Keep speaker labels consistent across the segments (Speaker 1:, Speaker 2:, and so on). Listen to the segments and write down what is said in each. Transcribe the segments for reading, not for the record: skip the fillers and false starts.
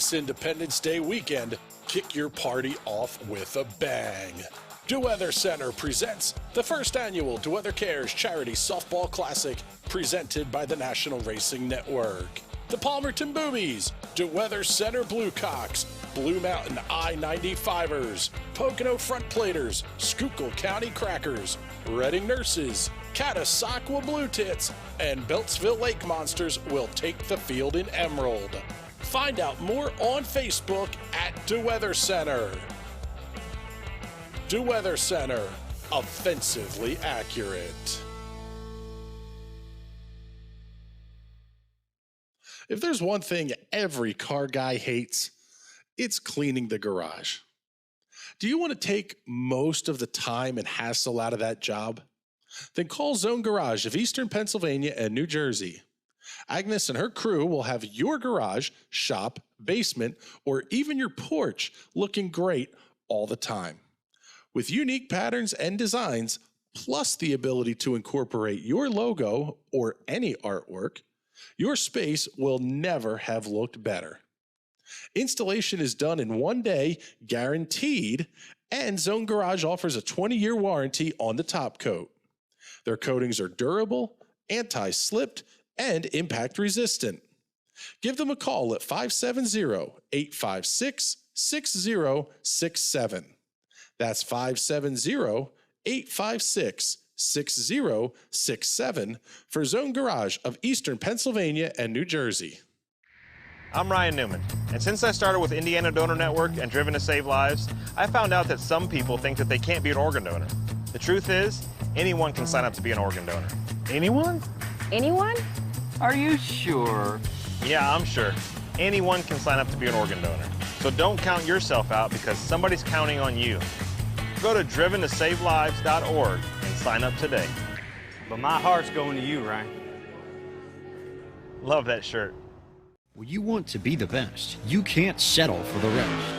Speaker 1: This Independence Day weekend, kick your party off with a bang. DeWeather Center presents the first annual DeWeather Cares Charity Softball Classic, presented by the National Racing Network. The Palmerton Boobies, DeWeather Center Bluecocks, Blue Mountain I-95ers, Pocono Front Platers, Schuylkill County Crackers, Reading Nurses, Catasauqua Blue Tits, and Beltsville Lake Monsters will take the field in Emerald. Find out more on Facebook at DeWeather Center. DeWeather Center, offensively accurate. If there's one thing every car guy hates, it's cleaning the garage. Do you want to take most of the time and hassle out of that job? Then call Zone Garage of Eastern Pennsylvania and New Jersey. Agnes and her crew will have your garage, shop, basement, or even your porch looking great all the time. With unique patterns and designs, plus the ability to incorporate your logo or any artwork, your space will never have looked better. Installation is done in 1 day, guaranteed, and Zone Garage offers a 20-year warranty on the top coat. Their coatings are durable, anti-slipped, and impact resistant. Give them a call at 570-856-6067. That's 570-856-6067 for Zone Garage of Eastern Pennsylvania and New Jersey.
Speaker 2: I'm Ryan Newman, and since I started with Indiana Donor Network and Driven to Save Lives, I found out that some people think that they can't be an organ donor. The truth is, anyone can sign up to be an organ donor.
Speaker 3: Anyone?
Speaker 4: Anyone?
Speaker 3: Are you sure?
Speaker 2: Yeah, I'm sure. Anyone can sign up to be an organ donor. So don't count yourself out because somebody's counting on you. Go to driventosavelives.org and sign up today.
Speaker 3: But my heart's going to you, Ryan.
Speaker 2: Love that shirt.
Speaker 5: When you want to be the best, you can't settle for the rest.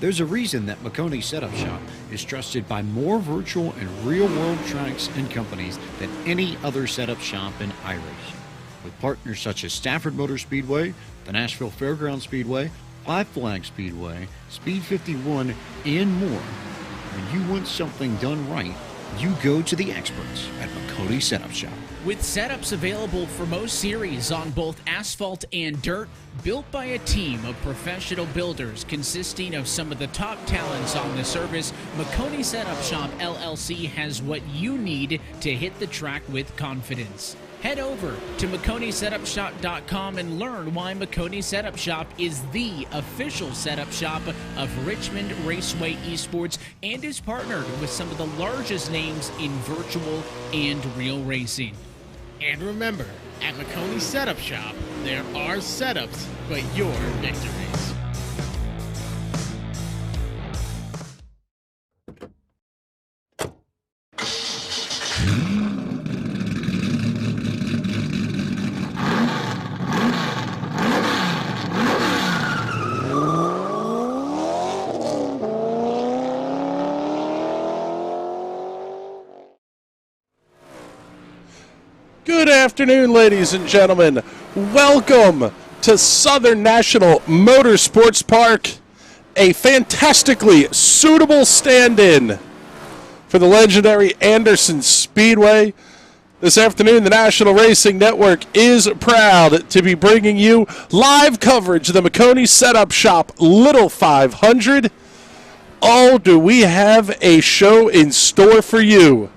Speaker 5: There's a reason that Maconi Setup Shop is trusted by more virtual and real-world tracks and companies than any other setup shop in iRacing. With partners such as Stafford Motor Speedway, the Nashville Fairground Speedway, Five Flag Speedway, Speed 51, and more. When you want something done right, you go to the experts at Maconi Setup Shop.
Speaker 6: With setups available for most series on both asphalt and dirt, built by a team of professional builders consisting of some of the top talents on the service, Maconi Setup Shop LLC has what you need to hit the track with confidence. Head over to MaconiSetupShop.com and learn why Maconi Setup Shop is the official setup shop of Richmond Raceway Esports and is partnered with some of the largest names in virtual and real racing.
Speaker 7: And remember, at Maconi Setup Shop, there are setups, but your victories.
Speaker 1: Good afternoon, ladies and gentlemen. Welcome to Southern National Motorsports Park, a fantastically suitable stand-in for the legendary Anderson Speedway. This afternoon, the National Racing Network is proud to be bringing you live coverage of the Maconi Setup Shop Little 500. Oh, do we have a show in store for you.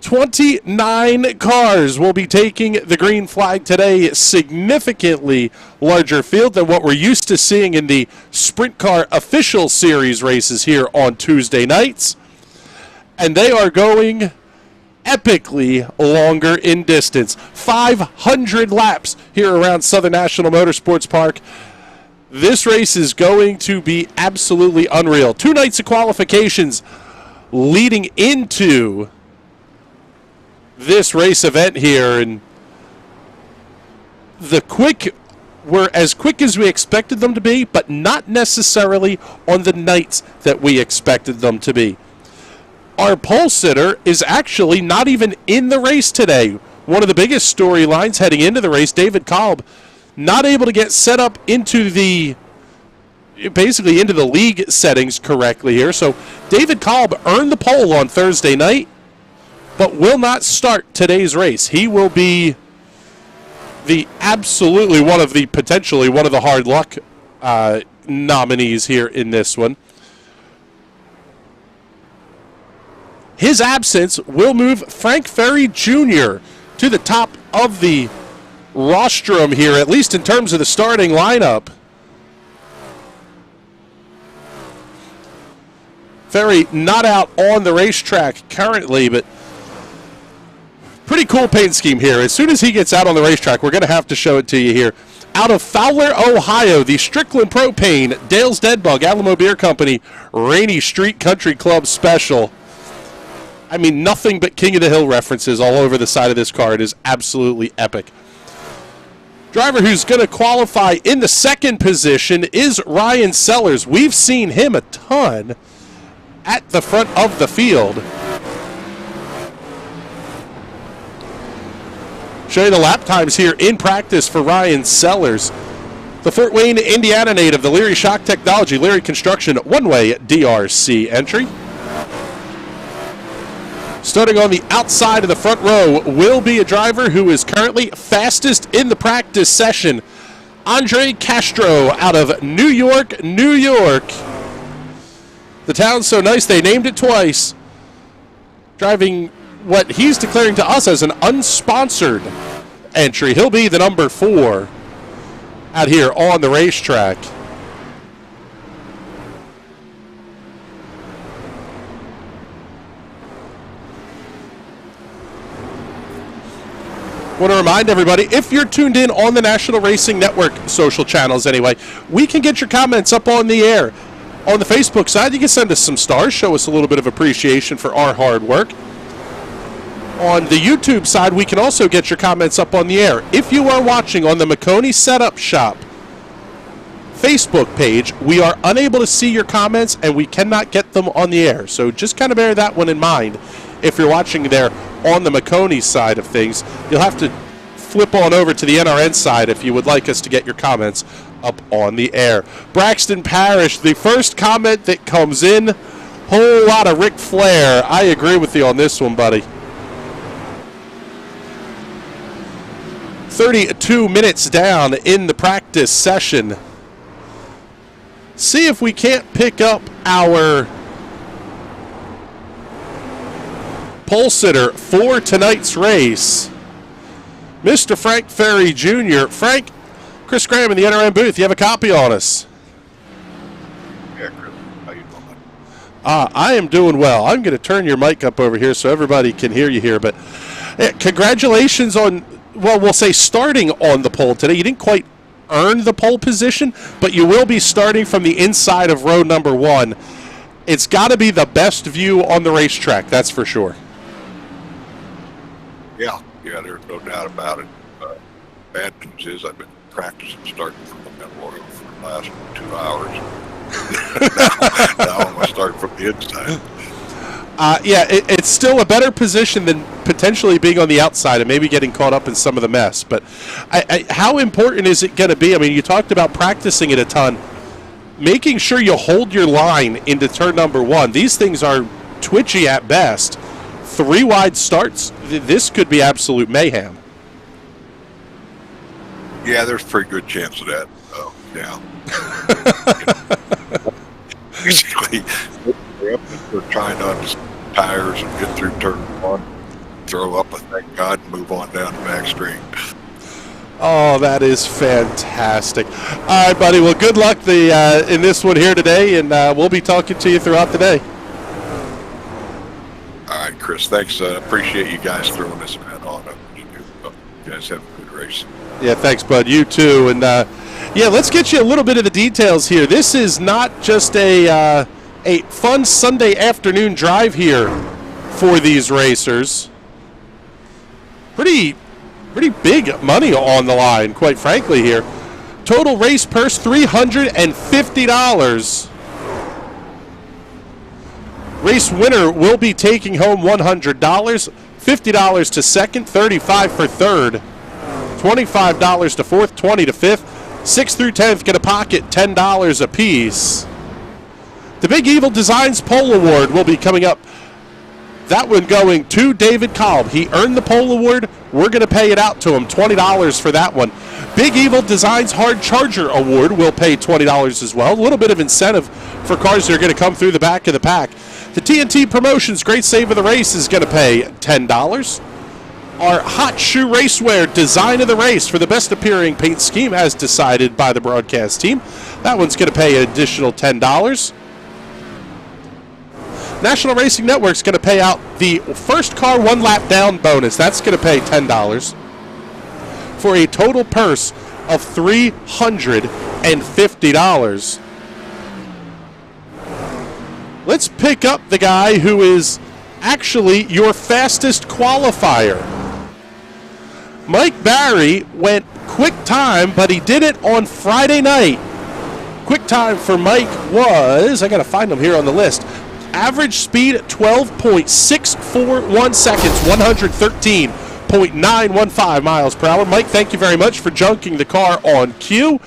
Speaker 1: 29 cars will be taking the green flag today, significantly larger field than what we're used to seeing in the Sprint Car Official Series races here on Tuesday nights. And they are going epically longer in distance. 500 laps here around Southern National Motorsports Park. This race is going to be absolutely unreal. 2 nights of qualifications leading into this race event here, and were as quick as we expected them to be, but not necessarily on the nights that we expected them to be. Our pole sitter is actually not even in the race today. One of the biggest storylines heading into the race, David Kolb, not able to get set up into the league settings correctly here. So David Kolb earned the pole on Thursday night, but will not start today's race. He will be potentially one of the hard luck nominees here in this one. His absence will move Frank Ferry Jr. to the top of the rostrum here, at least in terms of the starting lineup. Ferry not out on the racetrack currently, but pretty cool paint scheme here. As soon as he gets out on the racetrack, we're going to have to show it to you here. Out of Fowler, Ohio, the Strickland Propane, Dale's Dead Bug, Alamo Beer Company, Rainy Street Country Club Special. I mean, nothing but King of the Hill references all over the side of this car. It is absolutely epic. Driver who's going to qualify in the second position is Ryan Sellers. We've seen him a ton at the front of the field. Show you the lap times here in practice for Ryan Sellers. The Fort Wayne, Indiana native, the Leary Shock Technology, Leary Construction, one-way DRC entry. Starting on the outside of the front row will be a driver who is currently fastest in the practice session, Andre Castro out of New York, New York. The town's so nice they named it twice. Driving what he's declaring to us as an unsponsored entry. He'll be the number 4 out here on the racetrack. Want to remind everybody, if you're tuned in on the National Racing Network social channels anyway, we can get your comments up on the air. On the Facebook side, you can send us some stars, show us a little bit of appreciation for our hard work. On the YouTube side, we can also get your comments up on the air. If you are watching on the Maconi Setup Shop Facebook page, we are unable to see your comments and we cannot get them on the air. So just kind of bear that one in mind. If you're watching there on the Maconi side of things, you'll have to flip on over to the NRN side if you would like us to get your comments up on the air. Braxton Parrish, the first comment that comes in, whole lot of Ric Flair. I agree with you on this one, buddy. 32 minutes down in the practice session. See if we can't pick up our pole sitter for tonight's race, Mr. Frank Ferry Jr. Frank, Chris Graham in the NRM booth. You have a copy on us.
Speaker 4: Yeah, Chris. How you doing?
Speaker 1: I am doing well. I'm going to turn your mic up over here so everybody can hear you here. But congratulations on, well, we'll say starting on the pole today. You didn't quite earn the pole position, but you will be starting from the inside of row number 1. It's got to be the best view on the racetrack, that's for sure.
Speaker 4: Yeah, there's no doubt about it. Bad news is I've been practicing starting from the middle row for the last 2 hours. now I'm going to start from the inside.
Speaker 1: It's still a better position than potentially being on the outside and maybe getting caught up in some of the mess. But how important is it going to be? I mean, you talked about practicing it a ton. Making sure you hold your line into turn number 1. These things are twitchy at best. 3 wide starts, this could be absolute mayhem.
Speaker 4: Yeah, there's a pretty good chance of that. Yeah. Basically, we're trying to understand tires and get through turn 1, throw up a thank God, and move on down the back street.
Speaker 1: Oh, that is fantastic. All right, buddy. Well, good luck in this one here today, and we'll be talking to you throughout the day.
Speaker 4: All right, Chris. Thanks. Appreciate you guys throwing this event on. You guys have a good race.
Speaker 1: Yeah, thanks, bud. You too. And let's get you a little bit of the details here. This is not just a fun Sunday afternoon drive here for these racers. Pretty big money on the line, quite frankly, here. Total race purse, $350. Race winner will be taking home $100, $50 to second, $35 for third, $25 to fourth, $20 to fifth. 6th through 10th get a pocket $10 apiece. The Big Evil Designs Pole Award will be coming up. That one going to David Kolb. He earned the pole award. We're going to pay it out to him, $20 for that one. Big Evil Designs Hard Charger Award will pay $20 as well. A little bit of incentive for cars that are going to come through the back of the pack. The TNT Promotions Great Save of the Race is going to pay $10. Our Hot Shoe Racewear Design of the Race for the best appearing paint scheme as decided by the broadcast team. That one's going to pay an additional $10. National Racing Network's going to pay out the first car 1 lap down bonus. That's going to pay $10 for a total purse of $350. Let's pick up the guy who is actually your fastest qualifier. Mike Barry went quick time, but he did it on Friday night. Quick time for Mike was, I got to find him here on the list, average speed 12.641 seconds, 113.915 miles per hour. Mike, thank you very much for junking the car on cue.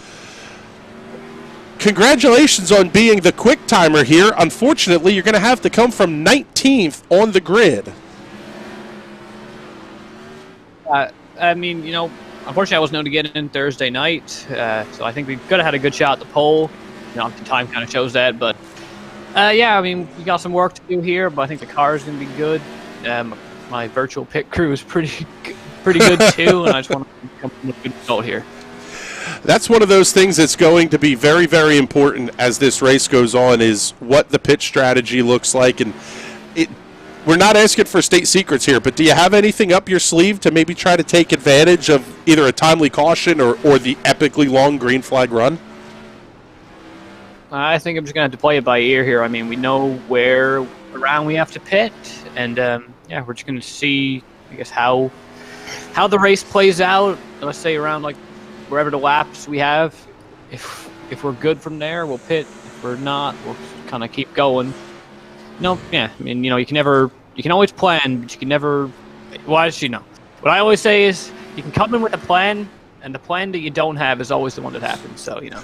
Speaker 1: Congratulations on being the quick timer here. Unfortunately, you're going to have to come from 19th on the grid.
Speaker 8: I mean, you know, unfortunately, I was known to get in Thursday night, so I think we could have had a good shot at the pole. You know, the time kind of shows that, but yeah, I mean, we got some work to do here, but I think the car is going to be good. My virtual pit crew is pretty good too, and I just want to come with a good result here.
Speaker 1: That's one of those things that's going to be very, very important as this race goes on, is what the pit strategy looks like. And we're not asking for state secrets here, but do you have anything up your sleeve to maybe try to take advantage of either a timely caution or the epically long green flag run?
Speaker 8: I think I'm just going to have to play it by ear here. I mean, we know where around we have to pit, and yeah, we're just going to see, I guess, how the race plays out. Let's say around like wherever the laps we have. If we're good from there, we'll pit. If we're not, we'll kind of keep going. No, yeah, I mean, you know, you can always plan, but you can never. Well, you know, what I always say is you can come in with a plan, and the plan that you don't have is always the one that happens. So, you know.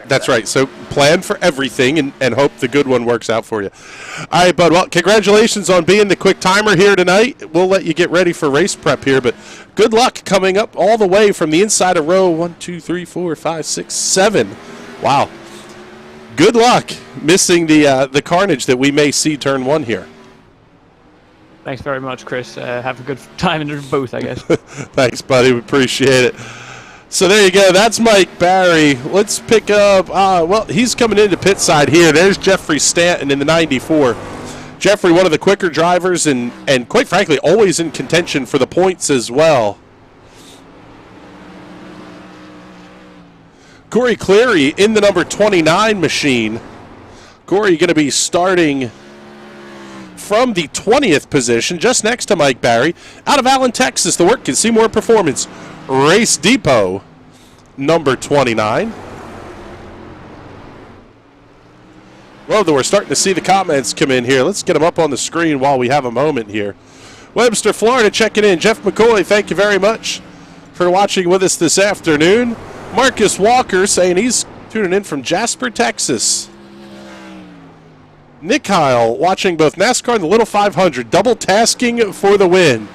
Speaker 1: That's right. So plan for everything and hope the good one works out for you. All right, bud. Well, congratulations on being the quick timer here tonight. We'll let you get ready for race prep here, but good luck coming up all the way from the inside of row 1, 2, 3, 4, 5, 6, 7. Wow. Good luck missing the carnage that we may see turn 1 here.
Speaker 8: Thanks very much, Chris. Have a good time in the booth, I guess.
Speaker 1: Thanks, buddy. We appreciate it. So there you go. That's Mike Barry. Let's pick up, well, he's coming into pit side here. There's Jeffrey Stanton in the 94. Jeffrey, one of the quicker drivers and quite frankly, always in contention for the points as well. Corey Cleary in the number 29 machine. Corey going to be starting from the 20th position, just next to Mike Barry. Out of Allen, Texas, the Work Can See More Performance Race Depot, number 29. Well, we're starting to see the comments come in here. Let's get them up on the screen while we have a moment here. Webster, Florida, checking in. Jeff McCoy, thank you very much for watching with us this afternoon. Marcus Walker saying he's tuning in from Jasper, Texas. Nick Heil watching both NASCAR and the Little 500, double tasking for the win.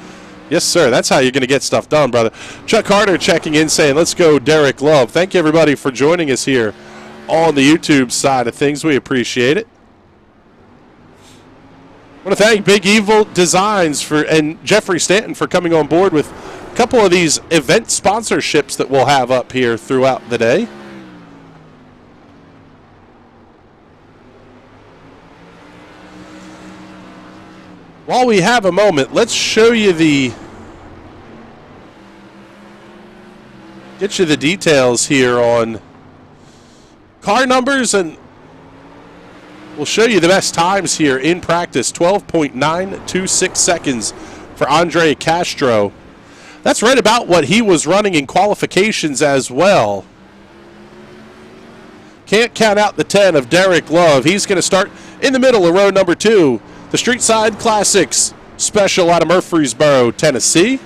Speaker 1: Yes, sir. That's how you're going to get stuff done, brother. Chuck Harder checking in saying, let's go, Derek Love. Thank you, everybody, for joining us here on the YouTube side of things. We appreciate it. I want to thank Big Evil Designs and Jeffrey Stanton for coming on board with a couple of these event sponsorships that we'll have up here throughout the day. While we have a moment, let's show you get you the details here on car numbers, and we'll show you the best times here in practice. 12.926 seconds for Andre Castro. That's right about what he was running in qualifications as well. Can't count out the 10 of Derek Love. He's going to start in the middle of row number 2. The Street Side Classics Special out of Murfreesboro, Tennessee.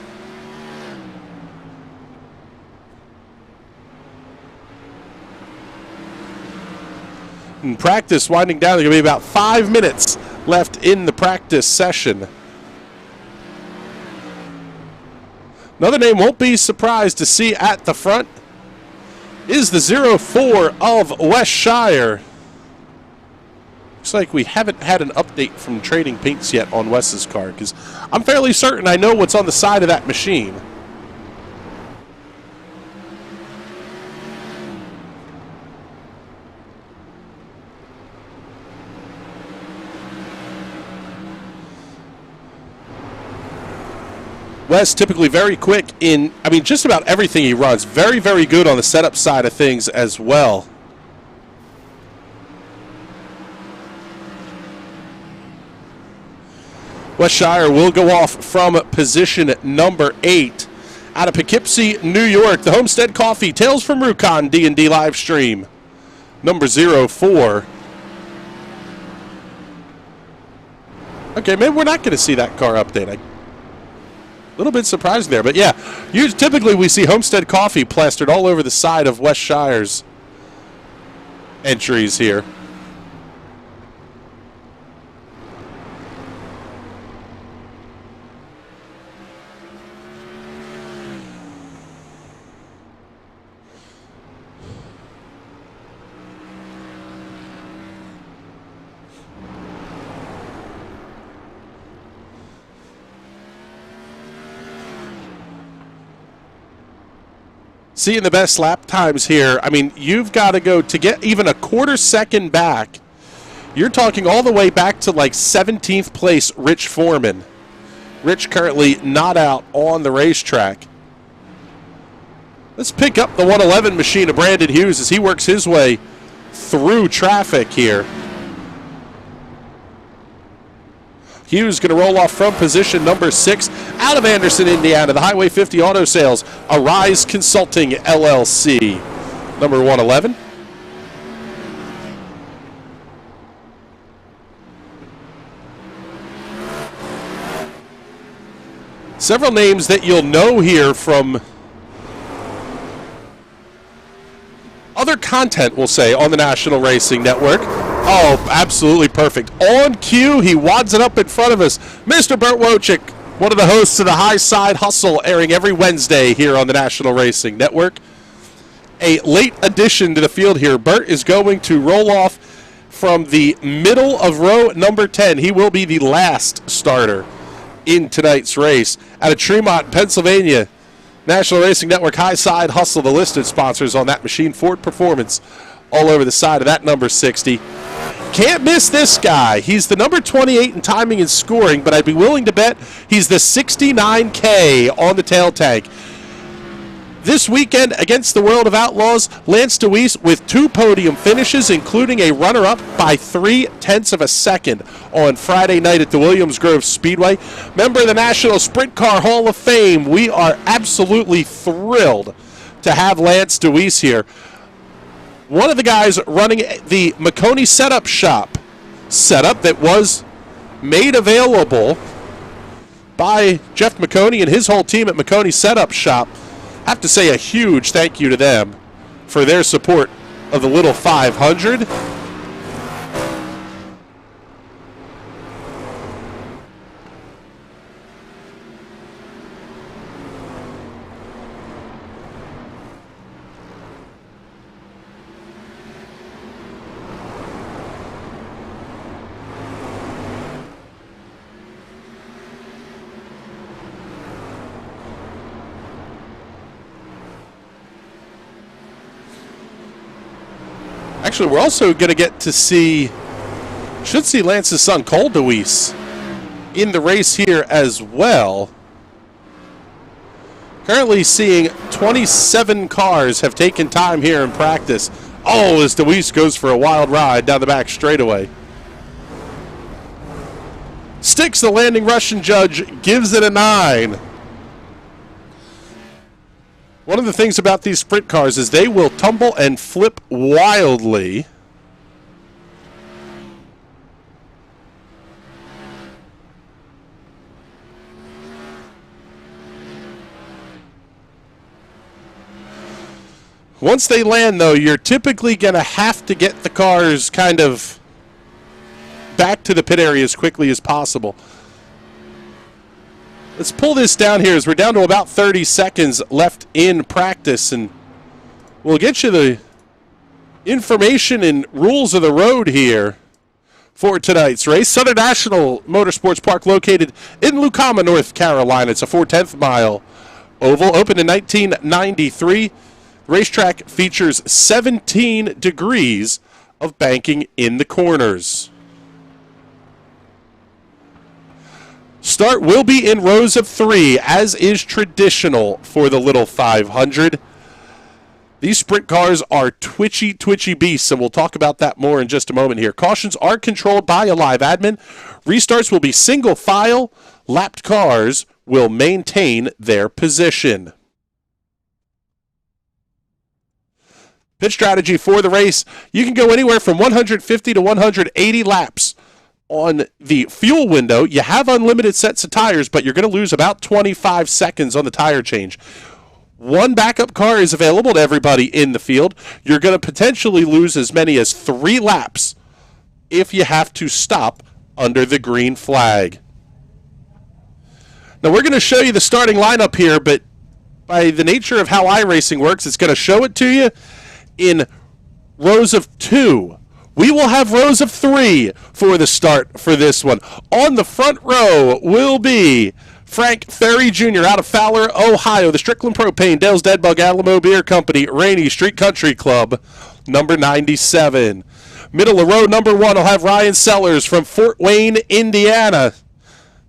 Speaker 1: and practice winding down. There's going to be about 5 minutes left in the practice session. Another name won't be surprised to see at the front is the 04 of West Shire. Looks like we haven't had an update from Trading Paints yet on Wes's car, because I'm fairly certain I know what's on the side of that machine. Wes typically very quick in, just about everything he runs. Very, very good on the setup side of things as well. West Shire will go off from position number 8 out of Poughkeepsie, New York. The Homestead Coffee Tales from Rukon D&D live stream. Number 04. Okay, maybe we're not going to see that car update. A little bit surprising there, but yeah, typically we see Homestead Coffee plastered all over the side of West Shire's entries here. Seeing the best lap times here, you've got to go to get even a quarter second back. You're talking all the way back to like 17th place Rich Foreman. Rich currently not out on the racetrack. Let's pick up the 111 machine of Brandon Hughes as he works his way through traffic here. Hughes going to roll off from position number 6 out of Anderson, Indiana. The Highway 50 Auto Sales, Arise Consulting LLC. Number 111. Several names that you'll know here from other content, we'll say, on the National Racing Network. Oh, absolutely perfect. On cue, he wads it up in front of us. Mr. Burt Wojcik, one of the hosts of the High Side Hustle, airing every Wednesday here on the National Racing Network. A late addition to the field here. Burt is going to roll off from the middle of row number 10. He will be the last starter in tonight's race. Out of Tremont, Pennsylvania, National Racing Network High Side Hustle, the listed sponsors on that machine. Ford Performance all over the side of that number 60. Can't miss this guy. He's the number 28 in timing and scoring, but I'd be willing to bet he's the 69K on the tail tank. This weekend against the World of Outlaws, Lance DeWeese with 2 podium finishes, including a runner-up by 0.3 of a second on Friday night at the Williams Grove Speedway. Member of the National Sprint Car Hall of Fame. We are absolutely thrilled to have Lance DeWeese here. One of the guys running the Maconi Setup Shop setup that was made available by Jeff Maconi and his whole team at Maconi Setup Shop. I have to say a huge thank you to them for their support of the Little 500. Actually, we're also going to get to should see Lance's son, Cole DeWeese, in the race here as well. Currently seeing 27 cars have taken time here in practice. Oh, as DeWeese goes for a wild ride down the back straightaway. Sticks the landing Russian judge, gives it a 9. One of the things about these sprint cars is they will tumble and flip wildly. Once they land, though, you're typically going to have to get the cars kind of back to the pit area as quickly as possible. Let's pull this down here as we're down to about 30 seconds left in practice, and we'll get you the information and rules of the road here for tonight's race. Southern National Motorsports Park, located in Lucama, North Carolina. It's a 4/10 mile oval, opened in 1993. The racetrack features 17 degrees of banking in the corners. Start will be in rows of 3, as is traditional for the Little 500. These sprint cars are twitchy beasts, and we'll talk about that more in just a moment here. Cautions are controlled by a live admin. Restarts will be single file. Lapped cars will maintain their position. Pit strategy for the race: you can go anywhere from 150 to 180 laps. On the fuel window, you have unlimited sets of tires, but you're going to lose about 25 seconds on the tire change. One backup car is available to everybody in the field. You're going to potentially lose as many as 3 laps if you have to stop under the green flag. Now, we're going to show you the starting lineup here, but by the nature of how iRacing works, it's going to show it to you in rows of 2. We will have rows of 3 for the start for this one. On the front row will be Frank Ferry Jr. out of Fowler, Ohio. The Strickland Propane, Dale's Dead Bug, Alamo Beer Company, Rainy Street Country Club, number 97. Middle of row number 1 will have Ryan Sellers from Fort Wayne, Indiana.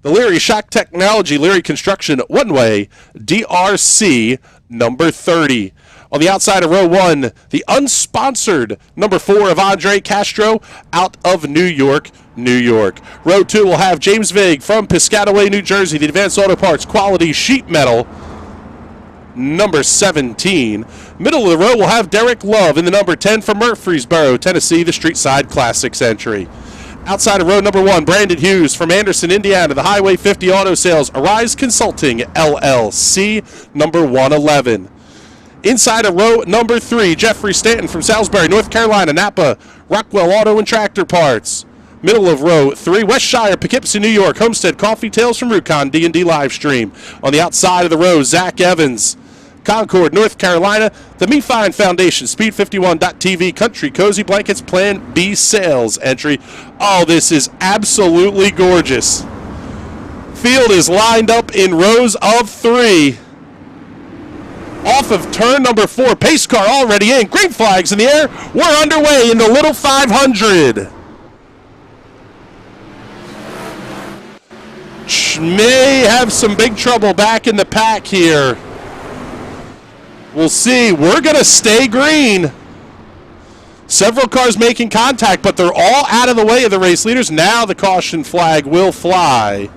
Speaker 1: The Leary Shock Technology, Leary Construction, One Way, DRC, number 30. On the outside of row 1, the unsponsored number 4 of Andre Castro out of New York, New York. Row 2 will have James Vigg from Piscataway, New Jersey, the Advanced Auto Parts Quality Sheet Metal, number 17. Middle of the row will have Derek Love in the number 10 from Murfreesboro, Tennessee, the Street Side Classics entry. Outside of row number 1, Brandon Hughes from Anderson, Indiana, the Highway 50 Auto Sales, Arise Consulting, LLC, number 111. Inside of row number 3, Jeffrey Stanton from Salisbury, North Carolina, Napa, Rockwell Auto and Tractor Parts. Middle of row 3, West Shire, Poughkeepsie, New York, Homestead Coffee Tales from Rukon, D&D Livestream. On the outside of the row, Zach Evans, Concord, North Carolina, the Me Fine Foundation, Speed51.tv, Country Cozy Blankets, Plan B Sales entry. Oh, this is absolutely gorgeous. Field is lined up in rows of 3. Off of turn number 4, pace car already in, green flags in the air. We're underway in the Little 500. May have some big trouble back in the pack here. We'll see. We're going to stay green. Several cars making contact, but they're all out of the way of the race leaders. Now the caution flag will fly.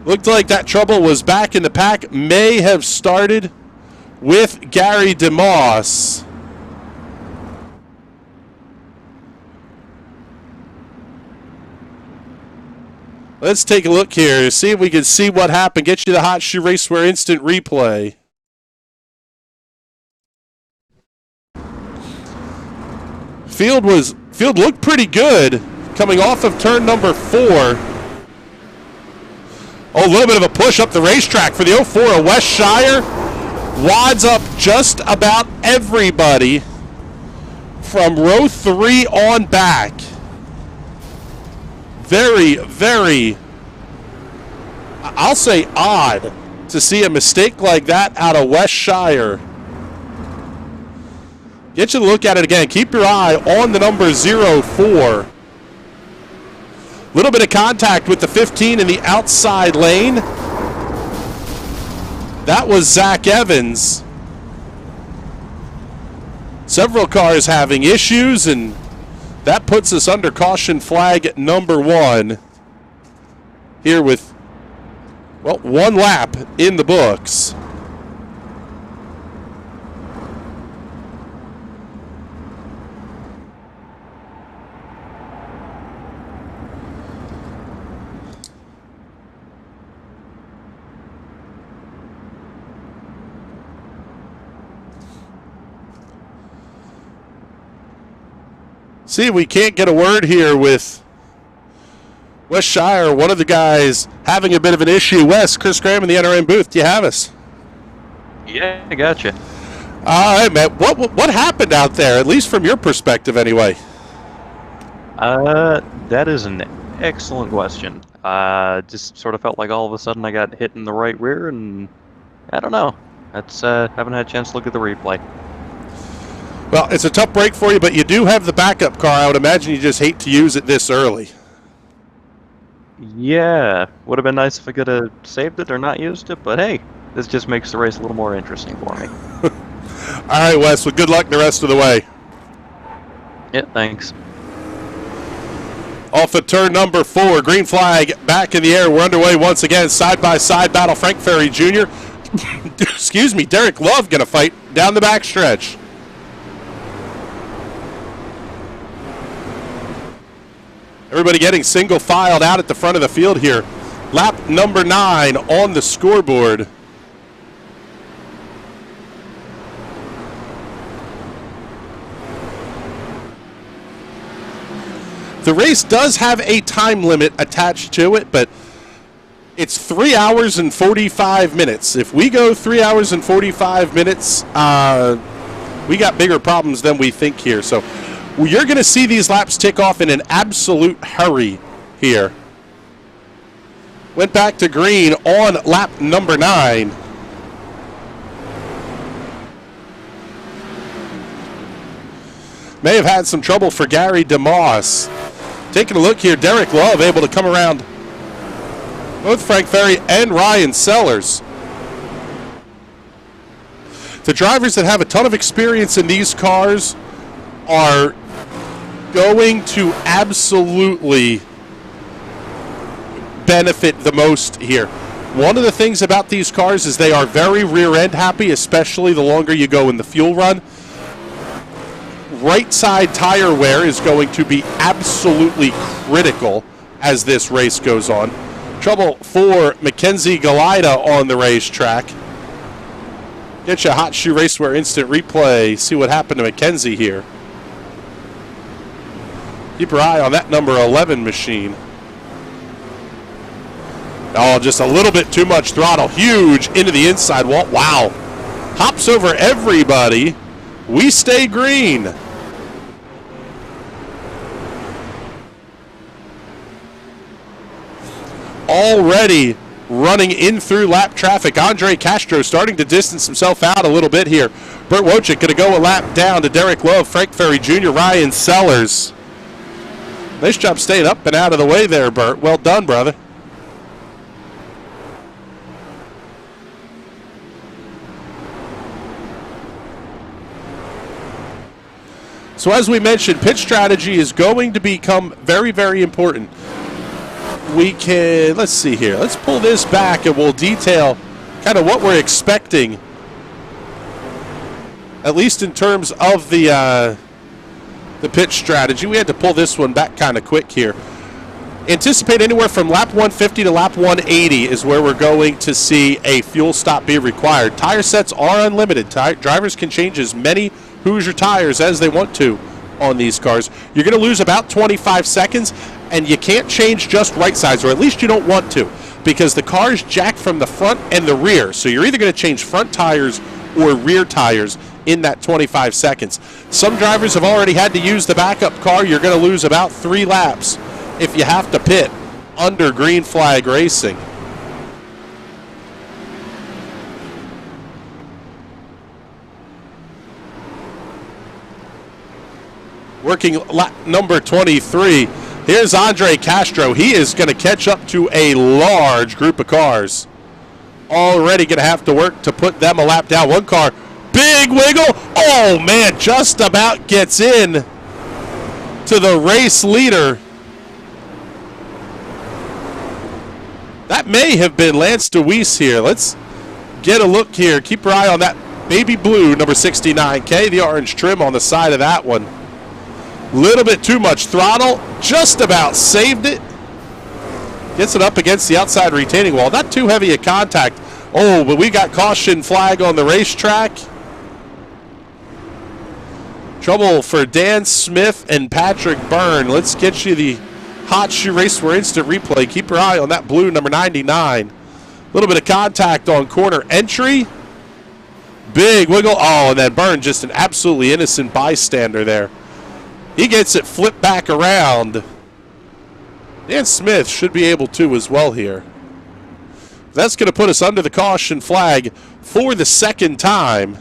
Speaker 1: Looked like that trouble was back in the pack. May have started with Gary DeMoss. Let's take a look here, see if we can see what happened. Get you the Hot Shoe Raceware instant replay. Field looked pretty good coming off of turn number 4. Oh, a little bit of a push up the racetrack for the 04 of West Shire. Wads up just about everybody from row 3 on back. Very, very, I'll say odd to see a mistake like that out of West Shire. Get you to look at it again. Keep your eye on the number 04. Little bit of contact with the 15 in the outside lane. That was Zach Evans. Several cars having issues, and that puts us under caution flag number 1 here with, well, 1 lap in the books. See if we can't get a word here with Wes Shire, one of the guys having a bit of an issue. Wes, Chris Graham in the NRM booth. Do you have us?
Speaker 9: Yeah, I got you.
Speaker 1: All right, man. What happened out there, at least from your perspective anyway?
Speaker 9: That is an excellent question. Just sort of felt like all of a sudden I got hit in the right rear, and I don't know. That's haven't had a chance to look at the replay.
Speaker 1: Well, it's a tough break for you, but you do have the backup car. I would imagine you just hate to use it this early.
Speaker 9: Yeah, would have been nice if I could have saved it or not used it, but hey, this just makes the race a little more interesting for me.
Speaker 1: All right, Wes, well, good luck the rest of the way.
Speaker 9: Yeah, thanks.
Speaker 1: Off of turn number 4, green flag back in the air. We're underway once again, side-by-side battle. Frank Ferry Jr., excuse me, Derek Love going to fight down the backstretch. Everybody getting single-filed out at the front of the field here. Lap number 9 on the scoreboard. The race does have a time limit attached to it, but it's 3 hours and 45 minutes. If we go 3 hours and 45 minutes, we got bigger problems than we think here. So you're going to see these laps tick off in an absolute hurry here. Went back to green on lap number 9. May have had some trouble for Gary DeMoss. Taking a look here, Derek Love able to come around both Frank Ferry and Ryan Sellers. The drivers that have a ton of experience in these cars are going to absolutely benefit the most here. One of the things about these cars is they are very rear end happy, especially the longer you go in the fuel run. Right side tire wear is going to be absolutely critical as this race goes on. Trouble for Mackenzie Galida on the racetrack. Get you a Hot Shoe Racewear instant replay. See what happened to Mackenzie here. Keep your eye on that number 11 machine. Oh, just a little bit too much throttle. Huge into the inside wall. Wow. Hops over everybody. We stay green. Already running in through lap traffic. Andre Castro starting to distance himself out a little bit here. Burt Wojcik going to go a lap down to Derek Love, Frank Ferry Jr., Ryan Sellers. Nice job staying up and out of the way there, Burt. Well done, brother. So as we mentioned, pit strategy is going to become very, very important. We can, let's see here. Let's pull this back and we'll detail kind of what we're expecting, at least in terms of the pit strategy. We had to pull this one back kind of quick here. Anticipate anywhere from lap 150 to lap 180 is where we're going to see a fuel stop be required. Tire sets are unlimited. Drivers can change as many Hoosier tires as they want to on these cars. You're going to lose about 25 seconds, and you can't change just right sides, or at least you don't want to, because the car is jacked from the front and the rear. So you're either going to change front tires or rear tires in that 25 seconds. Some drivers have already had to use the backup car. You're going to lose about 3 laps if you have to pit under green flag racing. Working lap number 23. Here's Andre Castro. He is going to catch up to a large group of cars. Already going to have to work to put them a lap down. One car, big wiggle. Oh, man, just about gets in to the race leader. That may have been Lance DeWeese here. Let's get a look here. Keep your eye on that baby blue, number 69K, the orange trim on the side of that one. Little bit too much throttle, just about saved it. Gets it up against the outside retaining wall. Not too heavy a contact. Oh, but we got caution flag on the racetrack. Trouble for Dan Smith and Patrick Byrne. Let's get you the Hot Shoe Racewear Instant Replay. Keep your eye on that blue number 99. A little bit of contact on corner entry. Big wiggle. Oh, and then Byrne, just an absolutely innocent bystander there. He gets it flipped back around. Dan Smith should be able to as well here. That's going to put us under the caution flag for the second time.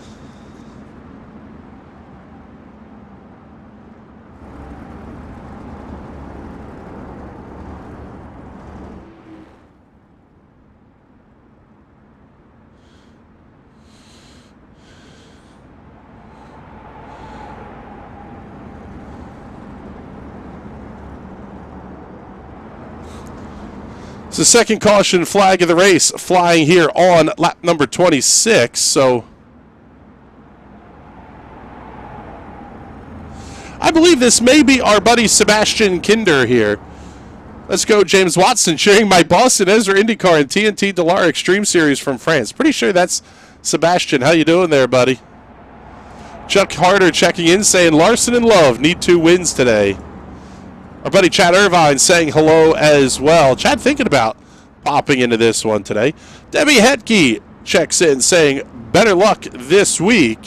Speaker 1: It's the second caution flag of the race flying here on lap number 26. So I believe this may be our buddy Sebastian Kinder here. Let's go, James Watson, cheering my Boston Ezra IndyCar and TNT Dallara Extreme Series from France. Pretty sure that's Sebastian. How you doing there, buddy? Chuck Harder checking in, saying Larson and Love need 2 wins today. Our buddy Chad Irvine saying hello as well. Chad thinking about popping into this one today. Debbie Hetke checks in saying better luck this week.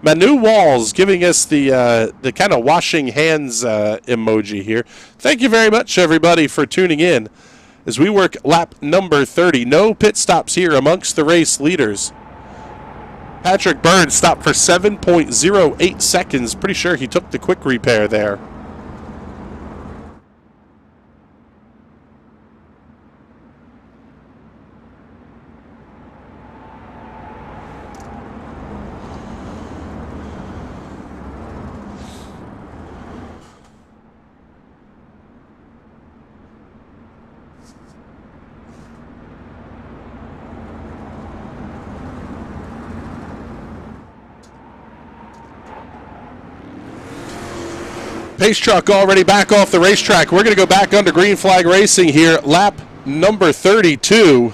Speaker 1: Manu Walls giving us the kind of washing hands emoji here. Thank you very much, everybody, for tuning in as we work lap number 30. No pit stops here amongst the race leaders. Patrick Byrne stopped for 7.08 seconds. Pretty sure he took the quick repair there. Pace truck already back off the racetrack. We're going to go back under green flag racing here. Lap number 32.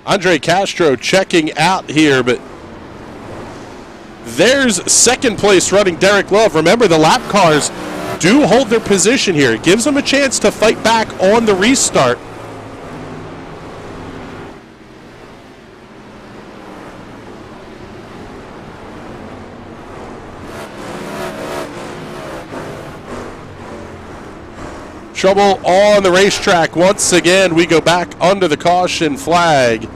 Speaker 1: Andre Castro checking out here, but there's second place running Derek Love. Remember, the lap cars do hold their position here. It gives them a chance to fight back on the restart. Trouble on the racetrack. Once again, we go back under the caution flag.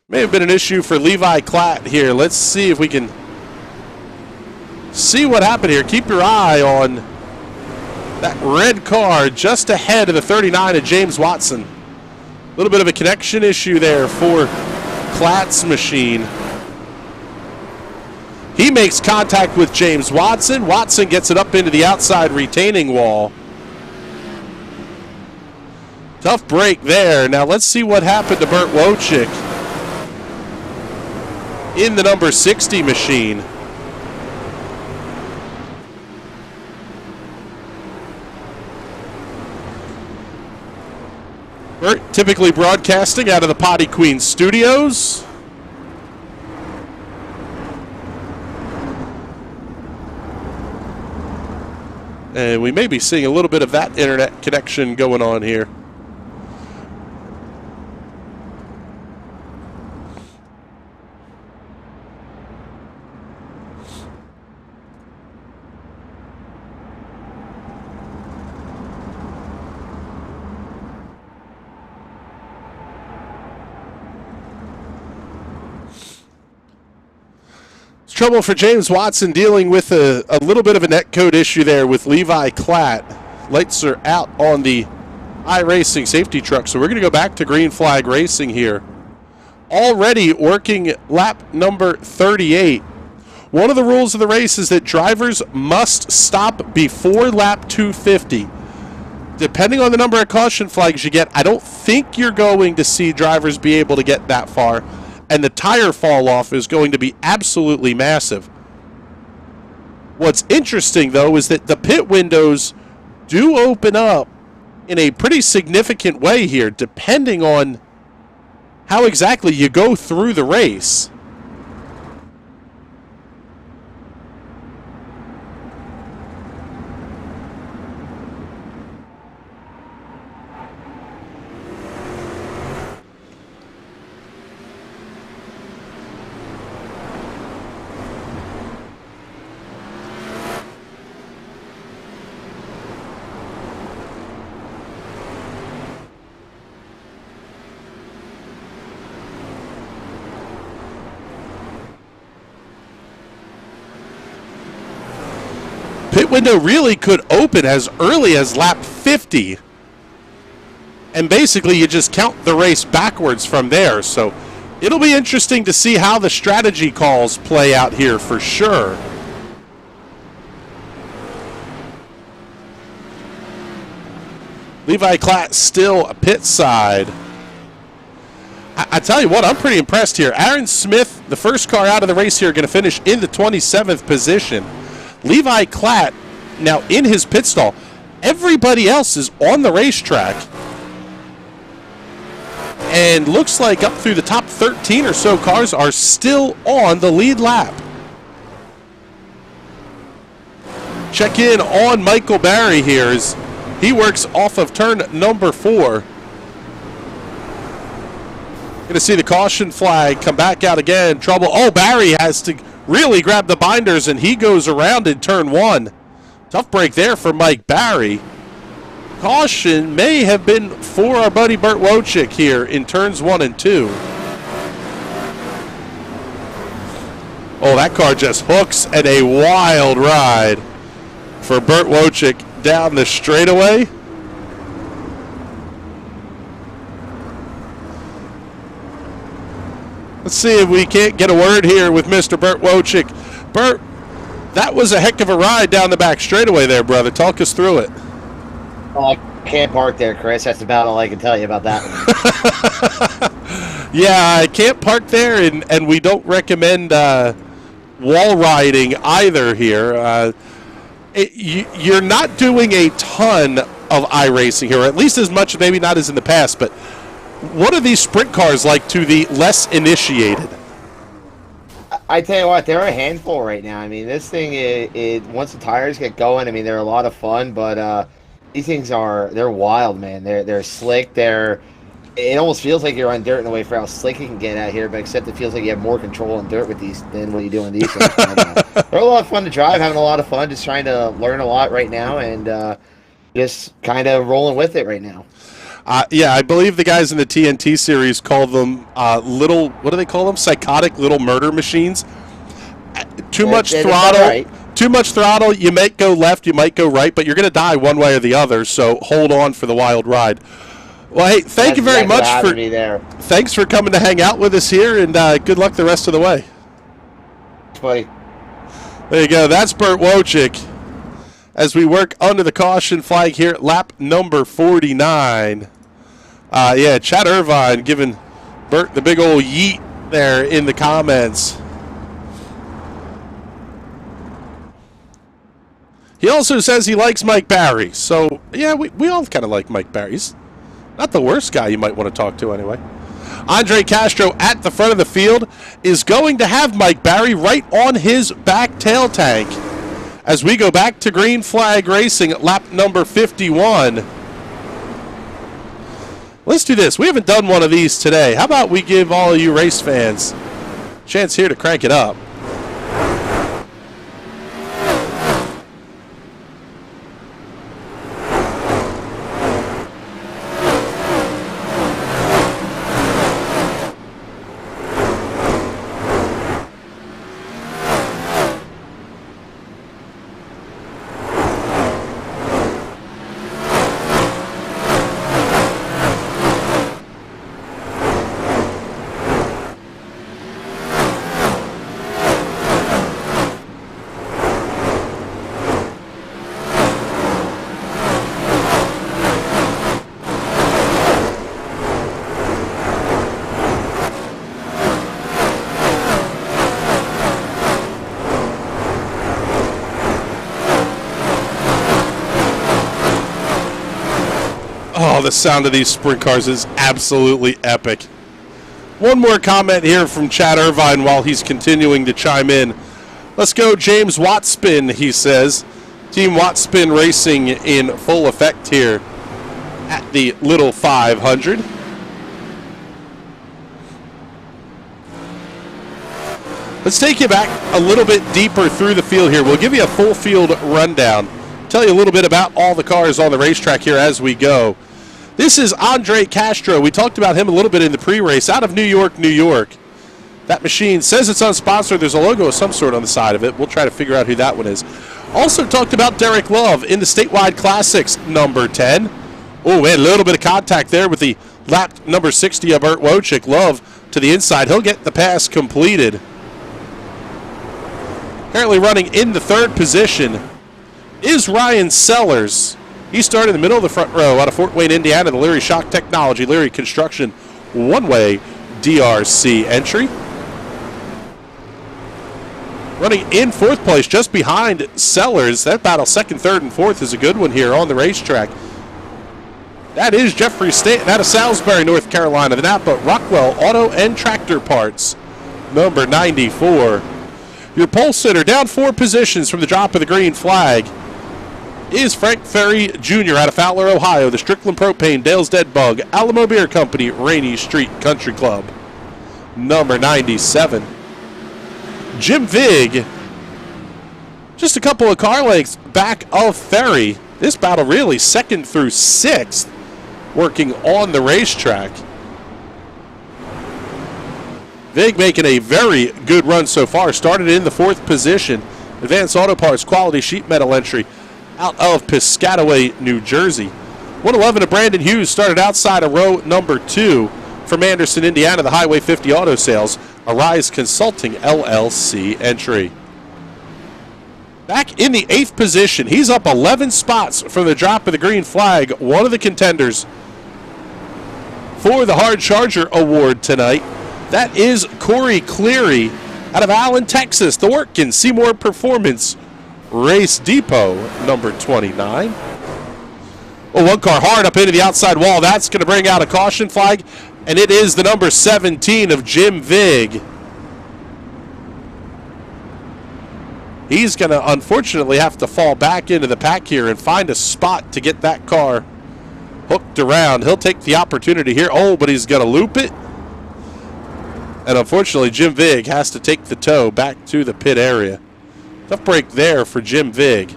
Speaker 1: May have been an issue for Levi Klatt here. Let's see if we can see what happened here. Keep your eye on that red car just ahead of the 39 of James Watson. A little bit of a connection issue there for Klatt's machine. He makes contact with James Watson. Watson gets it up into the outside retaining wall. Tough break there. Now let's see what happened to Burt Wojcik in the number 60 machine. Burt typically broadcasting out of the Potty Queen studios. And we may be seeing a little bit of that internet connection going on here. Trouble for James Watson dealing with a little bit of a netcode issue there with Levi Klatt. Lights are out on the iRacing safety truck, so we're going to go back to green flag racing here. Already working lap number 38. One of the rules of the race is that drivers must stop before lap 250. Depending on the number of caution flags you get, I don't think you're going to see drivers be able to get that far. And the tire fall off is going to be absolutely massive. What's interesting, though, is that the pit windows do open up
Speaker 10: in a pretty significant way here, depending on how exactly you go through the race. Pit window really could open as early as lap 50. And basically you just count the race backwards from there. So it'll be interesting to see how the strategy calls play out here for sure. Levi Klatt still pit side. I tell you what, I'm pretty impressed here. Aaron Smith, the first car out of the race here, going to finish in the 27th position. Levi Klatt now in his pit stall. Everybody else is on the racetrack. And looks like up through the top 13 or so cars are still on the lead lap. Check in on Michael Barry here as he works off of turn number 4. Going to see the caution flag come back out again. Trouble. Oh, Barry has to really grab the binders, and he goes around in turn 1. Tough break there for Mike Barry. Caution may have been for our buddy Bert Wojcik here in turns 1 and 2. Oh, that car just hooks at a wild ride for Bert Wojcik down the straightaway. Let's see if we can't get a word here with Mr. Bert Wojcik. Bert, that was a heck of a ride down the back straightaway there, brother. Talk us through it.
Speaker 11: Oh, I can't park there, Chris. That's about all I can tell you about that one.
Speaker 10: Yeah, I can't park there, and we don't recommend wall riding either here. You're not doing a ton of iRacing here, or at least as much, maybe not as in the past, but what are these sprint cars like to the less initiated?
Speaker 11: I tell you what, they're a handful right now. I mean, this thing, once the tires get going, I mean, they're a lot of fun, but these things they're wild, man. They're slick. It almost feels like you're on dirt in a way for how slick you can get out here, but except it feels like you have more control on dirt with these than what you do on these things. They're a lot of fun to drive, having a lot of fun, just trying to learn a lot right now, and just kind of rolling with it right now.
Speaker 10: Yeah, I believe the guys in the TNT series call them little, what do they call them? Psychotic little murder machines. Too much throttle. Right. Too much throttle, you might go left, you might go right, but you're going to die one way or the other, so hold on for the wild ride. Well, hey, thank you very much thanks for coming to hang out with us here, and good luck the rest of the way.
Speaker 11: Thanks, buddy.
Speaker 10: There you go. That's Bert Wojcik as we work under the caution flag here at lap number 49. Yeah, Chad Irvine giving Bert the big old yeet there in the comments. He also says he likes Mike Barry. So, yeah, we all kind of like Mike Barry. He's not the worst guy you might want to talk to anyway. Andre Castro at the front of the field is going to have Mike Barry right on his back tail tank as we go back to green flag racing at lap number 51. Let's do this. We haven't done one of these today. How about we give all of you race fans a chance here to crank it up? the sound of these sprint cars is absolutely epic. One more comment here from Chad Irvine while he's continuing to chime in. Let's go James Wattspin, he says. Team Wattspin Racing in full effect here at the Little 500. Let's take you back a little bit deeper through the field here. We'll give you a full field rundown. Tell you a little bit about all the cars on the racetrack here as we go. This is Andre Castro. We talked about him a little bit in the pre-race out of New York, New York. That machine says it's unsponsored. There's a logo of some sort on the side of it. We'll try to figure out who that one is. Also talked about Derek Love in the Statewide Classics number 10. Oh, we had a little bit of contact there with the lap number 60 of Burt Wojcik. Love to the inside. He'll get the pass completed. Currently running in the third position is Ryan Sellers. He started in the middle of the front row out of Fort Wayne, Indiana, the Leary Shock Technology, Leary Construction one-way DRC entry. Running in fourth place, just behind Sellers. That battle, second, third, and fourth is a good one here on the racetrack. That is Jeffrey Stanton out of Salisbury, North Carolina. The Napa Rockwell Auto and Tractor Parts, number 94. Your pole sitter down 4 positions from the drop of the green flag is Frank Ferry Jr. out of Fowler, Ohio, the Strickland Propane, Dale's Dead Bug, Alamo Beer Company, Rainy Street Country Club, number 97. Jim Vig, just a couple of car lengths back of Ferry. This battle really second through sixth, working on the racetrack. Vig making a very good run so far. Started in the 4th position. Advanced Auto Parts quality sheet metal entry out of Piscataway, New Jersey. 111 of Brandon Hughes started outside of row number 2 from Anderson, Indiana. The Highway 50 Auto Sales, Arise Consulting LLC entry. Back in the 8th position. He's up 11 spots from the drop of the green flag. One of the contenders for the Hard Charger Award tonight. That is Corey Cleary out of Allen, Texas. The Workin Seymour Performance Race Depot, number 29. Oh, one car hard up into the outside wall. That's going to bring out a caution flag, and it is the number 17 of Jim Vig. He's going to unfortunately have to fall back into the pack here and find a spot to get that car hooked around. He'll take the opportunity here. Oh, but he's going to loop it. And unfortunately, Jim Vig has to take the tow back to the pit area. Tough break there for Jim Vig.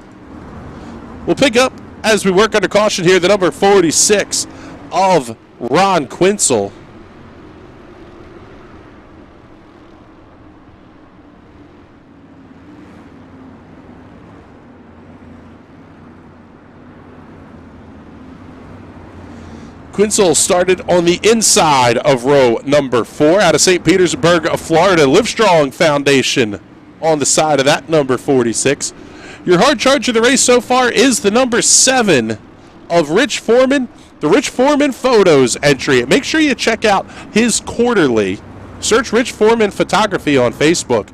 Speaker 10: We'll pick up, as we work under caution here, the number 46 of Ron Quinzel. Quinzel started on the inside of row number 4 out of St. Petersburg, Florida. Livestrong Foundation on the side of that number 46. Your hard charge of the race so far is the number 7 of Rich Foreman, the Rich Foreman Photos entry. Make sure you check out his quarterly. Search Rich Foreman Photography on Facebook.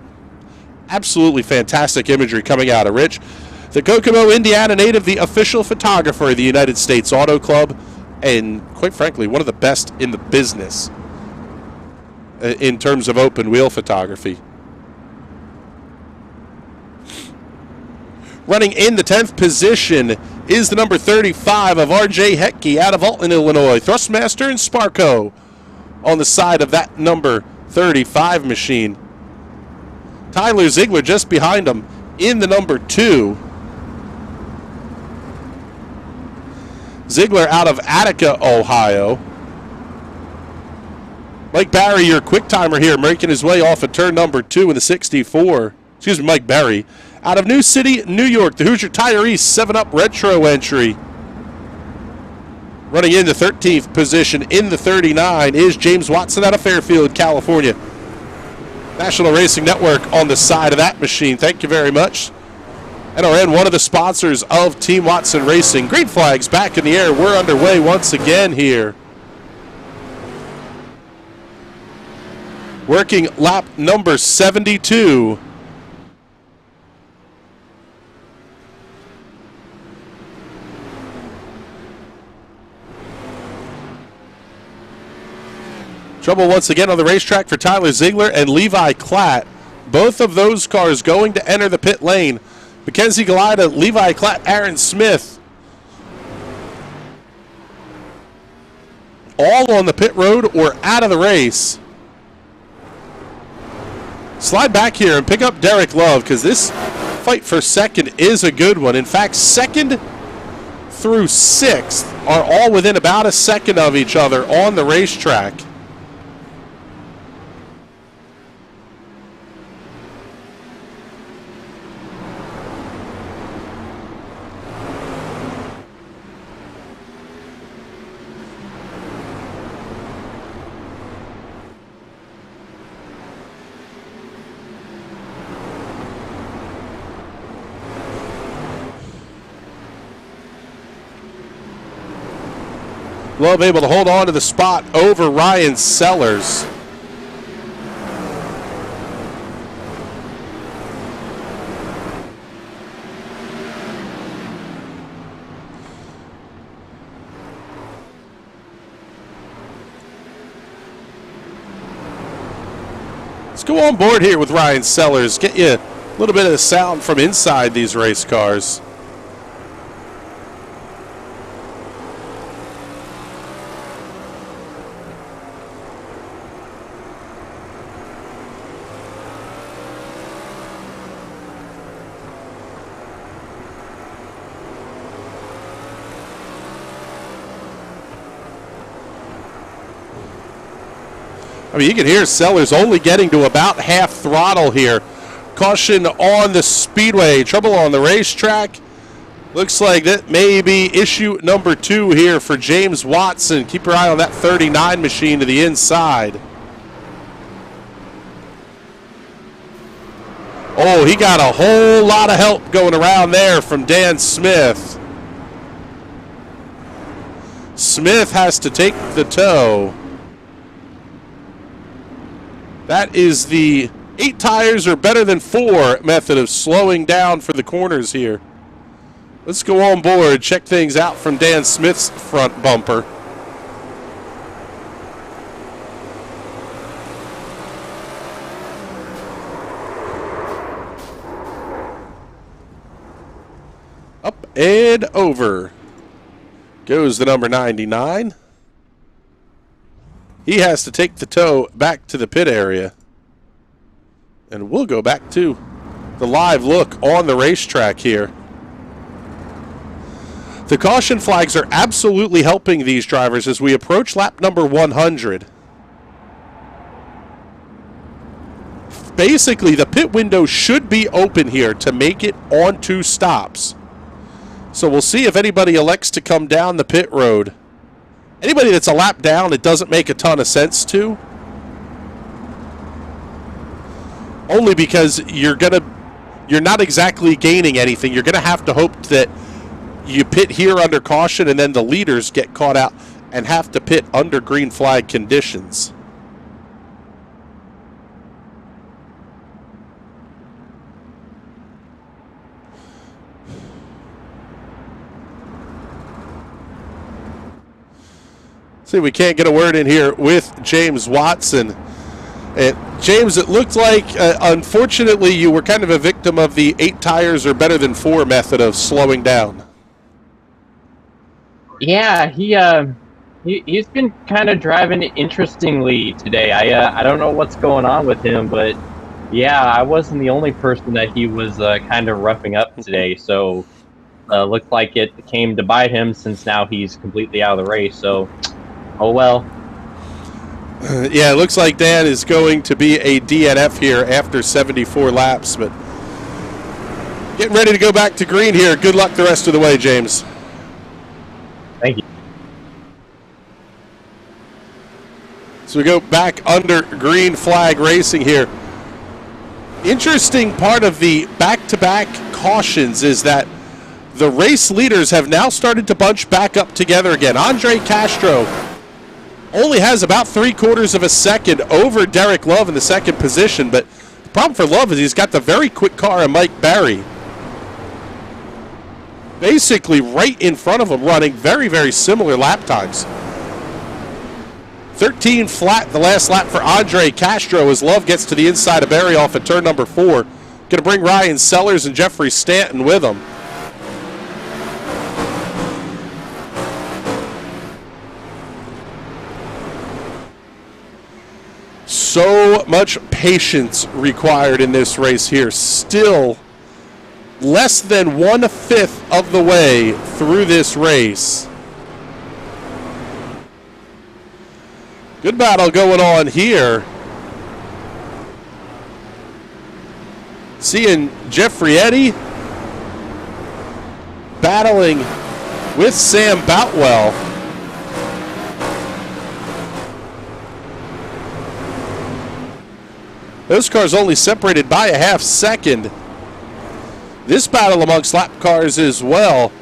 Speaker 10: Absolutely fantastic imagery coming out of Rich. The Kokomo, Indiana native, the official photographer of the United States Auto Club, and quite frankly, one of the best in the business in terms of open wheel photography. Running in the 10th position is the number 35 of R.J. Hetke out of Alton, Illinois. Thrustmaster and Sparco on the side of that number 35 machine. Tyler Ziegler just behind him in the number 2. Ziegler out of Attica, Ohio. Mike Barry, your quick timer here, making his way off of turn number 2 in the 64. Excuse me, Mike Barry. Out of New City, New York, the Hoosier Tire East 7-Up Retro entry. Running in the 13th position in the 39 is James Watson out of Fairfield, California. National Racing Network on the side of that machine. Thank you very much. NRN, one of the sponsors of Team Watson Racing. Green flags back in the air. We're underway once again here. Working lap number 72. Trouble once again on the racetrack for Tyler Ziegler and Levi Klatt. Both of those cars going to enter the pit lane. Mackenzie Galida, Levi Klatt, Aaron Smith. All on the pit road or out of the race. Slide back here and pick up Derek Love because this fight for second is a good one. In fact, second through sixth are all within about a second of each other on the racetrack. Love able to hold on to the spot over Ryan Sellers. Let's go on board here with Ryan Sellers. Get you a little bit of the sound from inside these race cars. I mean, you can hear Sellers only getting to about half throttle here. Caution on the speedway. Trouble on the racetrack. Looks like that may be issue number 2 here for James Watson. Keep your eye on that 39 machine to the inside. Oh, he got a whole lot of help going around there from Dan Smith. Smith has to take the tow. That is the 8 tires are better than 4 method of slowing down for the corners here. Let's go on board, check things out from Dan Smith's front bumper. Up and over goes the number 99. He has to take the tow back to the pit area. And we'll go back to the live look on the racetrack here. The caution flags are absolutely helping these drivers as we approach lap number 100. Basically, the pit window should be open here to make it on 2 stops. So we'll see if anybody elects to come down the pit road. Anybody that's a lap down, it doesn't make a ton of sense to. Only because you're not exactly gaining anything. You're going to have to hope that you pit here under caution and then the leaders get caught out and have to pit under green flag conditions. See, we can't get a word in here with James Watson. James, it looked like, unfortunately, you were kind of a victim of the 8 tires are better than 4 method of slowing down.
Speaker 12: Yeah, he's been kind of driving interestingly today. I don't know what's going on with him, but yeah, I wasn't the only person that he was kind of roughing up today. So looked like it came to bite him since now he's completely out of the race. So. Oh, well.
Speaker 10: Yeah, it looks like Dan is going to be a DNF here after 74 laps, but getting ready to go back to green here. Good luck the rest of the way, James.
Speaker 12: Thank you.
Speaker 10: So we go back under green flag racing here. Interesting part of the back-to-back cautions is that the race leaders have now started to bunch back up together again. Andre Castro only has about 3/4 of a second over Derek Love in the second position, but the problem for Love is he's got the very quick car of Mike Barry. Basically right in front of him running very, very similar lap times. 13 flat the last lap for Andre Castro as Love gets to the inside of Barry off at turn number 4. Going to bring Ryan Sellers and Jeffrey Stanton with him. So much patience required in this race here. Still less than 1/5 of the way through this race. Good battle going on here. Seeing Jeffrey Eddy battling with Sam Boutwell. Those cars only separated by a half second. This battle amongst lap cars as well.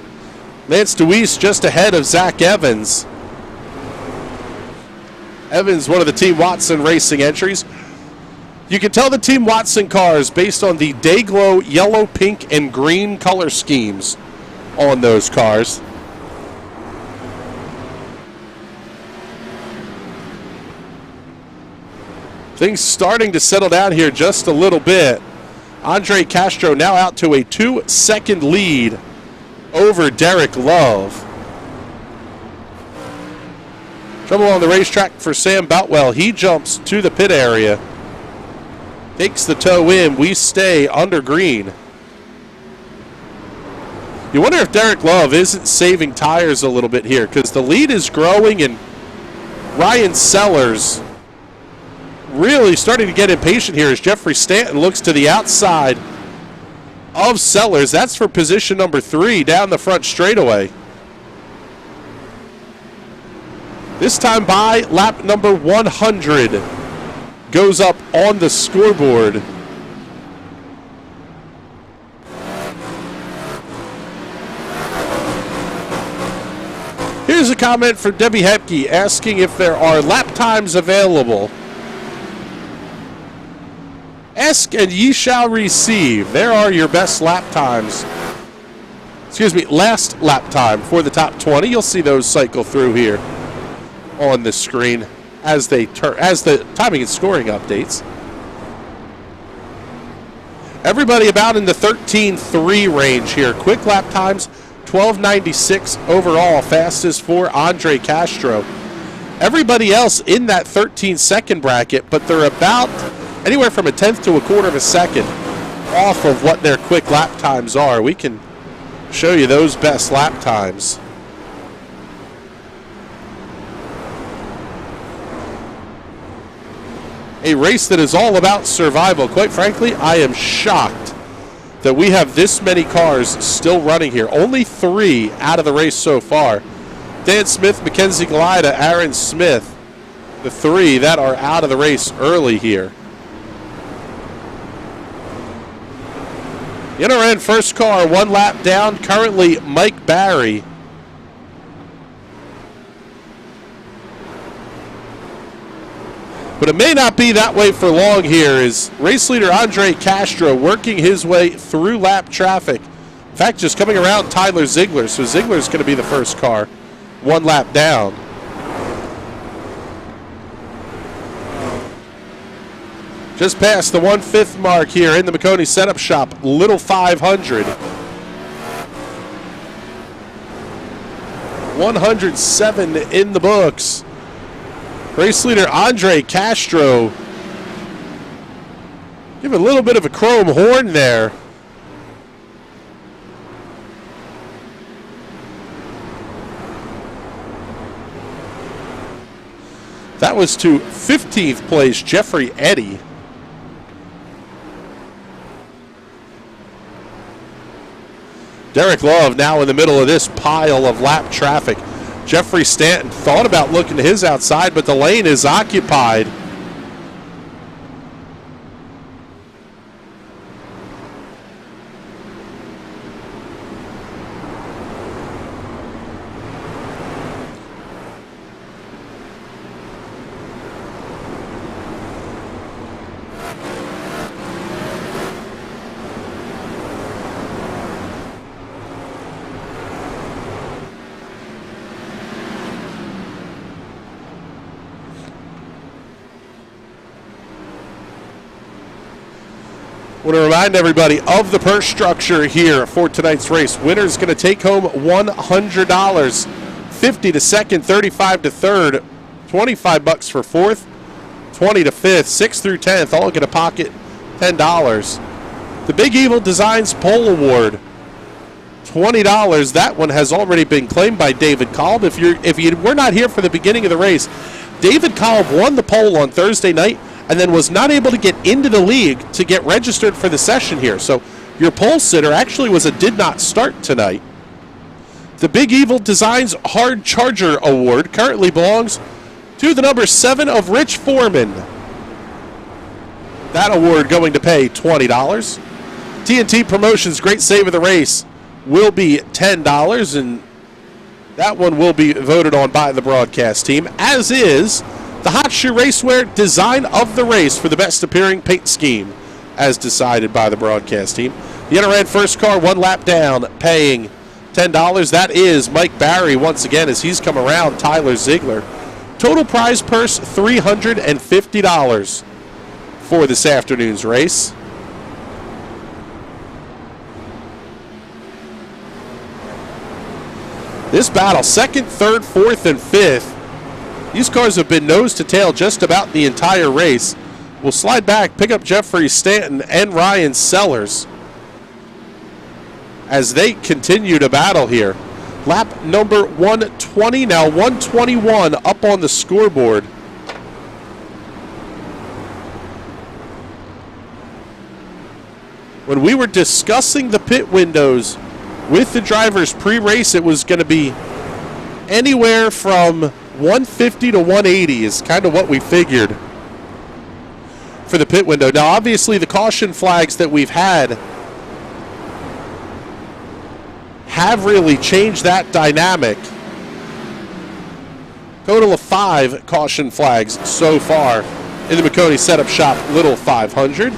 Speaker 10: Lance DeWeese just ahead of Zach Evans. Evans, one of the Team Watson Racing entries. You can tell the Team Watson cars based on the Dayglow yellow, pink, and green color schemes on those cars. Things starting to settle down here just a little bit. Andre Castro now out to a 2-second lead over Derek Love. Trouble on the racetrack for Sam Boutwell. He jumps to the pit area. Takes the toe in. We stay under green. You wonder if Derek Love isn't saving tires a little bit here because the lead is growing and Ryan Sellers really starting to get impatient here as Jeffrey Stanton looks to the outside of Sellers. That's for position number 3 down the front straightaway. This time by lap number 100 goes up on the scoreboard. Here's a comment from Debbie Hepke asking if there are lap times available. Ask and ye shall receive. There are your best lap times. Excuse me, last lap time for the top 20. You'll see those cycle through here on the screen as the timing and scoring updates. Everybody about in the 13.3 range here. Quick lap times, 12.96 overall, fastest for Andre Castro. Everybody else in that 13-second bracket, but they're about anywhere from a tenth to a quarter of a second off of what their quick lap times are. We can show you those best lap times. A race that is all about survival. Quite frankly, I am shocked that we have this many cars still running here. Only 3 out of the race so far. Dan Smith, Mackenzie Galida, Aaron Smith. The 3 that are out of the race early here. In our end, first car, 1 lap down. Currently, Mike Barry. But it may not be that way for long here as race leader Andre Castro working his way through lap traffic. In fact, just coming around Tyler Ziegler. So Ziegler's going to be the first car, 1 lap down. Just past the 1/5 mark here in the Maconi Setup Shop Little 500. 107 in the books. Race leader Andre Castro. Give a little bit of a chrome horn there. That was to 15th place Jeffrey Eddy. Derek Love now in the middle of this pile of lap traffic. Jeffrey Stanton thought about looking to his outside, but the lane is occupied. I want to remind everybody of the purse structure here for tonight's race. Winner's going to take home $100, 50 to second, 35 to third, 25 bucks for fourth, 20 to fifth, 6th through 10th, all going to pocket $10. The Big Evil Designs Pole Award, $20. That one has already been claimed by David Kolb. If you were not here for the beginning of the race, David Kolb won the pole on Thursday night and then was not able to get into the league to get registered for the session here. So your pole sitter actually did not start tonight. The Big Evil Designs Hard Charger Award currently belongs to the number 7 of Rich Foreman. That award going to pay $20. TNT Promotions Great Save of the Race will be $10, and that one will be voted on by the broadcast team, as is the Hot Shoe Racewear Design of the Race for the best appearing paint scheme, as decided by the broadcast team. The NRN first car, 1 lap down, paying $10. That is Mike Barry once again as he's come around Tyler Ziegler. Total prize purse, $350 for this afternoon's race. This battle, 2nd, 3rd, 4th, and 5th. These cars have been nose to tail just about the entire race. We'll slide back, pick up Jeffrey Stanton and Ryan Sellers as they continue to battle here. Lap number 120, now 121 up on the scoreboard. When we were discussing the pit windows with the drivers pre-race, it was going to be anywhere from 150 to 180 is kind of what we figured for the pit window. Now, obviously, the caution flags that we've had have really changed that dynamic. Total of 5 caution flags so far in the Maconi Setup Shop Little 500.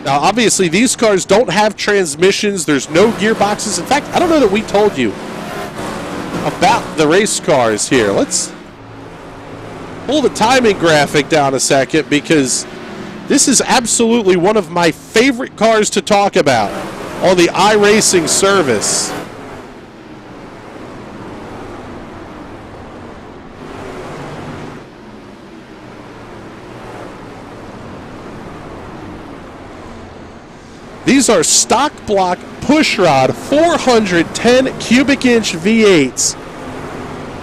Speaker 10: Now, obviously, these cars don't have transmissions. There's no gearboxes. In fact, I don't know that we told you about the race cars here. Let's pull the timing graphic down a second because this is absolutely one of my favorite cars to talk about on the iRacing service. These are stock block pushrod 410 cubic inch V8s,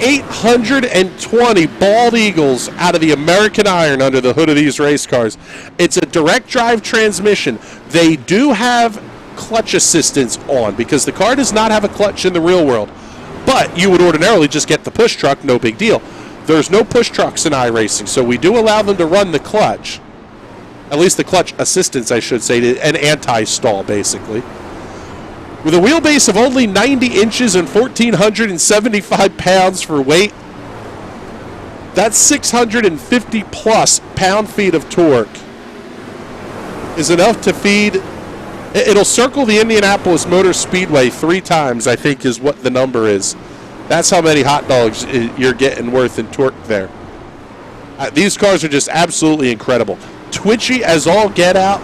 Speaker 10: 820 bald eagles out of the American iron under the hood of these race cars. It's a direct drive transmission. They do have clutch assistance on because the car does not have a clutch in the real world, but you would ordinarily just get the push truck, no big deal. There's no push trucks in iRacing, so we do allow them to run the clutch. At least the clutch assistance, I should say, an anti-stall, basically. With a wheelbase of only 90 inches and 1,475 pounds for weight, that's 650-plus pound-feet of torque is enough to feed. It'll circle the Indianapolis Motor Speedway 3 times, I think, is what the number is. That's how many hot dogs you're getting worth in torque there. These cars are just absolutely incredible. Twitchy as all get out.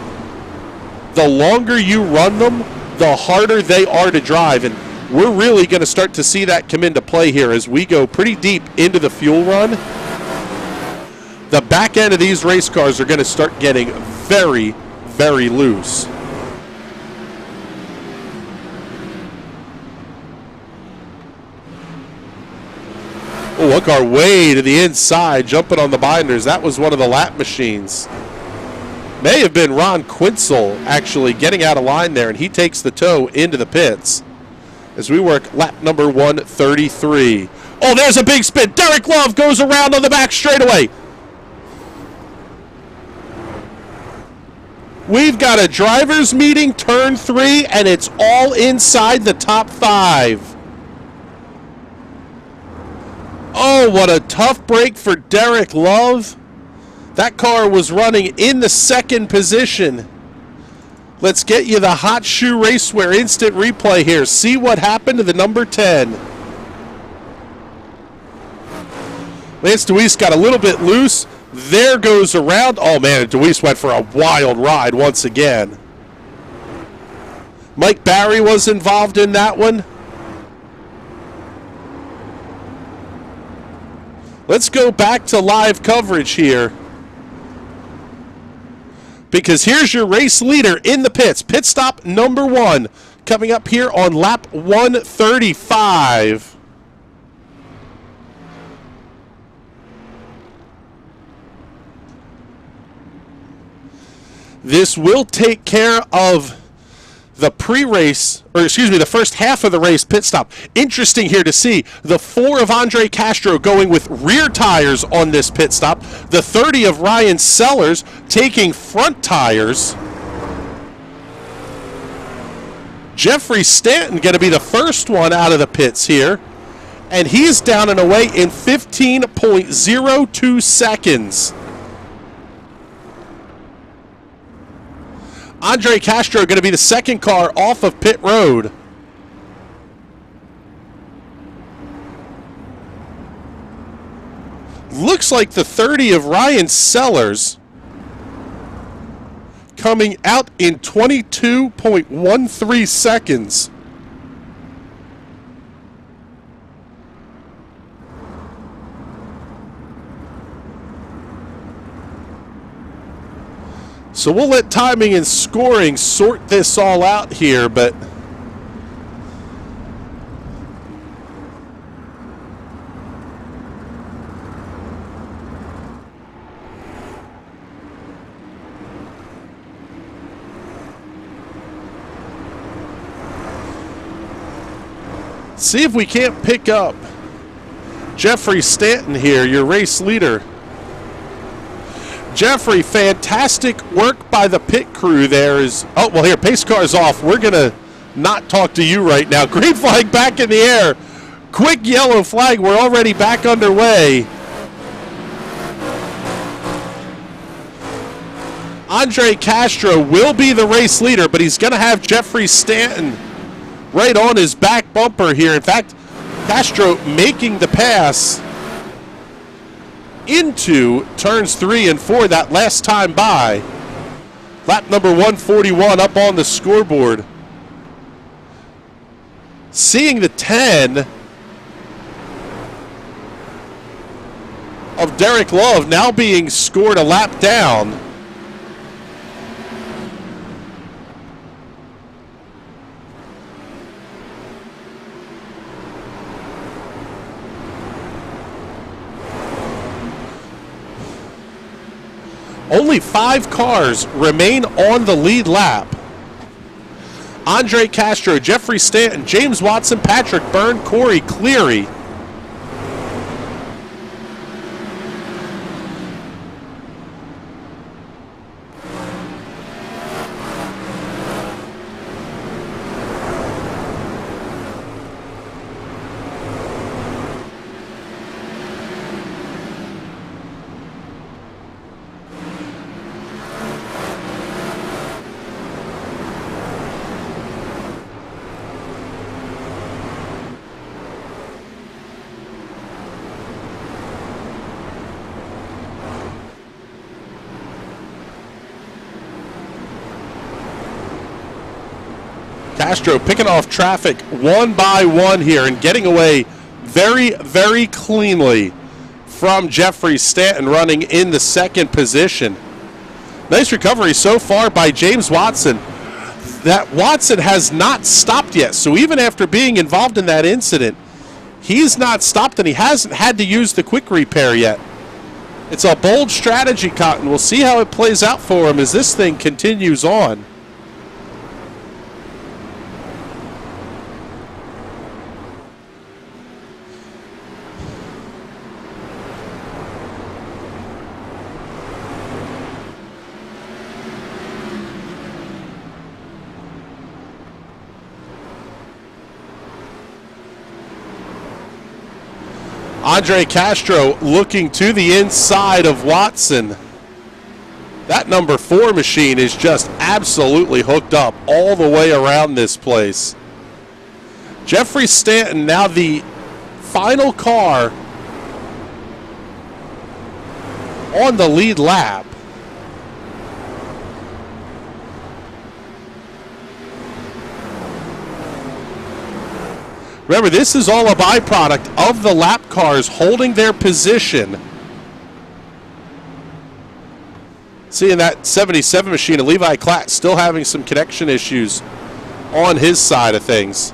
Speaker 10: The longer you run them, the harder they are to drive, and we're really going to start to see that come into play here as we go pretty deep into the fuel run. The back end of these race cars are going to start getting very, very loose. Oh, look, our way to the inside, jumping on the binders. That was one of the lap machines. May have been Ron Quinzel actually getting out of line there, and he takes the tow into the pits as we work lap number 133. Oh, there's a big spin. Derek Love goes around on the back straightaway. We've got a driver's meeting, turn 3, and it's all inside the top 5. Oh, what a tough break for Derek Love. That car was running in the 2nd position. Let's get you the Hot Shoe Racewear instant replay here. See what happened to the number 10. Lance Deweese got a little bit loose. There goes around. Oh, man, Deweese went for a wild ride once again. Mike Barry was involved in that one. Let's go back to live coverage here. Because here's your race leader in the pits. Pit stop number 1 coming up here on lap 135. This will take care of the pre-race, or excuse me, the first half of the race pit stop. Interesting here to see the 4 of Andre Castro going with rear tires on this pit stop. The 30 of Ryan Sellers taking front tires. Jeffrey Stanton going to be the first one out of the pits here. And he's down and away in 15.02 seconds. Andre Castro going to be the second car off of pit road. Looks like the 30 of Ryan Sellers coming out in 22.13 seconds. So we'll let timing and scoring sort this all out here, but see if we can't pick up Jeffrey Stanton here, your race leader. Jeffrey, fantastic work by the pit crew there. Oh, well, here, pace car's off. We're going to not talk to you right now. Green flag back in the air. Quick yellow flag. We're already back underway. Andre Castro will be the race leader, but he's going to have Jeffrey Stanton right on his back bumper here. In fact, Castro making the pass into turns 3 and 4 that last time by. Lap number 141 up on the scoreboard. Seeing the 10 of Derek Love now being scored a lap down. Only 5 cars remain on the lead lap. Andre Castro, Jeffrey Stanton, James Watson, Patrick Byrne, Corey Cleary. Castro picking off traffic one by one here and getting away very, very cleanly from Jeffrey Stanton running in the second position. Nice recovery so far by James Watson. That Watson has not stopped yet, so even after being involved in that incident, he's not stopped and he hasn't had to use the quick repair yet. It's a bold strategy, Cotton. We'll see how it plays out for him as this thing continues on. Andre Castro looking to the inside of Watson. That number 4 machine is just absolutely hooked up all the way around this place. Jeffrey Stanton now the final car on the lead lap. Remember, this is all a byproduct of the lap cars holding their position. Seeing that 77 machine, and Levi Klatt still having some connection issues on his side of things.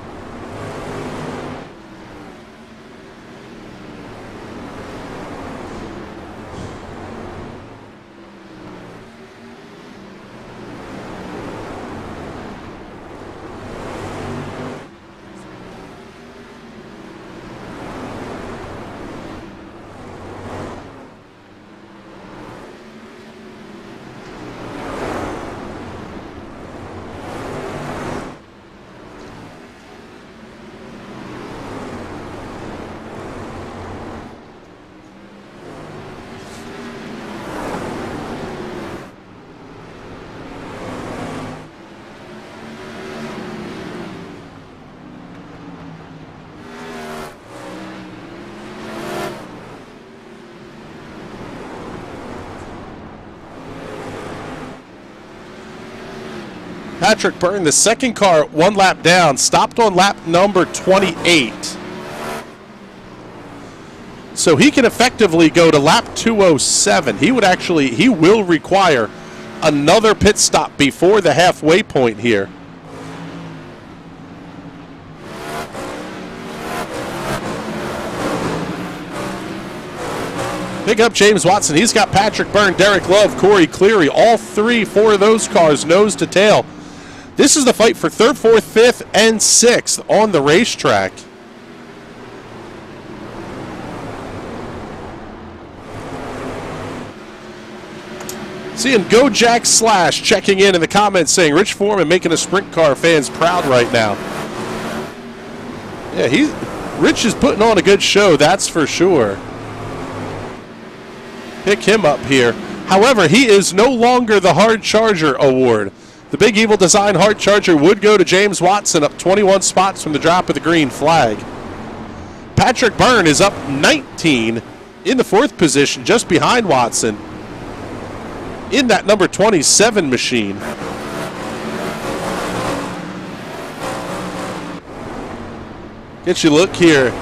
Speaker 10: Patrick Byrne, the second car, one lap down, stopped on lap number 28. So he can effectively go to lap 207. He will require another pit stop before the halfway point here. Pick up James Watson. He's got Patrick Byrne, Derek Love, Corey Cleary, all four of those cars nose to tail. This is the fight for 3rd, 4th, 5th, and 6th on the racetrack. Seeing Go Jack Slash checking in the comments saying, Rich Foreman making the sprint car fans proud right now. Yeah, Rich is putting on a good show, that's for sure. Pick him up here. However, he is no longer the Hard Charger Award. The Big Evil Design Hard Charger would go to James Watson, up 21 spots from the drop of the green flag. Patrick Byrne is up 19 in the 4th position, just behind Watson, in that number 27 machine. Get you a look here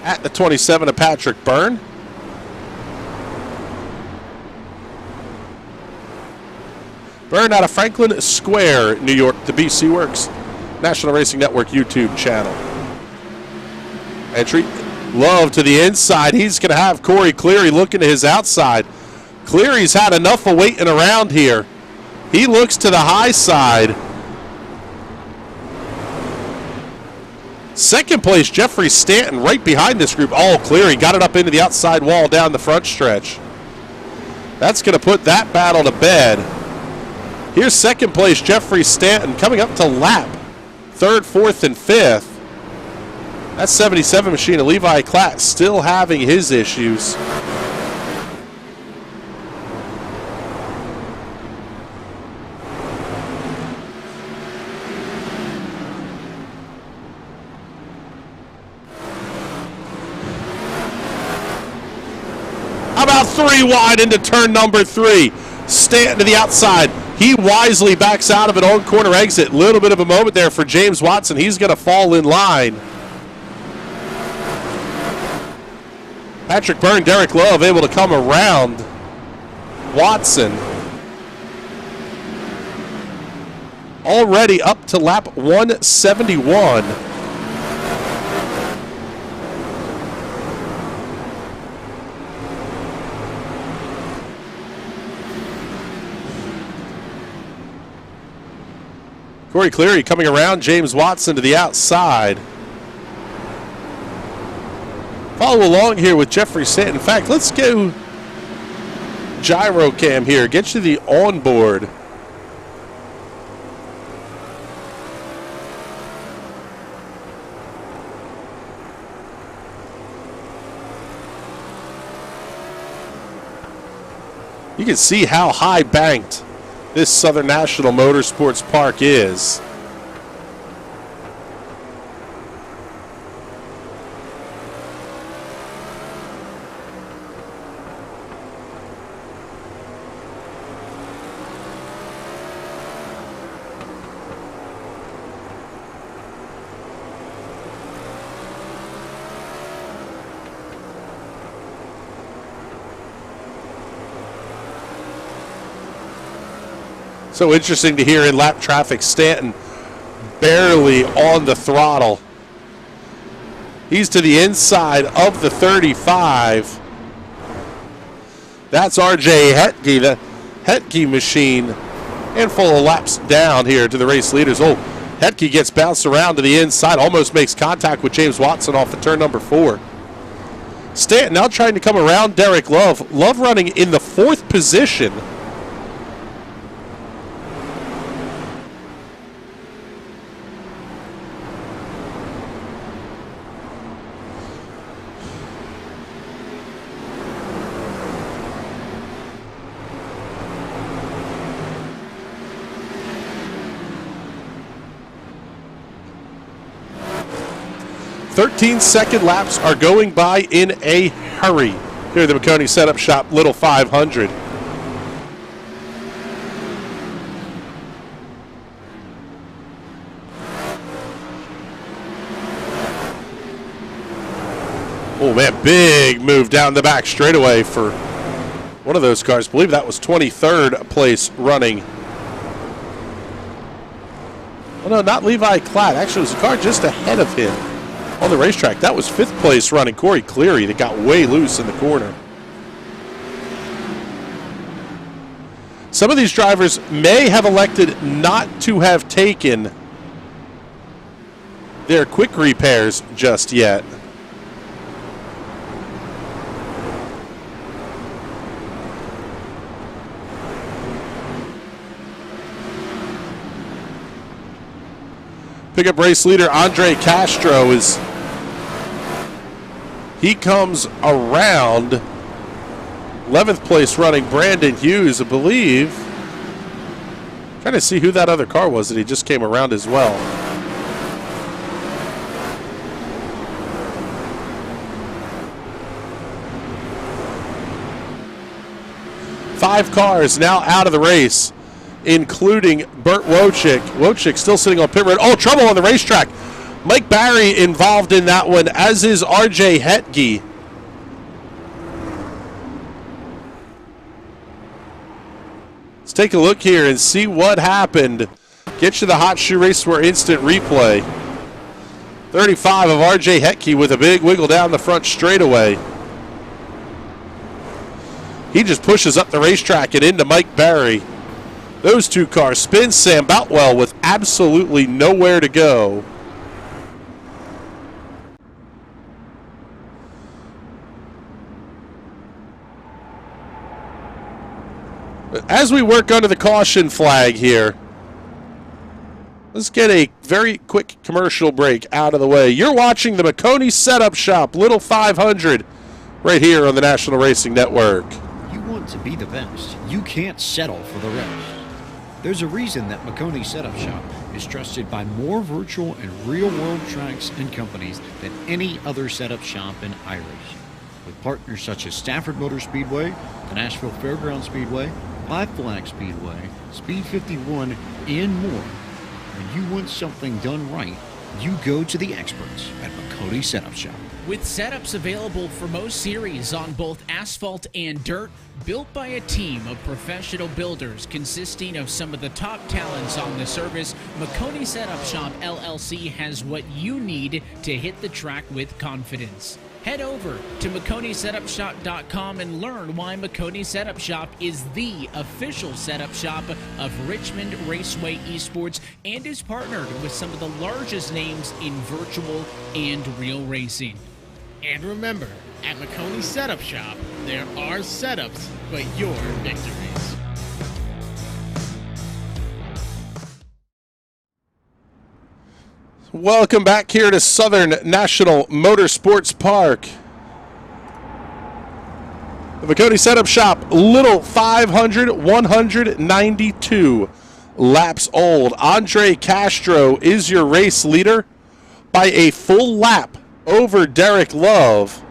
Speaker 10: at the 27 of Patrick Byrne. Byrne out of Franklin Square, New York, the BC Works National Racing Network YouTube channel. Entry, Love to the inside. He's going to have Corey Cleary looking to his outside. Cleary's had enough of waiting around here. He looks to the high side. Second place, Jeffrey Stanton right behind this group. Oh, Cleary got it up into the outside wall down the front stretch. That's going to put that battle to bed. Here's second place, Jeffrey Stanton, coming up to lap 3rd, 4th, and 5th. That 77 machine of Levi Klatt still having his issues. About 3 wide into turn number 3. Stanton to the outside. He wisely backs out of an on-corner exit. Little bit of a moment there for James Watson. He's going to fall in line. Patrick Byrne, Derek Love able to come around Watson. Already up to lap 171. Corey Cleary coming around James Watson to the outside. Follow along here with Jeffrey Stanton. In fact, let's go gyro cam here. Get you the onboard. You can see how high banked this Southern National Motorsports Park is. So interesting to hear in lap traffic, Stanton barely on the throttle. He's to the inside of the 35. That's RJ Hetke, the Hetke machine. Handful of laps down here to the race leaders. Oh, Hetke gets bounced around to the inside, almost makes contact with James Watson off of turn number 4. Stanton now trying to come around Derek Love. Love running in the 4th position. Second laps are going by in a hurry here at the Maconi Setup Shop Little 500. Oh man, big move down the back straightaway for one of those cars. I believe that was 23rd place running. Oh no, not Levi Klatt. Actually, it was a car just ahead of him on the racetrack. That was 5th place running Corey Cleary that got way loose in the corner. Some of these drivers may have elected not to have taken their quick repairs just yet. Pickup race leader Andre Castro he comes around. 11th place running Brandon Hughes, I believe. Trying to see who that other car was that he just came around as well. Five cars now out of the race, including Burt Wojcik. Wojcik still sitting on pit road. Oh, trouble on the racetrack. Mike Barry involved in that one, as is RJ Hetke. Let's take a look here and see what happened. Get you the Hot Shoe Race Where instant replay. 35 of RJ Hetke with a big wiggle down the front straightaway. He just pushes up the racetrack and into Mike Barry. Those two cars spin Sam Boutwell with absolutely nowhere to go. As we work under the caution flag here, let's get a very quick commercial break out of the way. You're watching the Maconi Setup Shop Little 500 right here on the National Racing Network.
Speaker 5: You want to be the best. You can't settle for the rest. There's a reason that Maconi Setup Shop is trusted by more virtual and real-world tracks and companies than any other setup shop in iRacing. With partners such as Stafford Motor Speedway, the Nashville Fairgrounds Speedway, Black Flag Speedway, Speed 51, and more. When you want something done right, you go to the experts at Maconi Setup Shop.
Speaker 6: With setups available for most series on both asphalt and dirt, built by a team of professional builders consisting of some of the top talents on the service, Maconi Setup Shop LLC has what you need to hit the track with confidence. Head over to MaconiSetupShop.com and learn why Maconi Setup Shop is the official setup shop of Richmond Raceway Esports and is partnered with some of the largest names in virtual and real racing.
Speaker 7: And remember, at Maconi Setup Shop, there are setups, but your victories.
Speaker 10: Welcome back here to Southern National Motorsports Park. The Maconi Setup Shop, Little 500, 192 laps old. Andre Castro is your race leader by a full lap over Derek Love.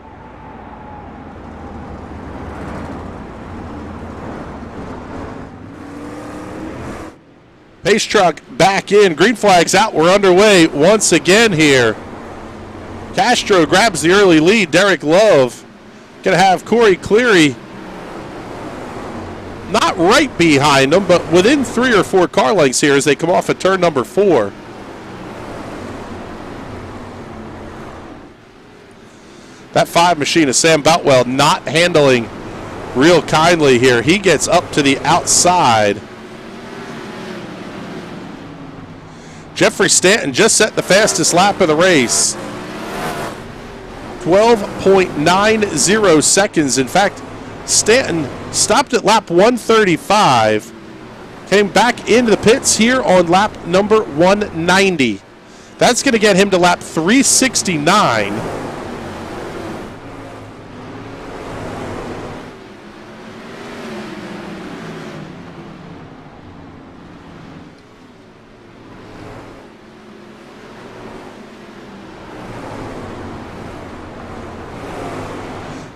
Speaker 10: Pace truck back in. Green flags out. We're underway once again here. Castro grabs the early lead. Derek Love going to have Corey Cleary not right behind them, but within 3 or 4 car lengths here as they come off at turn number 4. That 5 machine of Sam Boutwell not handling real kindly here. He gets up to the outside. Jeffrey Stanton just set the fastest lap of the race. 12.90 seconds. In fact, Stanton stopped at lap 135, came back into the pits here on lap number 190. That's going to get him to lap 369.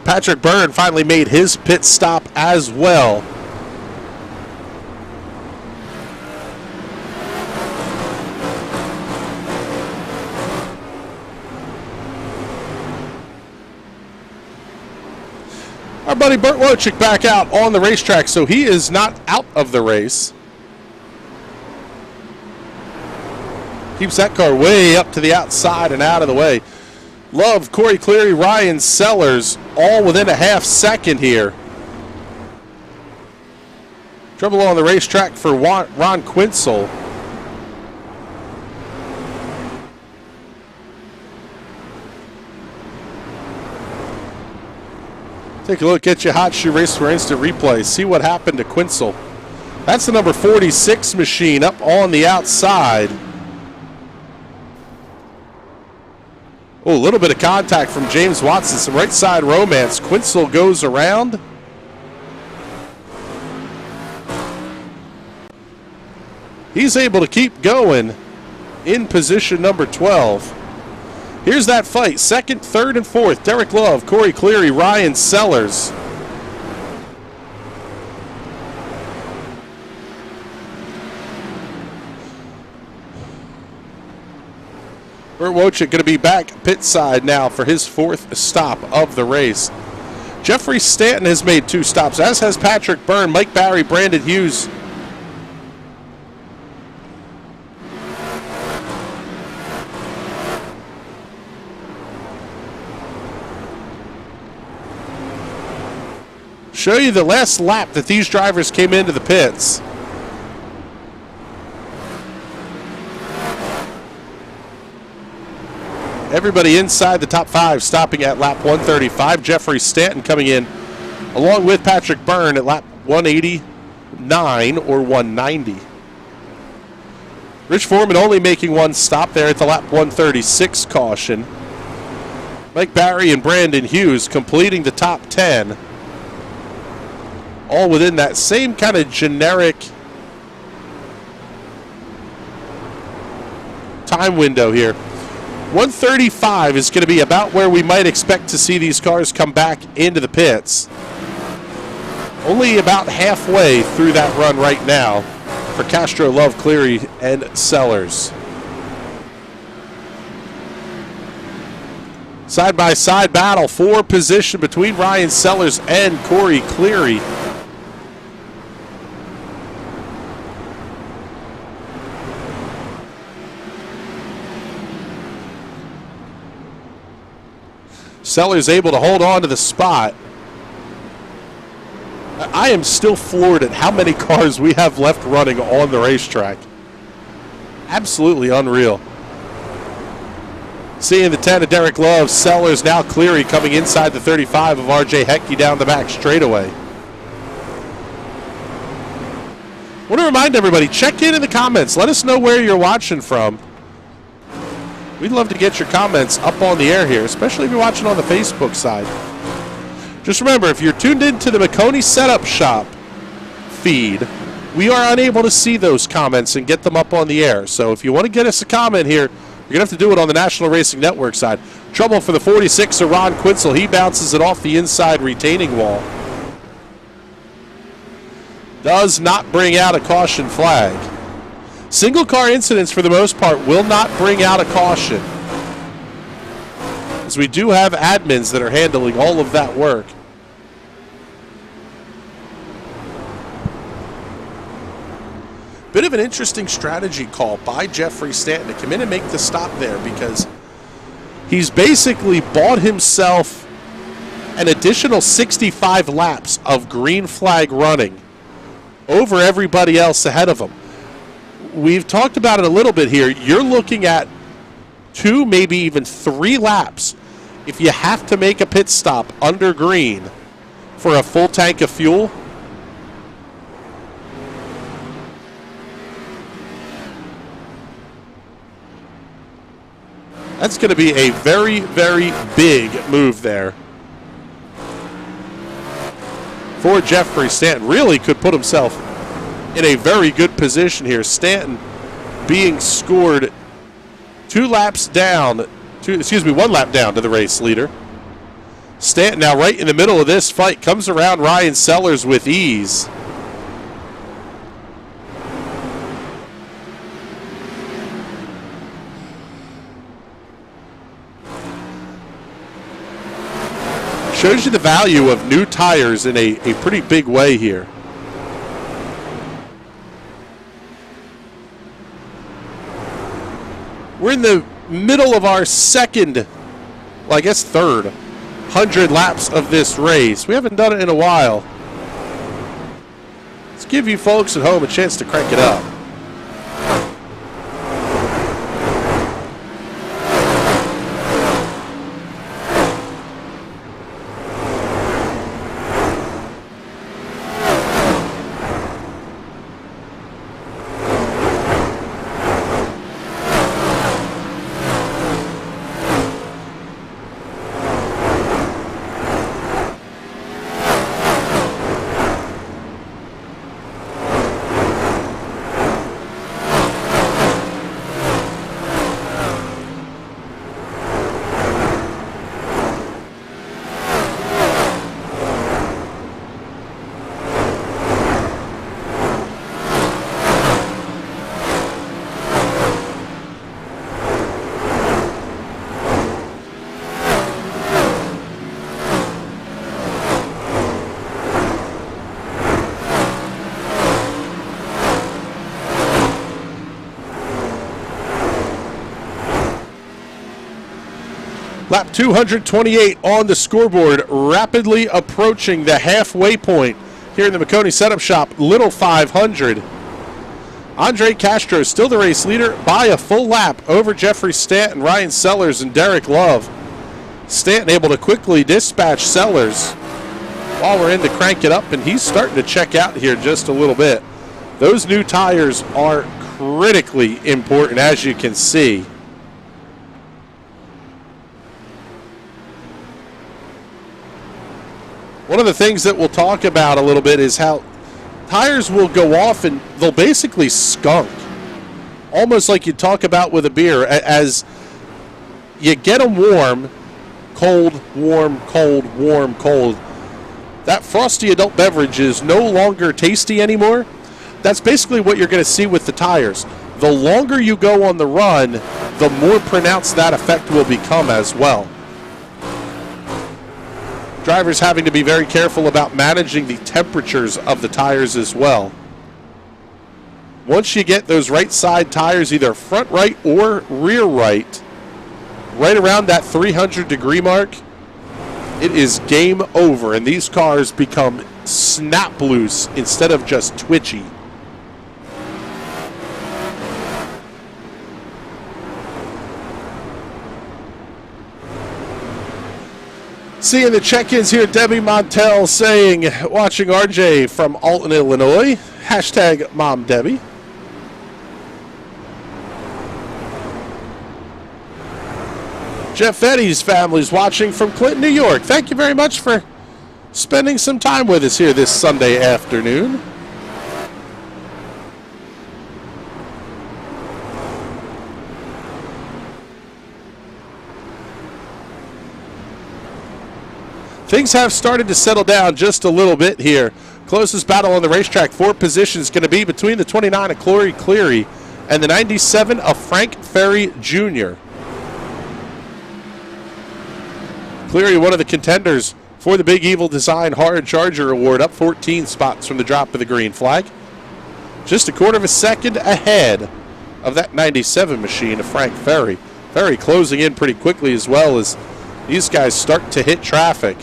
Speaker 10: Patrick Byrne finally made his pit stop as well. Our buddy Burt Wojcik back out on the racetrack, so he is not out of the race. Keeps that car way up to the outside and out of the way. Love, Corey Cleary, Ryan Sellers, all within a half second here. Trouble on the racetrack for Ron Quinzel. Take a look at your Hot Shoe Race for instant replay. See what happened to Quinzel. That's the number 46 machine up on the outside. Oh, a little bit of contact from James Watson. Some right side romance. Quinzel goes around. He's able to keep going in position number 12. Here's that fight. Second, third, and fourth. Derek Love, Corey Cleary, Ryan Sellers. Burt Wojcik going to be back pit side now for his 4th stop of the race. Jeffrey Stanton has made 2 stops, as has Patrick Byrne, Mike Barry, Brandon Hughes. Show you the last lap that these drivers came into the pits. Everybody inside the top 5 stopping at lap 135. Jeffrey Stanton coming in along with Patrick Byrne at lap 189 or 190. Rich Foreman only making 1 stop there at the lap 136 caution. Mike Barry and Brandon Hughes completing the top 10. All within that same kind of generic time window here. 135 is going to be about where we might expect to see these cars come back into the pits. Only about halfway through that run right now for Castro, Love, Cleary, and Sellers. Side-by-side battle for position between Ryan Sellers and Corey Cleary. Sellers able to hold on to the spot. I am still floored at how many cars we have left running on the racetrack. Absolutely unreal. Seeing the 10 of Derek Love, Sellers, now Cleary coming inside the 35 of RJ Hecky down the back straightaway. I want to remind everybody, check in the comments. Let us know where you're watching from. We'd love to get your comments up on the air here, especially if you're watching on the Facebook side. Just remember, if you're tuned into the Maconi Setup Shop feed, we are unable to see those comments and get them up on the air. So if you want to get us a comment here, you're going to have to do it on the National Racing Network side. Trouble for the 46 of Ron Quinzel. He bounces it off the inside retaining wall. Does not bring out a caution flag. Single car incidents, for the most part, will not bring out a caution, as we do have admins that are handling all of that work. of an interesting strategy call by Jeffrey Stanton to come in and make the stop there, because he's basically bought himself an additional 65 laps of green flag running over everybody else ahead of him. We've talked about it a little bit here. You're looking at 2, maybe even 3 laps if you have to make a pit stop under green for a full tank of fuel. That's going to be a very, very big move there for Jeffrey Stanton. Really could put himself in a very good position here. Stanton being scored 1 lap down to the race leader. Stanton now right in the middle of this fight, comes around Ryan Sellers with ease. Shows you the value of new tires in a pretty big way here. We're in the middle of our second, well, I guess third, 100 laps of this race. We haven't done it in a while. Let's give you folks at home a chance to crank it up. Lap 228 on the scoreboard, rapidly approaching the halfway point here in the Maconi Setup Shop Little 500. Andre Castro still the race leader by a full lap over Jeffrey Stanton, Ryan Sellers, and Derek Love. Stanton able to quickly dispatch Sellers while we're in to crank it up, and he's starting to check out here just a little bit. Those new tires are critically important, as you can see. One of the things that we'll talk about a little bit is how tires will go off and they'll basically skunk. Almost like you talk about with a beer. As you get them warm, cold, warm, cold, warm, cold, that frosty adult beverage is no longer tasty anymore. That's basically what you're going to see with the tires. The longer you go on the run, the more pronounced that effect will become as well. Drivers having to be very careful about managing the temperatures of the tires as well. Once you get those right side tires, either front right or rear right around that 300-degree mark, it is game over, and these cars become snap loose instead of just twitchy. Seeing the check-ins here, Debbie Montel saying, watching RJ from Alton, Illinois. Hashtag Mom Debbie. Jeff Eddy's family's watching from Clinton, New York. Thank you very much for spending some time with us here this Sunday afternoon. Things have started to settle down just a little bit here. Closest battle on the racetrack for position is going to be between the 29 of Corey Cleary and the 97 of Frank Ferry Jr. Cleary, one of the contenders for the Big Evil Design Hard Charger Award, up 14 spots from the drop of the green flag. just a quarter of a second ahead of that 97 machine of Frank Ferry. Ferry closing in pretty quickly as well as these guys start to hit traffic.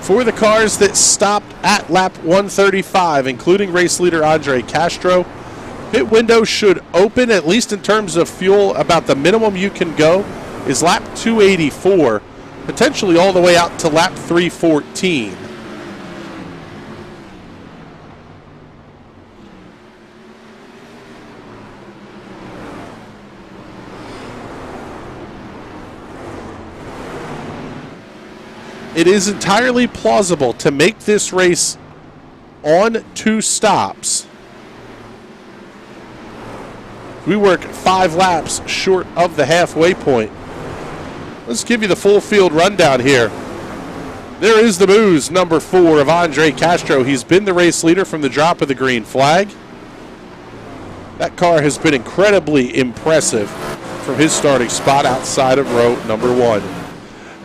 Speaker 10: For the cars that stopped at lap 135, including race leader Andre Castro, pit window should open, at least in terms of fuel. About the minimum you can go is lap 284, potentially all the way out to lap 314. It is entirely plausible to make this race on 2 stops. We work 5 laps short of the halfway point. Let's give you the full field rundown here. There is the booze, number 4 of Andre Castro. He's been the race leader from the drop of the green flag. That car has been incredibly impressive from his starting spot outside of row number 1.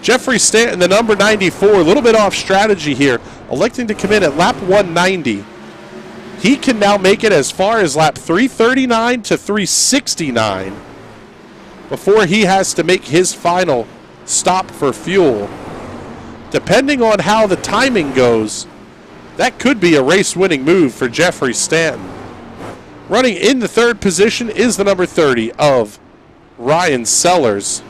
Speaker 10: Jeffrey Stanton, the number 94, a little bit off strategy here, electing to come in at lap 190. He can now make it as far as lap 339 to 369 before he has to make his final stop for fuel. Depending on how the timing goes, that could be a race-winning move for Jeffrey Stanton. Running in the 3rd position is the number 30 of Ryan Sellers.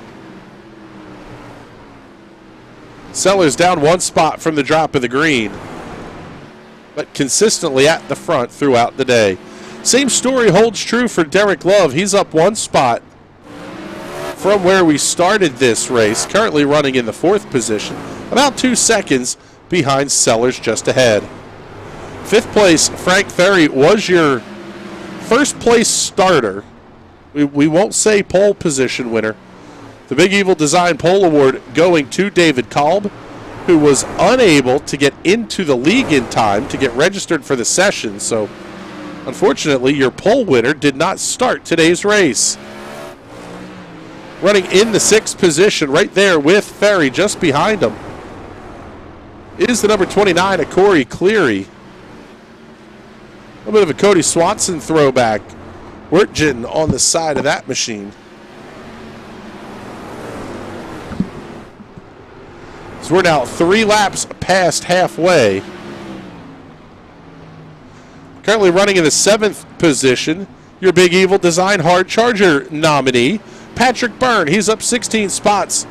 Speaker 10: Sellers down 1 spot from the drop of the green, but consistently at the front throughout the day. Same story holds true for Derek Love. He's up 1 spot from where we started this race, currently running in the 4th position, about 2 seconds behind Sellers just ahead. 5th place, Frank Ferry, was your first place starter. We won't say pole position winner. The Big Evil Design Pole Award going to David Kolb, who was unable to get into the league in time to get registered for the session. So, unfortunately, your pole winner did not start today's race. Running in the 6th position right there with Ferry just behind him is the number 29 of Corey Cleary. A little bit of a Cody Swanson throwback. Wertgen on the side of that machine. So we're now 3 laps past halfway. Currently running in the 7th position, your Big Evil Design Hard Charger nominee, Patrick Byrne. He's up 16 spots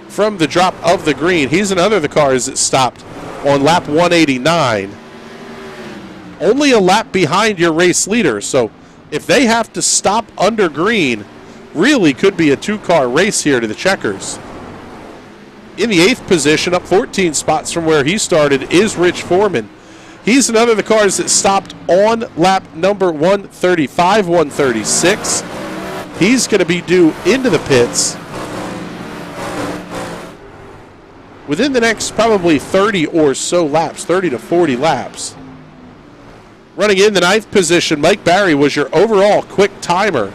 Speaker 10: from the drop of the green. He's another of the cars that stopped on lap 189. Only a lap behind your race leader, so if they have to stop under green, really could be a 2-car race here to the checkers. In the 8th position, up 14 spots from where he started, is Rich Foreman. He's another of the cars that stopped on lap number 135, 136. He's going to be due into the pits within the next probably 30 or so laps, 30 to 40 laps. Running in the 9th position, Mike Barry was your overall quick timer.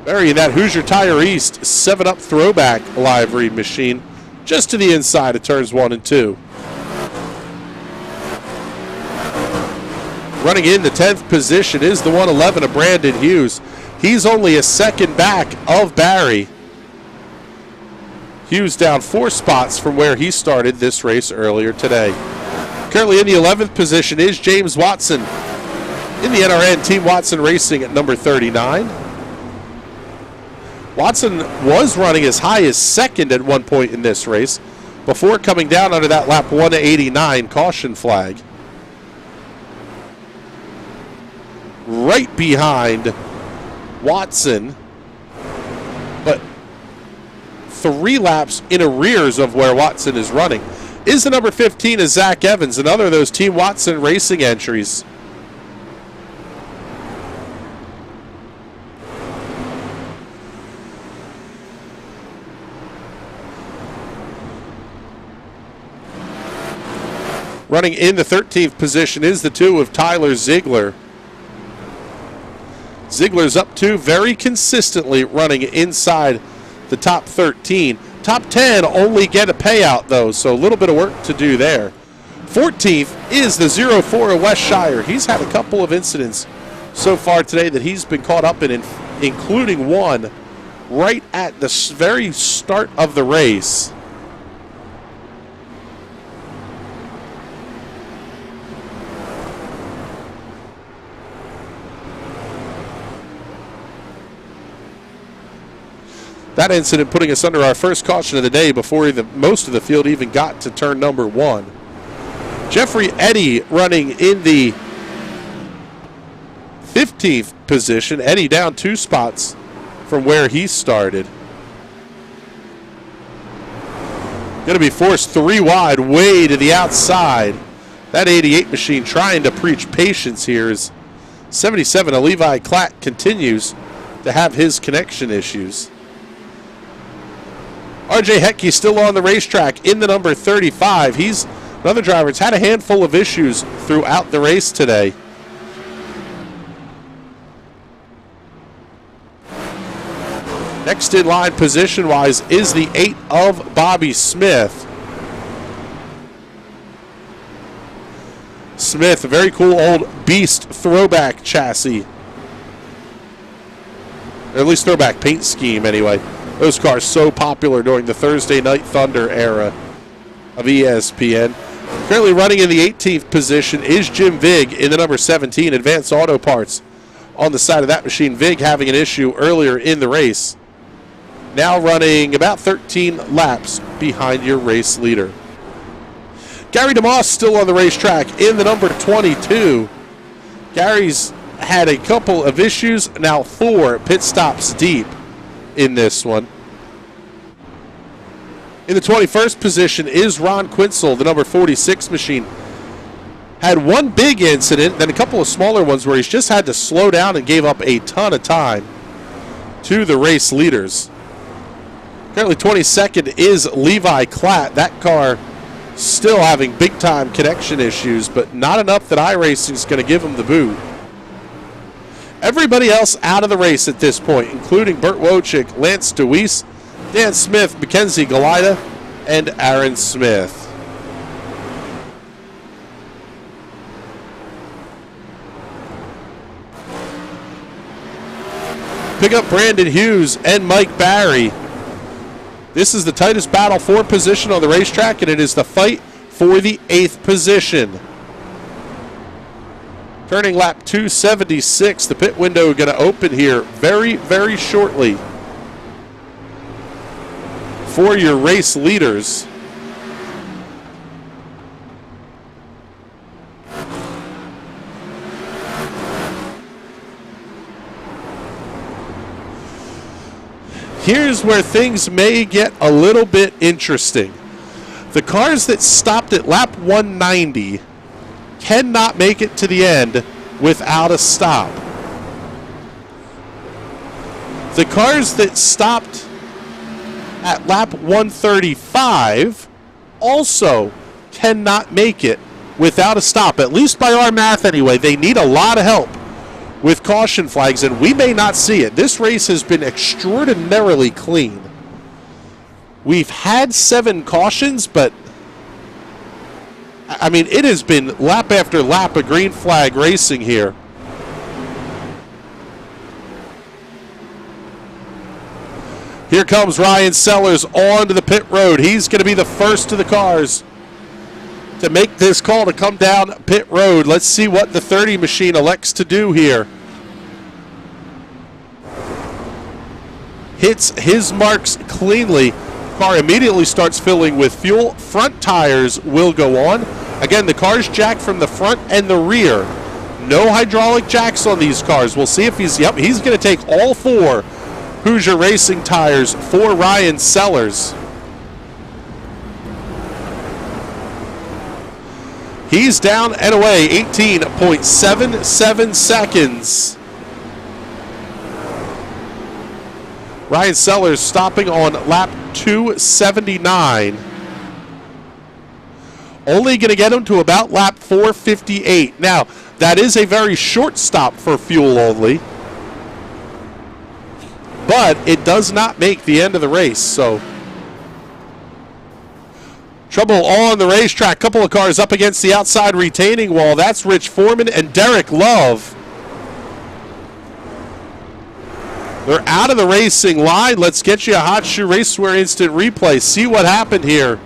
Speaker 10: Barry in that Hoosier Tire East 7-Up throwback live read machine just to the inside of turns 1 and 2. Running in the 10th position is the 111 of Brandon Hughes. He's only a second back of Barry. Hughes down 4 spots from where he started this race earlier today. Currently in the 11th position is James Watson in the NRN Team Watson Racing at number 39. Watson was running as high as 2nd at one point in this race before coming down under that lap 189 caution flag. Right behind Watson, but 3 laps in arrears of where Watson is running, is the number 15 of Zach Evans, another of those Team Watson Racing entries. Running in the 13th position is the 2 of Tyler Ziegler. Ziegler's up 2 very consistently, running inside the top 13. Top 10 only get a payout, though, so a little bit of work to do there. 14th is the 04 of West Shire. He's had a couple of incidents so far today that he's been caught up in, including one right at the very start of the race. That incident putting us under our first caution of the day before most of the field even got to turn number 1. Jeffrey Eddy running in the 15th position. Eddy down 2 spots from where he started. Going to be forced 3 wide, way to the outside. That 88 machine trying to preach patience here as 77 of Levi Klatt continues to have his connection issues. RJ Heckey still on the racetrack in the number 35. He's another driver that's had a handful of issues throughout the race today. Next in line position-wise is the 8 of Bobby Smith. Smith, a very cool old Beast throwback chassis. Or at least throwback paint scheme anyway. Those cars so popular during the Thursday Night Thunder era of ESPN. Currently running in the 18th position is Jim Vig in the number 17, Advanced Auto Parts. On the side of that machine, Vig having an issue earlier in the race. Now running about 13 laps behind your race leader. Gary DeMoss still on the racetrack in the number 22. Gary's had a couple of issues, now 4 pit stops deep in this one. In the 21st position is Ron Quinzel, the number 46 machine. Had one big incident, then a couple of smaller ones where he's just had to slow down and gave up a ton of time to the race leaders. Currently 22nd is Levi Klatt. That car still having big time connection issues, but not enough that iRacing is going to give him the boot. Everybody else out of the race at this point, including Burt Wojcik, Lance DeWeese, Dan Smith, Mackenzie Galida, and Aaron Smith. Pick up Brandon Hughes and Mike Barry. This is the tightest battle for position on the racetrack, and it is the fight for the 8th position. Turning lap 276, the pit window going to open here very, very shortly for your race leaders. Here's where things may get a little bit interesting. The cars that stopped at lap 190 cannot make it to the end without a stop. The cars that stopped at lap 135 also cannot make it without a stop, at least by our math anyway. They need a lot of help with caution flags, and we may not see it. This race has been extraordinarily clean. We've had 7 cautions, but I mean, it has been lap after lap of green flag racing here. Here comes Ryan Sellers onto the pit road. He's going to be the first of the cars to make this call to come down pit road. Let's see what the 30 machine elects to do here. Hits his marks cleanly. Car immediately starts filling with fuel. Front tires will go on. Again, the car's jacked from the front and the rear. No hydraulic jacks on these cars. We'll see if he's going to take all 4 Hoosier Racing tires for Ryan Sellers. He's down and away, 18.77 seconds. Ryan Sellers stopping on lap 279. Only going to get him to about lap 458. Now, that is a very short stop for fuel only, but it does not make the end of the race, so trouble on the racetrack. Couple of cars up against the outside retaining wall. That's Rich Foreman and Derek Love. They're out of the racing line. Let's get you a Hot Shoe Racewear instant replay. See what happened here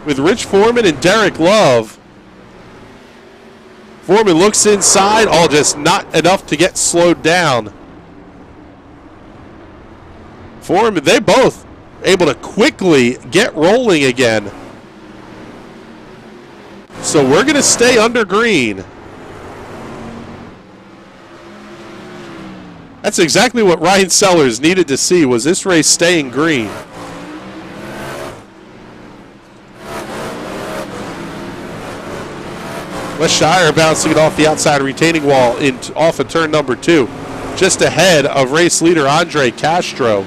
Speaker 10: with Rich Foreman and Derek Love. Foreman looks inside. Oh, just not enough to get slowed down. Foreman, they both able to quickly get rolling again. So we're going to stay under green. That's exactly what Ryan Sellers needed to see, was this race staying green. Wes Shire bouncing it off the outside retaining wall off of turn number 2, just ahead of race leader Andre Castro.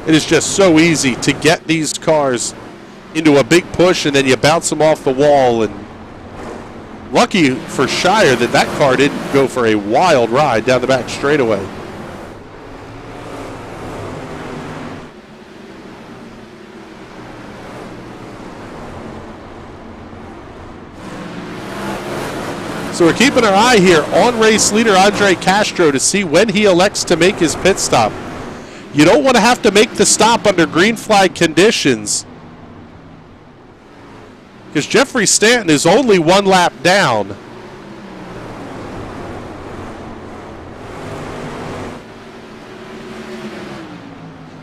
Speaker 10: It is just so easy to get these cars into a big push and then you bounce them off the wall. And lucky for Shire that that car didn't go for a wild ride down the back straightaway. So we're keeping our eye here on race leader Andre Castro to see when he elects to make his pit stop. You don't want to have to make the stop under green flag conditions, because Jeffrey Stanton is only one lap down.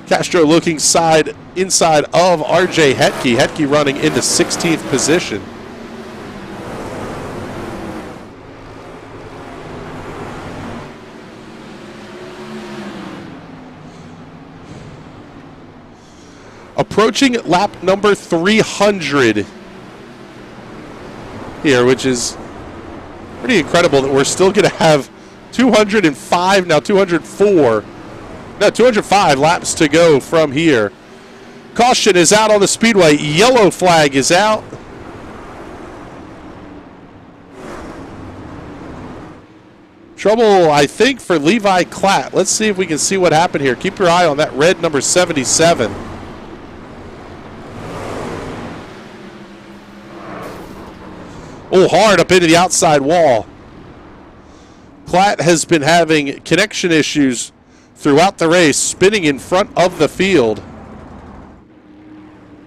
Speaker 10: Castro looking inside of RJ Hetke. Hetke running into 16th position. Approaching lap number 300 here, which is pretty incredible that we're still going to have 205, now 204, no, 205 laps to go from here. Caution is out on the speedway. Yellow flag is out. Trouble, I think, for Levi Klatt. Let's see if we can see what happened here. Keep your eye on that red number 77. Oh, hard up into the outside wall. Klatt has been having connection issues throughout the race, spinning in front of the field.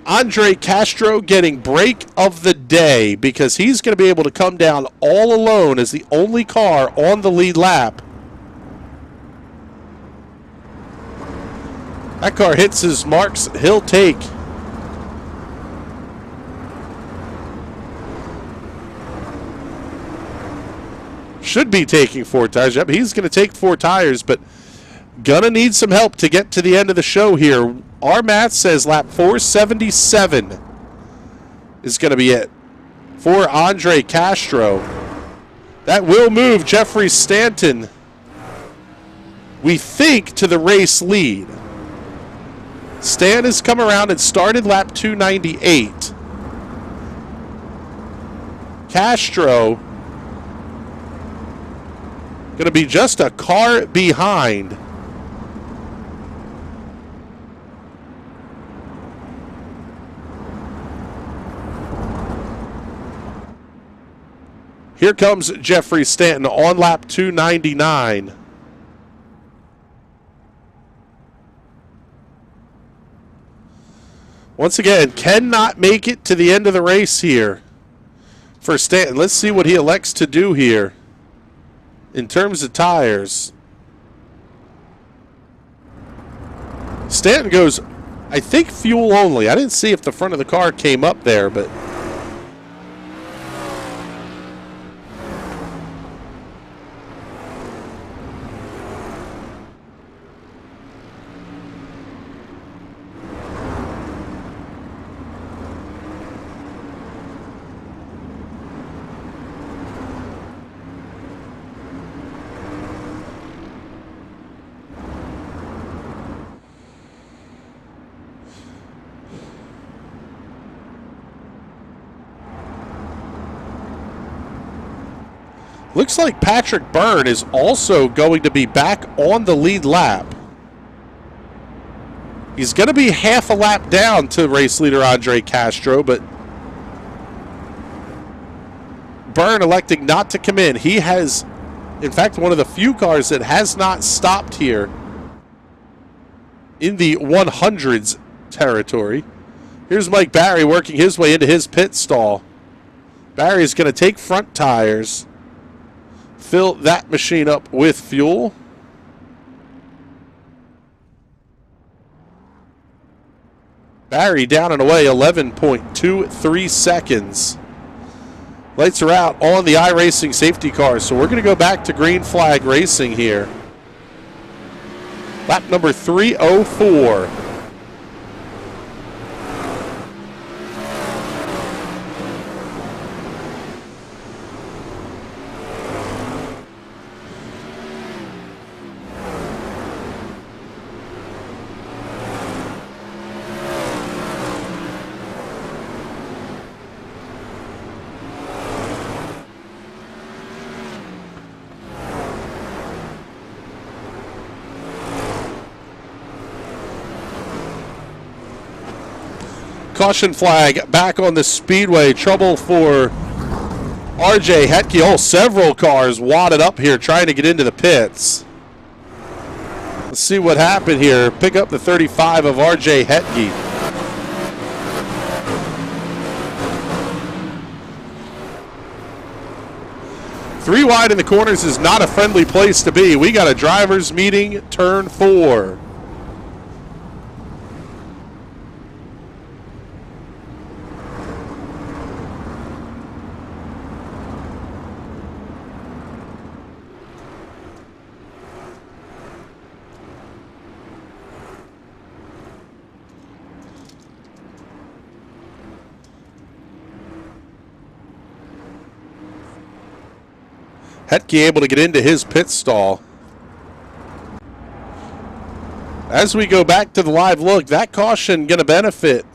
Speaker 10: Andre Castro getting break of the day because he's going to be able to come down all alone as the only car on the lead lap. That car hits his marks, he'll take. Should be taking 4 tires. Yep, he's going to take 4 tires, but gonna need some help to get to the end of the show here. Our math says lap 477 is going to be it for Andre Castro. That will move Jeffrey Stanton, we think, to the race lead. Stan has come around and started lap 298. Castro going to be just a car behind. Here comes Jeffrey Stanton on lap 299. Once again, cannot make it to the end of the race here for Stanton. Let's see what he elects to do here in terms of tires. Stanton goes, I think, fuel only. I didn't see if the front of the car came up there, but Looks like Patrick Byrne is also going to be back on the lead lap. He's going to be half a lap down to race leader Andre Castro, but Byrne electing not to come in. He has, in fact, one of the few cars that has not stopped here in the 100s territory. Here's Mike Barry working his way into his pit stall. Barry is going to take front tires, fill that machine up with fuel. Barry down and away, 11.23 seconds. Lights are out on the iRacing safety car, so we're going to go back to green flag racing here. Lap number 304. Caution flag back on the speedway. Trouble for RJ Hetke. Oh, several cars wadded up here trying to get into the pits. Let's see what happened here. Pick up the 35 of RJ Hetke. Three wide in the corners is not a friendly place to be. We got a driver's meeting, turn 4. Hetke able to get into his pit stall. As we go back to the live look, that caution going to benefit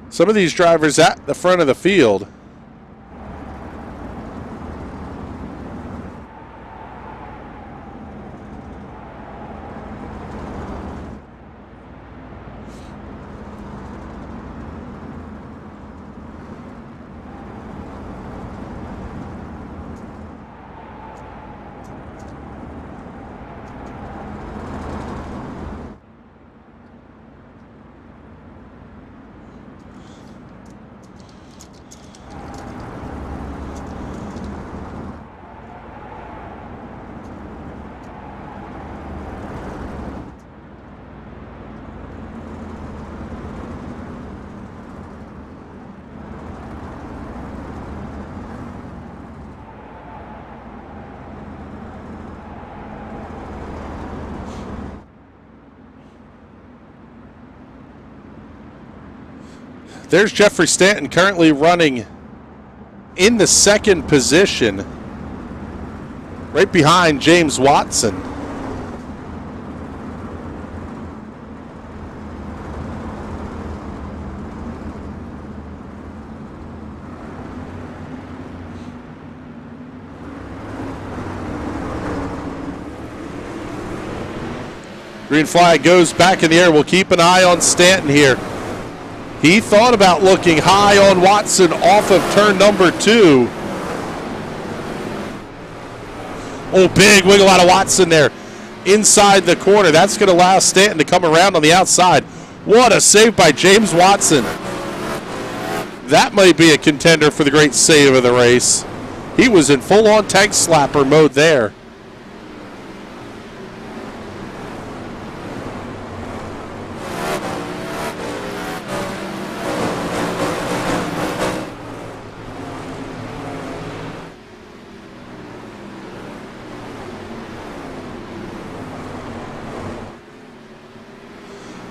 Speaker 10: some of these drivers at the front of the field. There's Jeffrey Stanton currently running in the second position, right behind James Watson. Green flag goes back in the air. We'll keep an eye on Stanton here. He thought about looking high on Watson off of turn number 2. Oh, big wiggle out of Watson there inside the corner. That's going to allow Stanton to come around on the outside. What a save by James Watson. That might be a contender for the great save of the race. He was in full-on tank slapper mode there.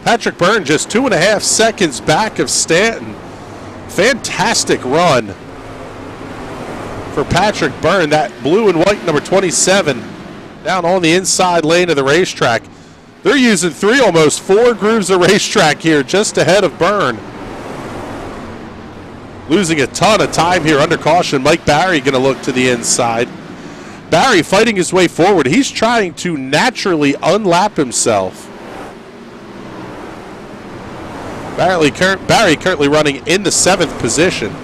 Speaker 10: Patrick Byrne just 2.5 seconds back of Stanton. Fantastic run for Patrick Byrne. That blue and white number 27 down on the inside lane of the racetrack. They're using almost four grooves of racetrack here just ahead of Byrne. Losing a ton of time here under caution. Mike Barry going to look to the inside. Barry fighting his way forward. He's trying to naturally unlap himself. Barry currently running in the 7th position.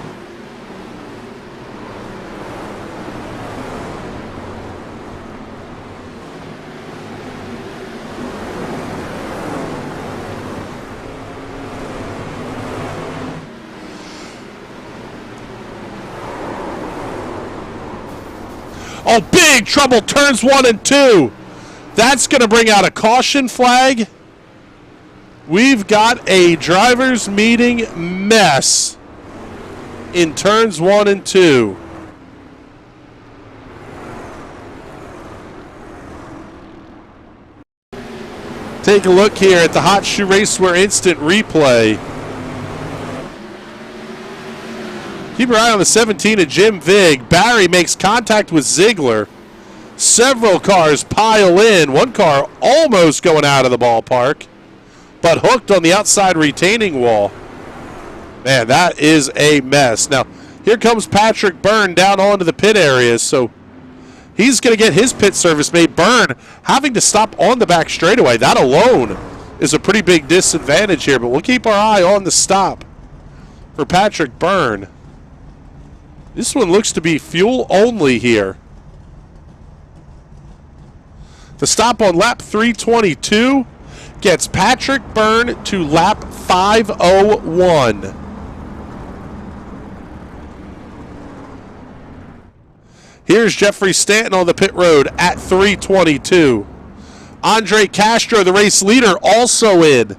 Speaker 10: Oh, big trouble, turns 1 and 2. That's going to bring out a caution flag. We've got a driver's meeting mess in turns 1 and 2. Take a look here at the Hot Shoe Racewear Instant Replay. Keep your eye on the 17 of Jim Vig. Barry makes contact with Ziegler. Several cars pile in. One car almost going out of the ballpark, but hooked on the outside retaining wall. Man, that is a mess. Now, here comes Patrick Byrne down onto the pit area, so he's going to get his pit service made. Byrne having to stop on the back straightaway. That alone is a pretty big disadvantage here, but we'll keep our eye on the stop for Patrick Byrne. This one looks to be fuel only here. The stop on lap 322 gets Patrick Byrne to lap 501. Here's Jeffrey Stanton on the pit road at 322. Andre Castro, the race leader, also in.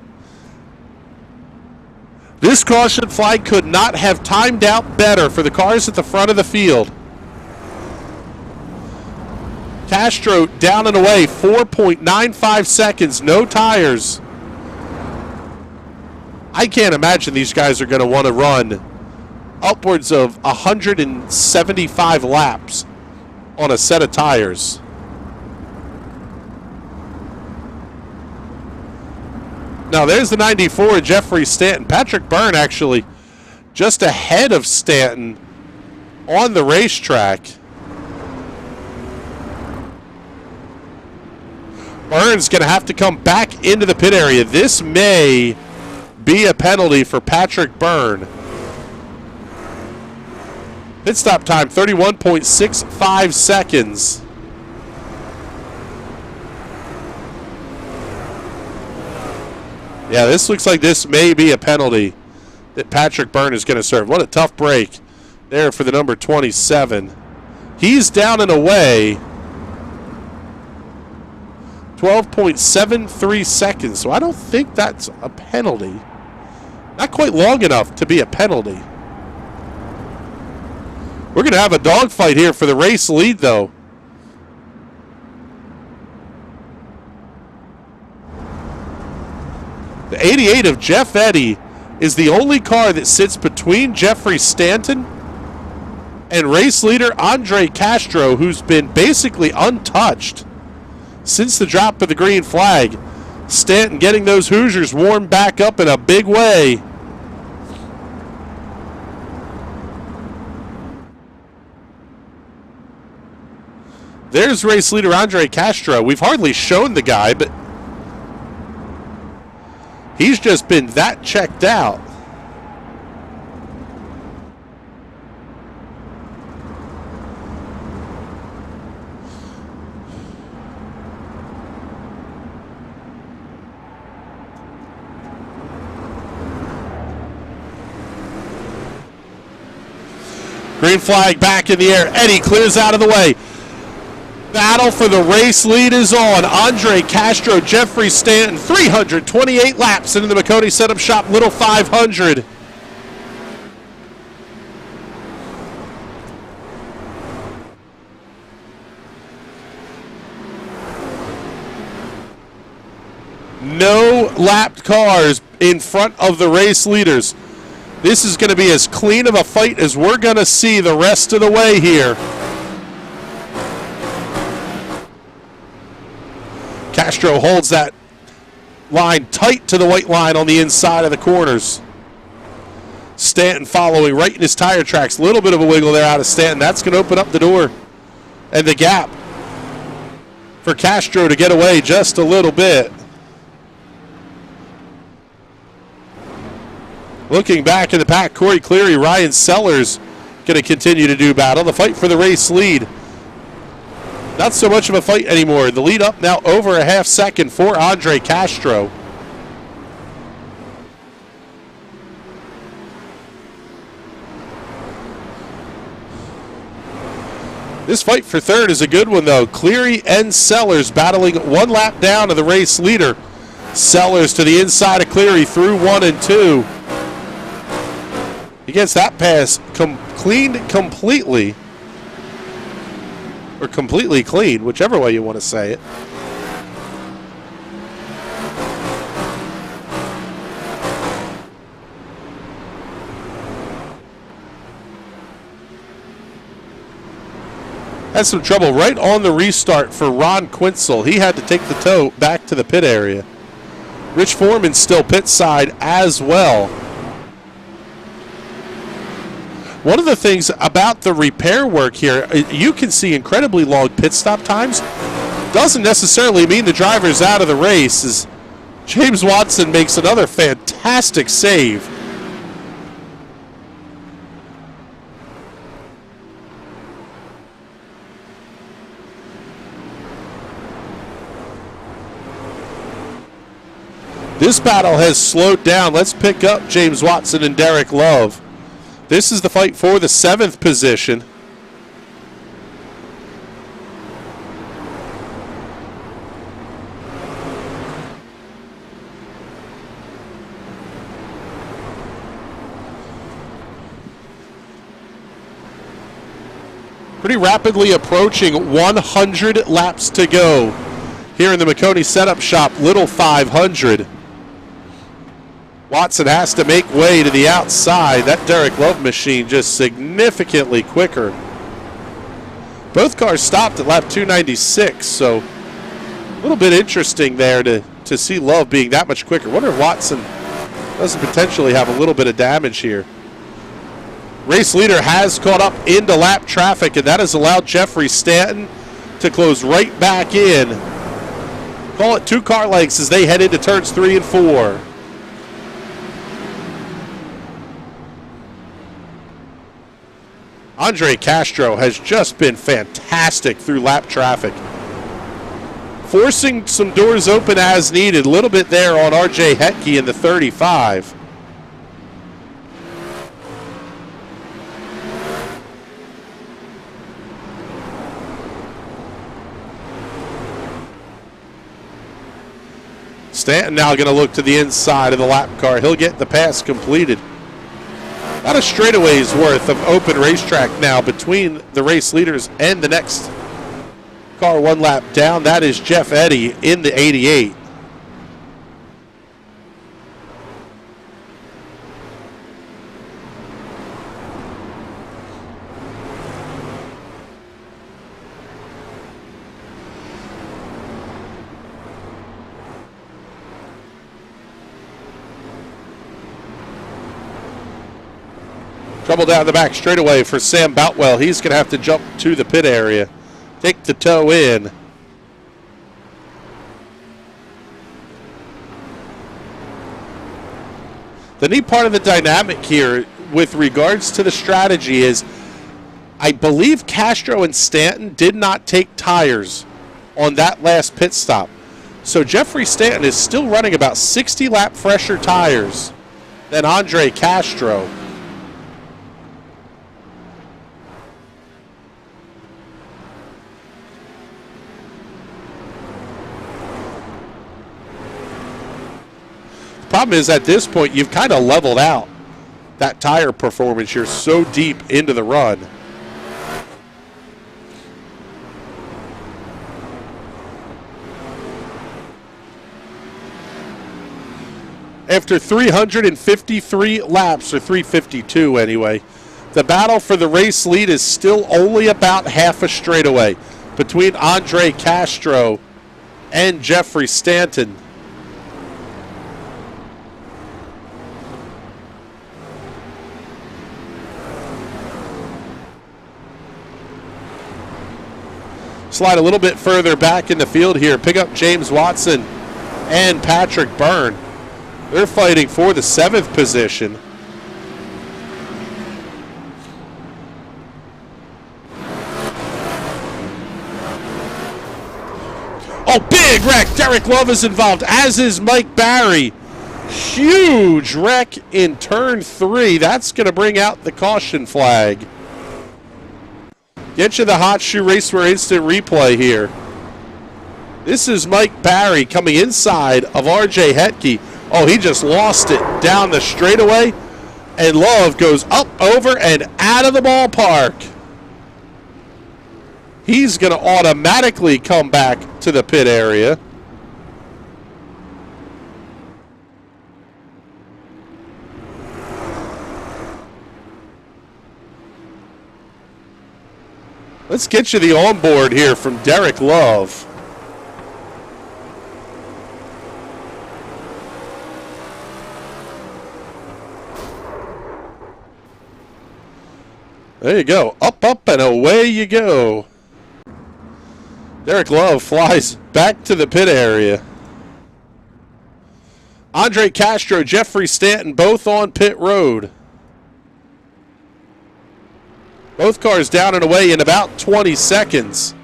Speaker 10: This caution flag could not have timed out better for the cars at the front of the field. Castro down and away, 4.95 seconds, no tires. I can't imagine these guys are going to want to run upwards of 175 laps on a set of tires. Now there's the 94 of Jeffrey Stanton. Patrick Byrne actually just ahead of Stanton on the racetrack. Byrne's going to have to come back into the pit area. This may be a penalty for Patrick Byrne. Pit stop time, 31.65 seconds. Yeah, this looks like this may be a penalty that Patrick Byrne is going to serve. What a tough break there for the number 27. He's down and away. 12.73 seconds, so I don't think that's a penalty. Not quite long enough to be a penalty. We're going to have a dogfight here for the race lead, though. The 88 of Jeff Eddy is the only car that sits between Jeffrey Stanton and race leader Andre Castro, who's been basically untouched since the drop of the green flag. Stanton getting those Hoosiers warmed back up in a big way. There's race leader Andre Castro. We've hardly shown the guy, but he's just been that checked out. Green flag back in the air. Eddy clears out of the way. Battle for the race lead is on. Andre Castro, Jeffrey Stanton, 328 laps into the Maconi Setup Shop Little 500. No lapped cars in front of the race leaders. This is going to be as clean of a fight as we're going to see the rest of the way here. Castro holds that line tight to the white line on the inside of the corners. Stanton following right in his tire tracks. A little bit of a wiggle there out of Stanton. That's going to open up the door And the gap for Castro to get away just a little bit. Looking back in the pack, Corey Cleary, Ryan Sellers going to continue to do battle. The fight for the race lead. Not so much of a fight anymore. The lead up now over a half second for Andre Castro. This fight for third is a good one, though. Cleary and Sellers battling one lap down to the race leader. Sellers to the inside of Cleary through 1 and 2. He gets that pass cleaned completely. Or completely clean, whichever way you want to say it. Had some trouble right on the restart for Ron Quinzel. He had to take the tow back to the pit area. Rich Foreman still pit side as well. One of the things about the repair work here, you can see incredibly long pit stop times. Doesn't necessarily mean the driver's out of the race. As James Watson makes another fantastic save. This battle has slowed down. Let's pick up James Watson and Derek Love. This is the fight for the 7th position. Pretty rapidly approaching 100 laps to go here in the Maconi Setup Shop Little 500. Watson has to make way to the outside. That Derek Love machine just significantly quicker. Both cars stopped at lap 296, so a little bit interesting there to see Love being that much quicker. Wonder if Watson doesn't potentially have a little bit of damage here. Race leader has caught up into lap traffic, and that has allowed Jeffrey Stanton to close right back in. Call it 2 car lengths as they head into turns 3 and 4. Andre Castro has just been fantastic through lap traffic. Forcing some doors open as needed. A little bit there on RJ Hetke in the 35. Stanton now going to look to the inside of the lap car. He'll get the pass completed. About a straightaway's worth of open racetrack now between the race leaders and the next car 1 lap down. That is Jeff Eddy in the 88. Trouble down the back straightaway for Sam Boutwell. He's going to have to jump to the pit area. Take the toe in. The neat part of the dynamic here with regards to the strategy is I believe Castro and Stanton did not take tires on that last pit stop. So Jeffrey Stanton is still running about 60 lap fresher tires than Andre Castro. Problem is, at this point, you've kind of leveled out that tire performance. You're so deep into the run. After 353 laps, or 352 anyway, the battle for the race lead is still only about half a straightaway between Andre Castro and Jeffrey Stanton. slide a little bit further back in the field here. Pick up James Watson and Patrick Byrne. They're fighting for the 7th position. Oh, big wreck. Derek Love is involved, as is Mike Barry. Huge wreck in turn 3. That's going to bring out the caution flag. Get you the Hot Shoe Raceway instant replay here. This is Mike Barry coming inside of RJ Hetke. Oh, he just lost it down the straightaway. And Love goes up, over, and out of the ballpark. He's going to automatically come back to the pit area. Let's get you the onboard here from Derek Love. There you go. Up, up, and away you go. Derek Love flies back to the pit area. Andre Castro, Jeffrey Stanton, both on pit road. Both cars down and away in about 20 seconds.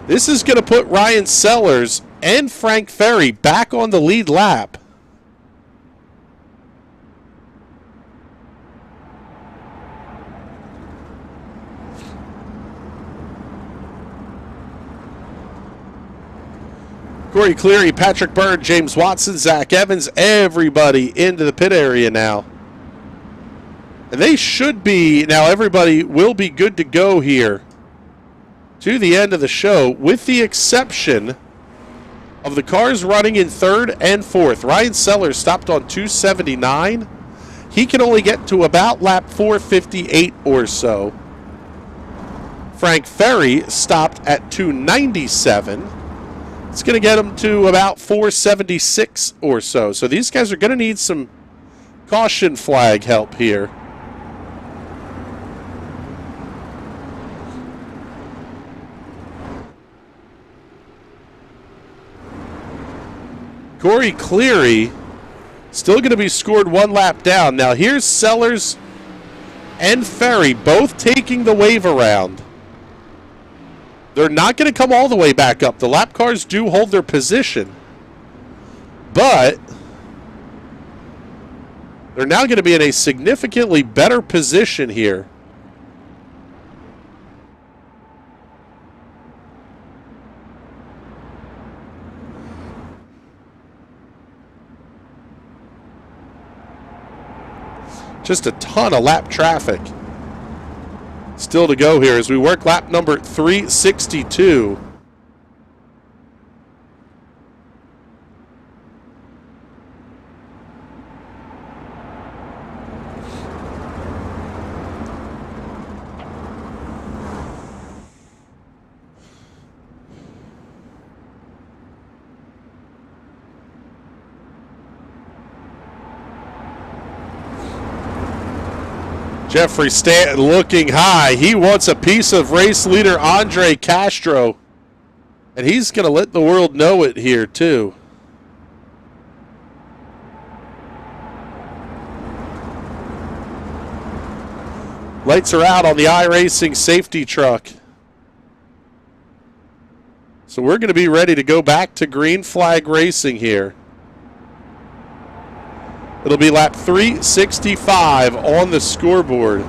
Speaker 10: This is going to put Ryan Sellers and Frank Ferry back on the lead lap. Corey Cleary, Patrick Byrne, James Watson, Zach Evans, everybody into the pit area now. And they should be, now everybody will be good to go here to the end of the show, with the exception of the cars running in 3rd and 4th. Ryan Sellers stopped on 279. He can only get to about lap 458 or so. Frank Ferry stopped at 297. It's going to get him to about 476 or so. So these guys are going to need some caution flag help here. Corey Cleary still going to be scored 1 lap down. Now here's Sellers and Ferry both taking the wave around. They're not going to come all the way back up. The lap cars do hold their position. But they're now going to be in a significantly better position here. Just a ton of lap traffic still to go here as we work lap number 362. Jeffrey Stanton looking high. He wants a piece of race leader Andre Castro. And he's going to let the world know it here, too. Lights are out on the iRacing safety truck. So we're going to be ready to go back to green flag racing here. It'll be lap 365 on the scoreboard.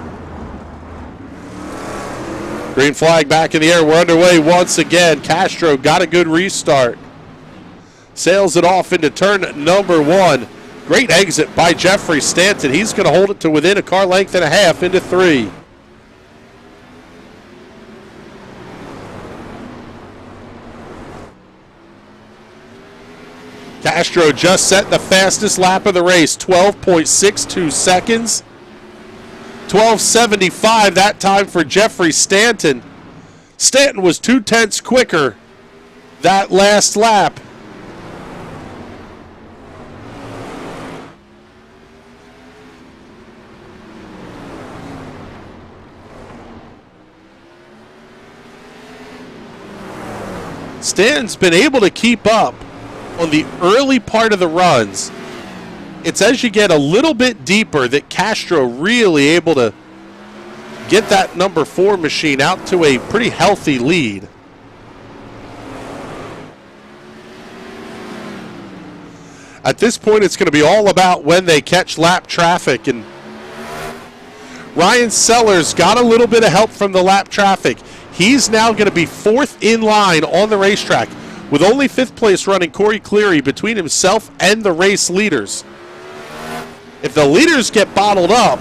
Speaker 10: Green flag back in the air. We're underway once again. Castro got a good restart. Sails it off into turn number 1. Great exit by Jeffrey Stanton. He's going to hold it to within a car length and a half into 3. Castro just set the fastest lap of the race, 12.62 seconds. 12.75 that time for Jeffrey Stanton. Stanton was 0.2 quicker that last lap. Stanton's been able to keep up on the early part of the runs. It's as you get a little bit deeper that Castro really able to get that number 4 machine out to a pretty healthy lead. At this point, it's going to be all about when they catch lap traffic, and Ryan Sellers got a little bit of help from the lap traffic. He's now going to be 4th in line on the racetrack with only 5th place running Corey Cleary between himself and the race leaders. If the leaders get bottled up,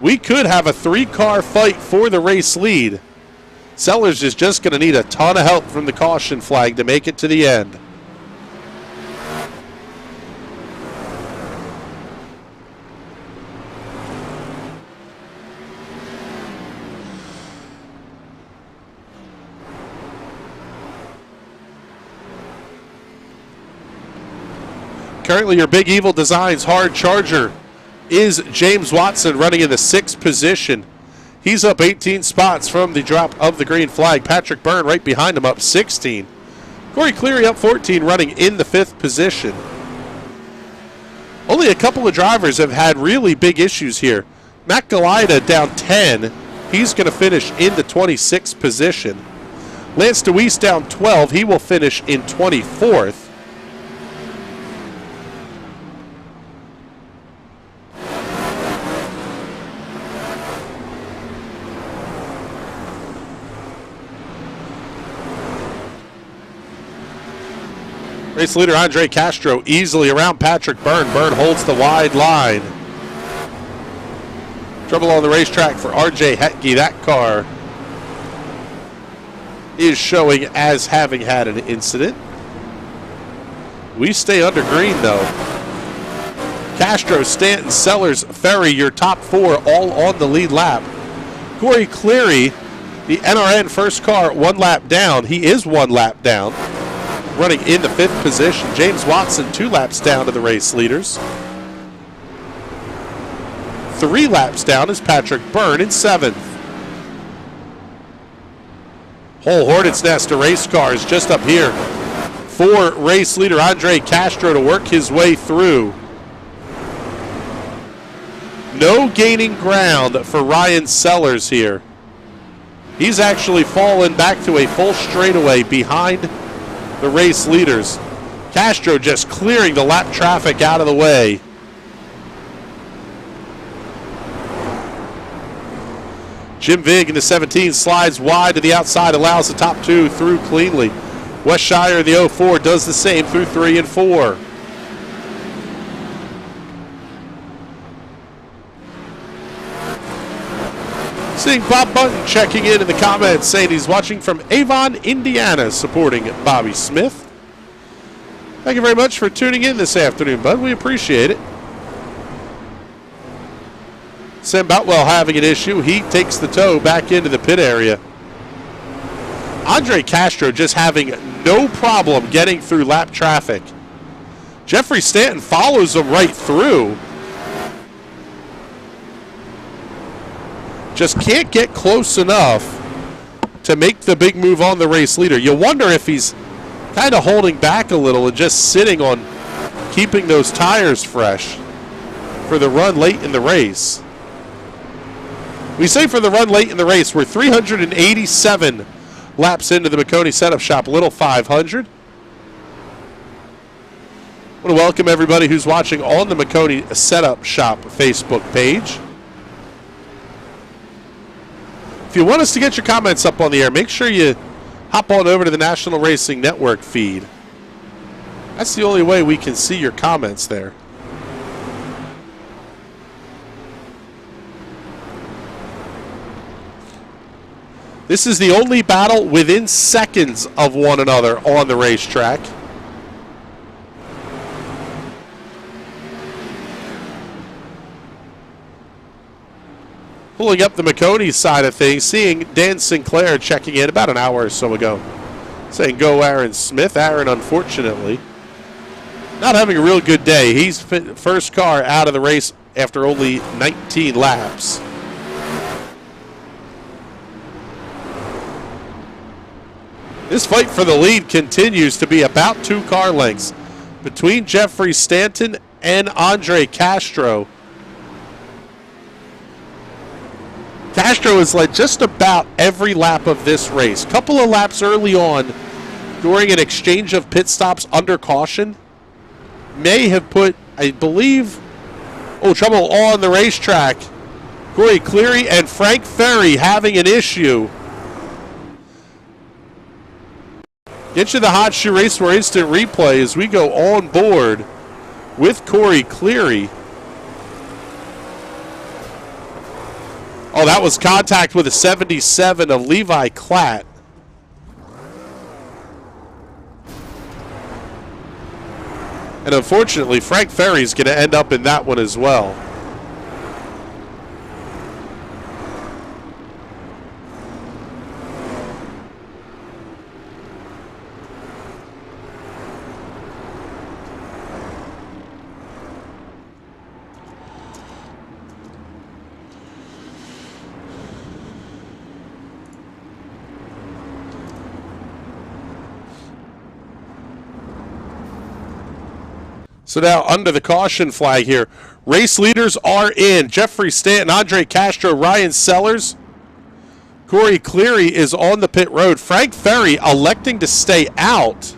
Speaker 10: we could have a 3-car fight for the race lead. Sellers is just going to need a ton of help from the caution flag to make it to the end. Currently, your Big Evil Designs hard charger is James Watson running in the 6th position. He's up 18 spots from the drop of the green flag. Patrick Byrne right behind him up 16. Corey Cleary up 14 running in the 5th position. Only a couple of drivers have had really big issues here. Matt Galida down 10. He's going to finish in the 26th position. Lance DeWeese down 12. He will finish in 24th. Race leader Andre Castro easily around Patrick Byrne. Byrne holds the wide line. Trouble on the racetrack for RJ Hetke. That car is showing as having had an incident. We stay under green though. Castro, Stanton, Sellers, Ferry, your top 4 all on the lead lap. Corey Cleary, the NRN first car, 1 lap down. He is 1 lap down, running in the 5th position. James Watson 2 laps down to the race leaders. 3 laps down is Patrick Byrne in 7th. Whole Hornet's Nest of race cars just up here for race leader Andre Castro to work his way through. No gaining ground for Ryan Sellers here. He's actually fallen back to a full straightaway behind the race leaders. Castro just clearing the lap traffic out of the way. Jim Vig in the 17 slides wide to the outside, allows the top 2 through cleanly. Wes Shire in the 04 does the same through 3 and 4. Seeing Bob Bunton checking in the comments, saying he's watching from Avon, Indiana, supporting Bobby Smith. Thank you very much for tuning in this afternoon, bud. We appreciate it. Sam Boutwell having an issue. He takes the tow back into the pit area. Andre Castro just having no problem getting through lap traffic. Jeffrey Stanton follows him right through. Just can't get close enough to make the big move on the race leader. You wonder if he's kind of holding back a little and just sitting on keeping those tires fresh for the run late in the race. We say for the run late in the race, we're 387 laps into the Maconi Setup Shop Little 500. I want to welcome everybody who's watching on the Maconi Setup Shop Facebook page. If you want us to get your comments up on the air, make sure you hop on over to the National Racing Network feed. That's the only way we can see your comments there. This is the only battle within seconds of one another on the racetrack. Pulling up the Maconi side of things, seeing Dan Sinclair checking in about an hour or so ago, saying go Aaron Smith. Aaron, unfortunately, not having a real good day. He's first car out of the race after only 19 laps. This fight for the lead continues to be about 2 car lengths between Jeffrey Stanton and Andre Castro. Castro has led just about every lap of this race. Couple of laps early on during an exchange of pit stops under caution may have put, I believe, trouble on the racetrack. Corey Cleary and Frank Ferry having an issue. Get you the Hot Shoe Race for instant replay as we go on board with Corey Cleary. Oh, that was contact with a 77 of Levi Klatt. And unfortunately, Frank Ferry's going to end up in that one as well. So now under the caution flag here, race leaders are in. Jeffrey Stanton, Andre Castro, Ryan Sellers. Corey Cleary is on the pit road. Frank Ferry electing to stay out.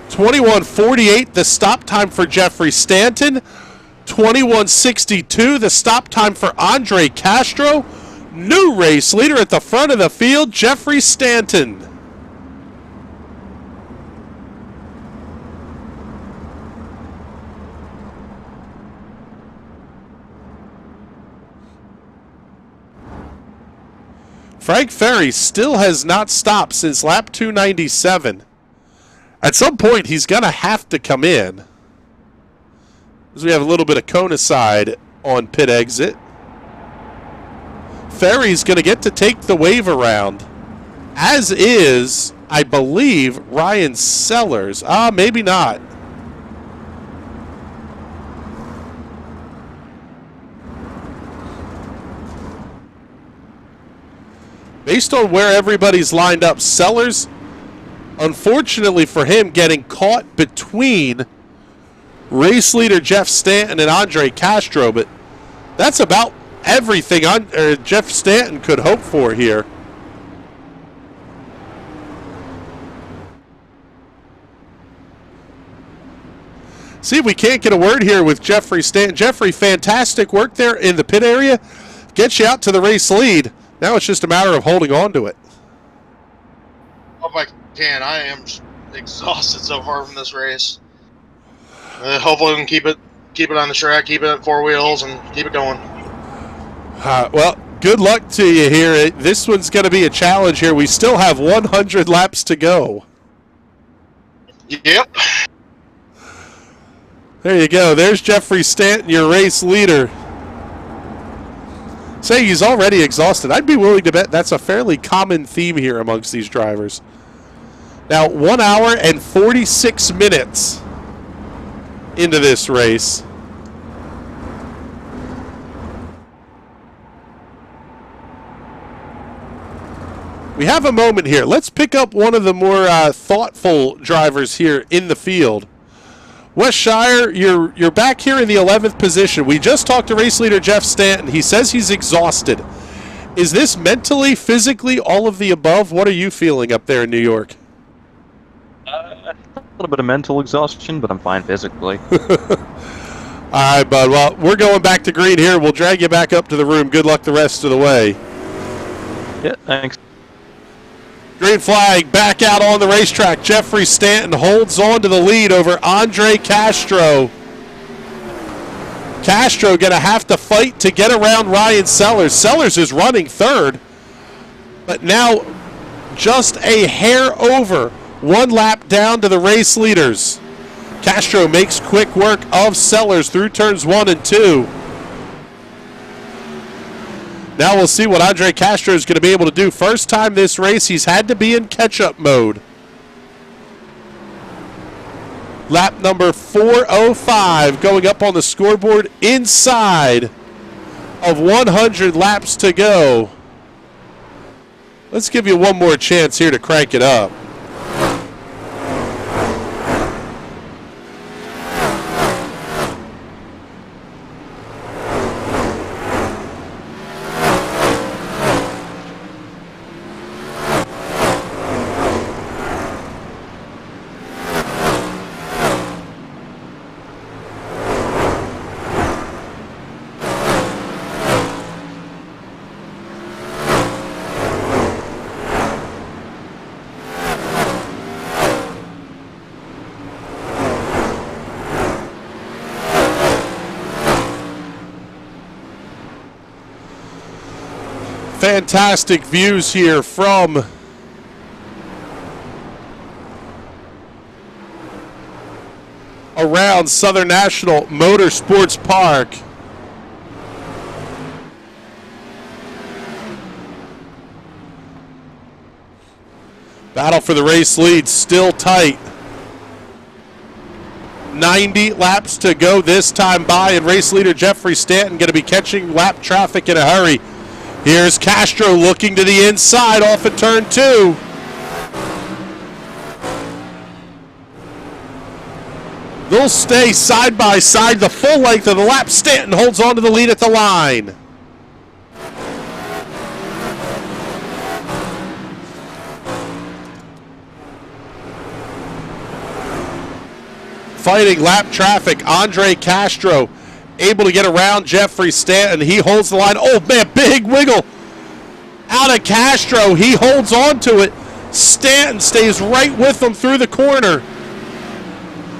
Speaker 10: 21:48 the stop time for Jeffrey Stanton. 21:62 the stop time for Andre Castro. New race leader at the front of the field, Jeffrey Stanton. Frank Ferry still has not stopped since lap 297. At some point, he's going to have to come in. As we have a little bit of Kona side on pit exit. Ferry's going to get to take the wave around. As is, I believe, Ryan Sellers. Maybe not. Based on where everybody's lined up, Sellers, unfortunately for him, getting caught between race leader Jeff Stanton and Andre Castro, but that's about everything Jeff Stanton could hope for here. See if we can't get a word here with Jeffrey Stanton. Jeffrey, fantastic work there in the pit area. Gets you out to the race lead. Now it's just a matter of holding on to it.
Speaker 13: Hope I can. I am exhausted so far from this race. Hopefully we can keep it on the track, keep it at 4 wheels, and keep it going.
Speaker 10: Well, good luck to you here. This one's going to be a challenge here. We still have 100 laps to go.
Speaker 13: Yep.
Speaker 10: There you go. There's Jeffrey Stanton, your race leader. Say he's already exhausted. I'd be willing to bet that's a fairly common theme here amongst these drivers. Now, 1 hour and 46 minutes into this race. We have a moment here. Let's pick up one of the more thoughtful drivers here in the field. Wes Shire, you're back here in the 11th position. We just talked to race leader Jeff Stanton. He says he's exhausted. Is this mentally, physically, all of the above? What are you feeling up there in New York?
Speaker 9: A little bit of mental exhaustion, but I'm fine physically.
Speaker 10: All right, bud. Well, we're going back to green here. We'll drag you back up to the room. Good luck the rest of the way.
Speaker 9: Yeah, thanks.
Speaker 10: Green flag back out on the racetrack. Jeffrey Stanton holds on to the lead over Andre Castro. Castro going to have to fight to get around Ryan Sellers. Sellers is running third, but now just a hair over. 1 lap down to the race leaders. Castro makes quick work of Sellers through turns 1 and 2. Now we'll see what Andre Castro is going to be able to do. First time this race, he's had to be in catch-up mode. Lap number 405 going up on the scoreboard inside of 100 laps to go. Let's give you one more chance here to crank it up. Fantastic views here from around Southern National Motorsports Park. Battle for the race lead still tight. 90 laps to go this time by, and race leader Jeffrey Stanton going to be catching lap traffic in a hurry. Here's Castro looking to the inside off of turn 2. They'll stay side by side the full length of the lap. Stanton holds on to the lead at the line. Fighting lap traffic, Andre Castro able to get around Jeffrey Stanton. He holds the line. Oh, man, big wiggle out of Castro. He holds on to it. Stanton stays right with him through the corner.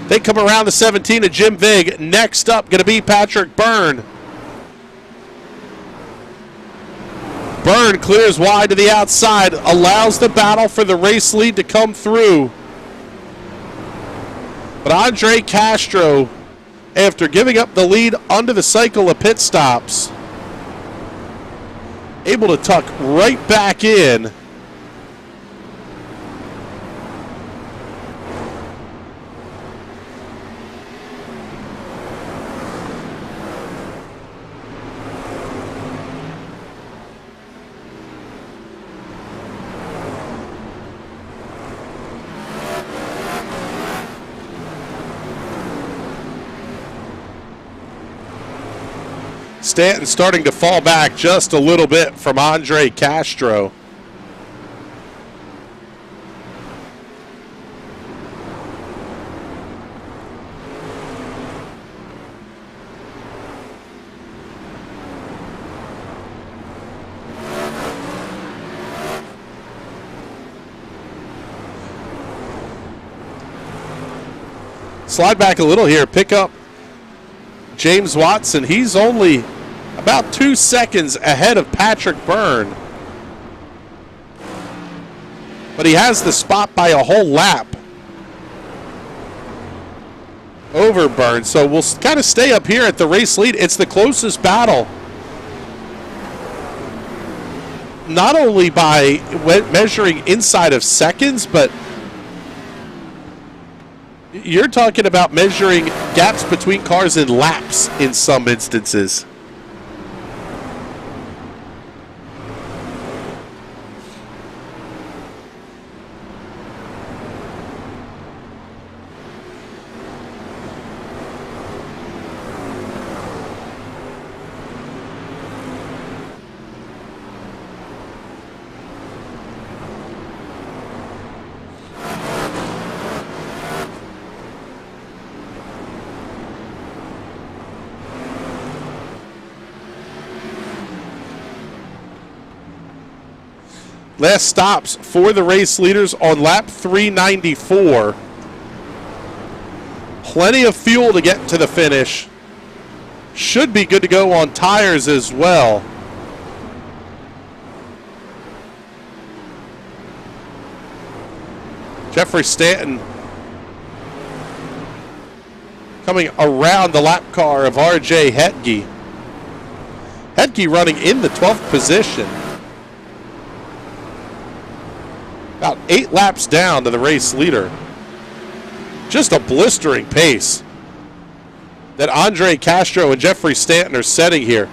Speaker 10: They come around the 17 of Jim Vig. Next up, going to be Patrick Byrne. Byrne clears wide to the outside, allows the battle for the race lead to come through. But Andre Castro, after giving up the lead under the cycle of pit stops, able to tuck right back in. Stanton starting to fall back just a little bit from Andre Castro. Slide back a little here, pick up James Watson. He's only about 2 seconds ahead of Patrick Byrne. But he has the spot by a whole lap over Byrne. So we'll kind of stay up here at the race lead. It's the closest battle. Not only by measuring inside of seconds, but you're talking about measuring gaps between cars in laps in some instances. Last stops for the race leaders on lap 394. Plenty of fuel to get to the finish. Should be good to go on tires as well. Jeffrey Stanton coming around the lap car of R.J. Hetke. Hetke running in the 12th position. About 8 laps down to the race leader. Just a blistering pace that Andre Castro and Jeffrey Stanton are setting here.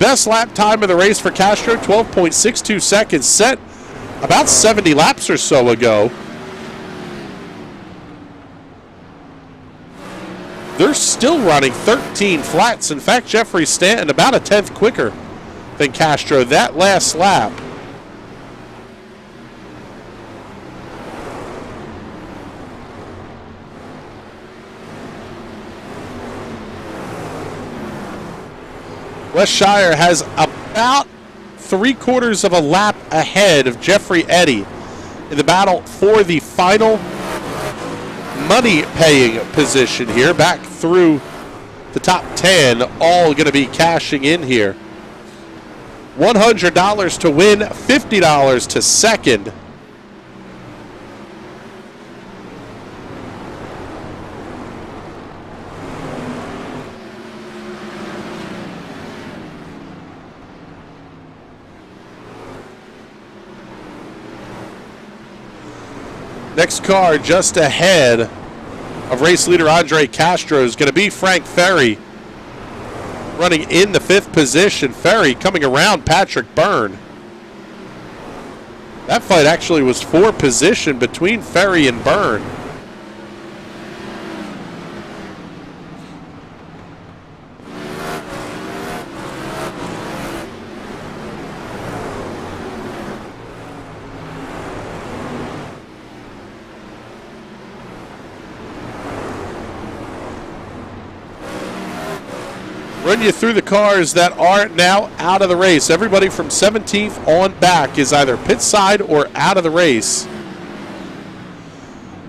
Speaker 10: Best lap time of the race for Castro, 12.62 seconds, set about 70 laps or so ago. They're still running 13 flats. In fact, Jeffrey Stanton about a tenth quicker than Castro that last lap. West Shire has about 3/4 of a lap ahead of Jeffrey Eddy in the battle for the final money-paying position here. Back through the top 10, all going to be cashing in here. $100 to win, $50 to second. Next car just ahead of race leader Andre Castro is going to be Frank Ferry, running in the 5th position. Ferry coming around Patrick Byrne. That fight actually was for position between Ferry and Byrne. Run you through the cars that are now out of the race. Everybody from 17th on back is either pit side or out of the race,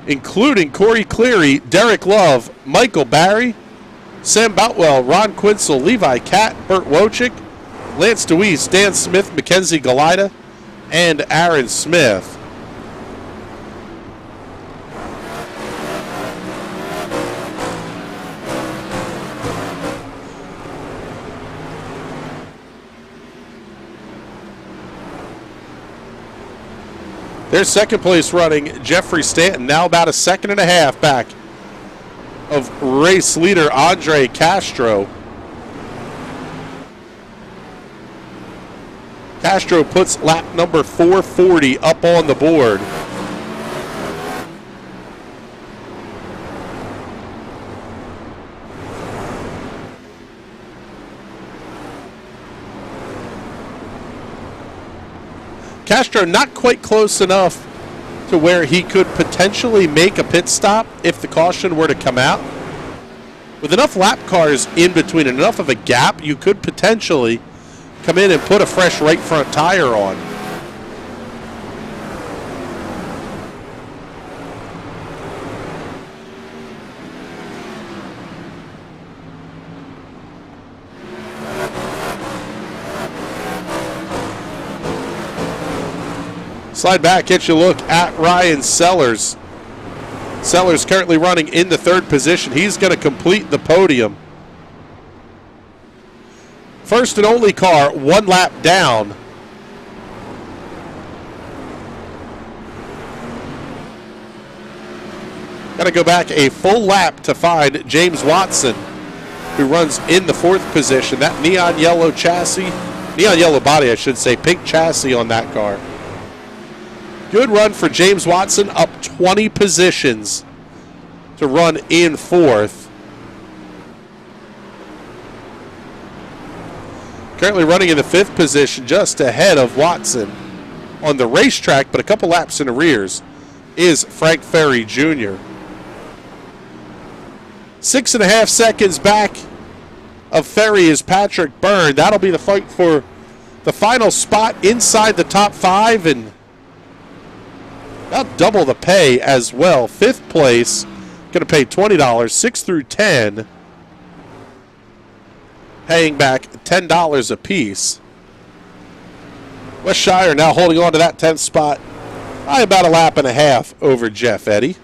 Speaker 10: including Corey Cleary, Derek Love, Michael Barry, Sam Boutwell, Ron Quinzel, Levi Catt, Burt Wojcik, Lance DeWeese, Dan Smith, Mackenzie Galida, and Aaron Smith. Their second place running, Jeffrey Stanton, now about a second and a half back of race leader Andre Castro. Castro puts lap number 440 up on the board. Castro not quite close enough to where he could potentially make a pit stop if the caution were to come out. With enough lap cars in between and enough of a gap, you could potentially come in and put a fresh right front tire on. Slide back, get you a look at Ryan Sellers. Sellers currently running in the 3rd position. He's going to complete the podium. First and only car, 1 lap down. Got to go back a full lap to find James Watson, who runs in the 4th position. That neon yellow chassis, neon yellow body, I should say, pink chassis on that car. Good run for James Watson, up 20 positions to run in 4th. Currently running in the 5th position, just ahead of Watson on the racetrack, but a couple laps in arrears, is Frank Ferry Jr. 6.5 seconds back of Ferry is Patrick Byrne. That'll be the fight for the final spot inside the top 5 and about double the pay as well. 5th place, going to pay $20. 6 through 10, paying back $10 apiece. West Shire now holding on to that 10th spot by about a lap and a half over Jeff Eddy.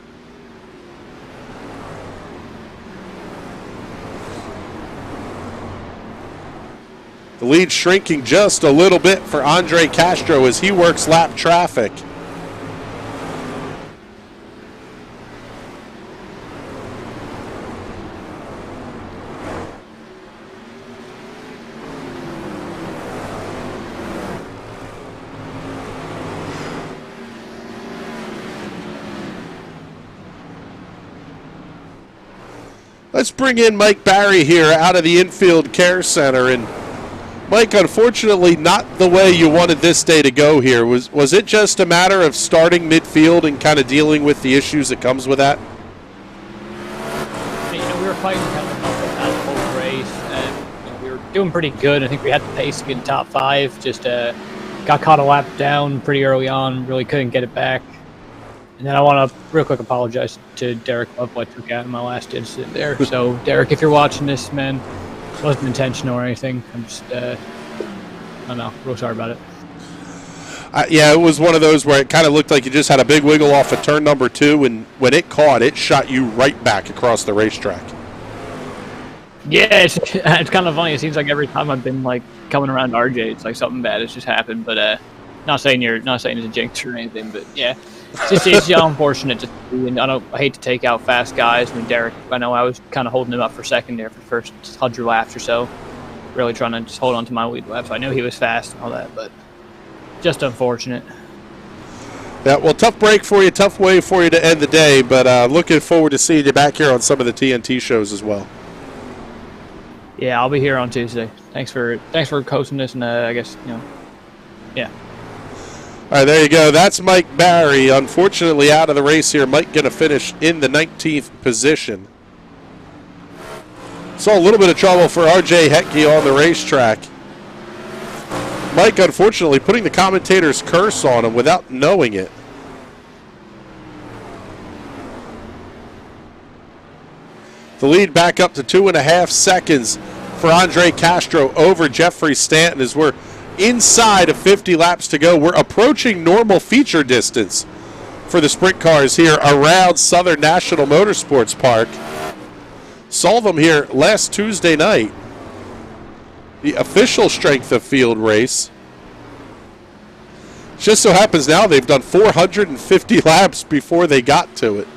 Speaker 10: The lead shrinking just a little bit for Andre Castro as he works lap traffic. Let's bring in Mike Barry here out of the Infield Care Center. And Mike, unfortunately, not the way you wanted this day to go here. Was it just a matter of starting midfield and kind of dealing with the issues that comes with that?
Speaker 8: We were fighting kind of that whole race, and we were doing pretty good. I think we had the pace to get in top 5. Just got caught a lap down pretty early on. Really couldn't get it back. And then I want to real quick apologize to Derek Love what I took out in my last incident there. So Derek, if you're watching this, man, it wasn't intentional or anything. I'm just I don't know, real sorry about it.
Speaker 10: Yeah, it was one of those where it kind of looked like you just had a big wiggle off of turn number 2, and when it caught, it shot you right back across the racetrack.
Speaker 8: Yeah, it's kind of funny. It seems like every time I've been like coming around RJ, it's like something bad has just happened. But not saying it's a jinx or anything, but yeah, it's unfortunate to see. And I hate to take out fast guys. I mean, Derek, I know I was kind of holding him up for second there for the first 100 laps or so, really trying to just hold on to my lead lap. So I knew he was fast and all that, but just unfortunate.
Speaker 10: Yeah, well, tough break for you, tough way for you to end the day, but looking forward to seeing you back here on some of the TNT shows as well.
Speaker 8: Yeah, I'll be here on Tuesday. Thanks for hosting this, and I guess, yeah.
Speaker 10: All right, there you go. That's Mike Barry. Unfortunately, out of the race here. Mike going to finish in the 19th position. Saw a little bit of trouble for RJ Hetke on the racetrack. Mike, unfortunately, putting the commentator's curse on him without knowing it. The lead back up to 2.5 seconds for Andre Castro over Jeffrey Stanton as we're inside of 50 laps to go. We're approaching normal feature distance for the sprint cars here around Southern National Motorsports Park. Saw them here last Tuesday night. The official strength of field race. Just so happens now they've done 450 laps before they got to it.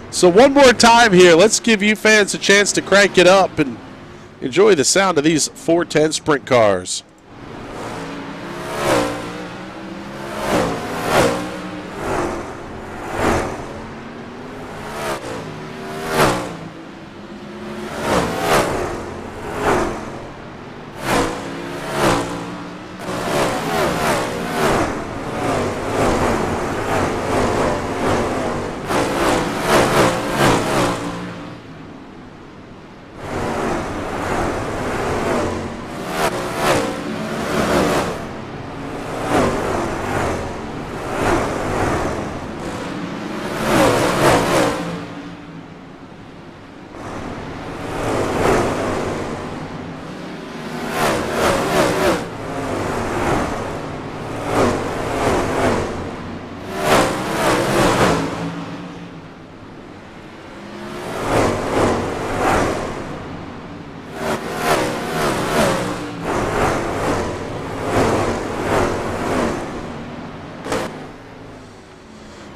Speaker 10: So one more time here, let's give you fans a chance to crank it up and enjoy the sound of these 410 sprint cars.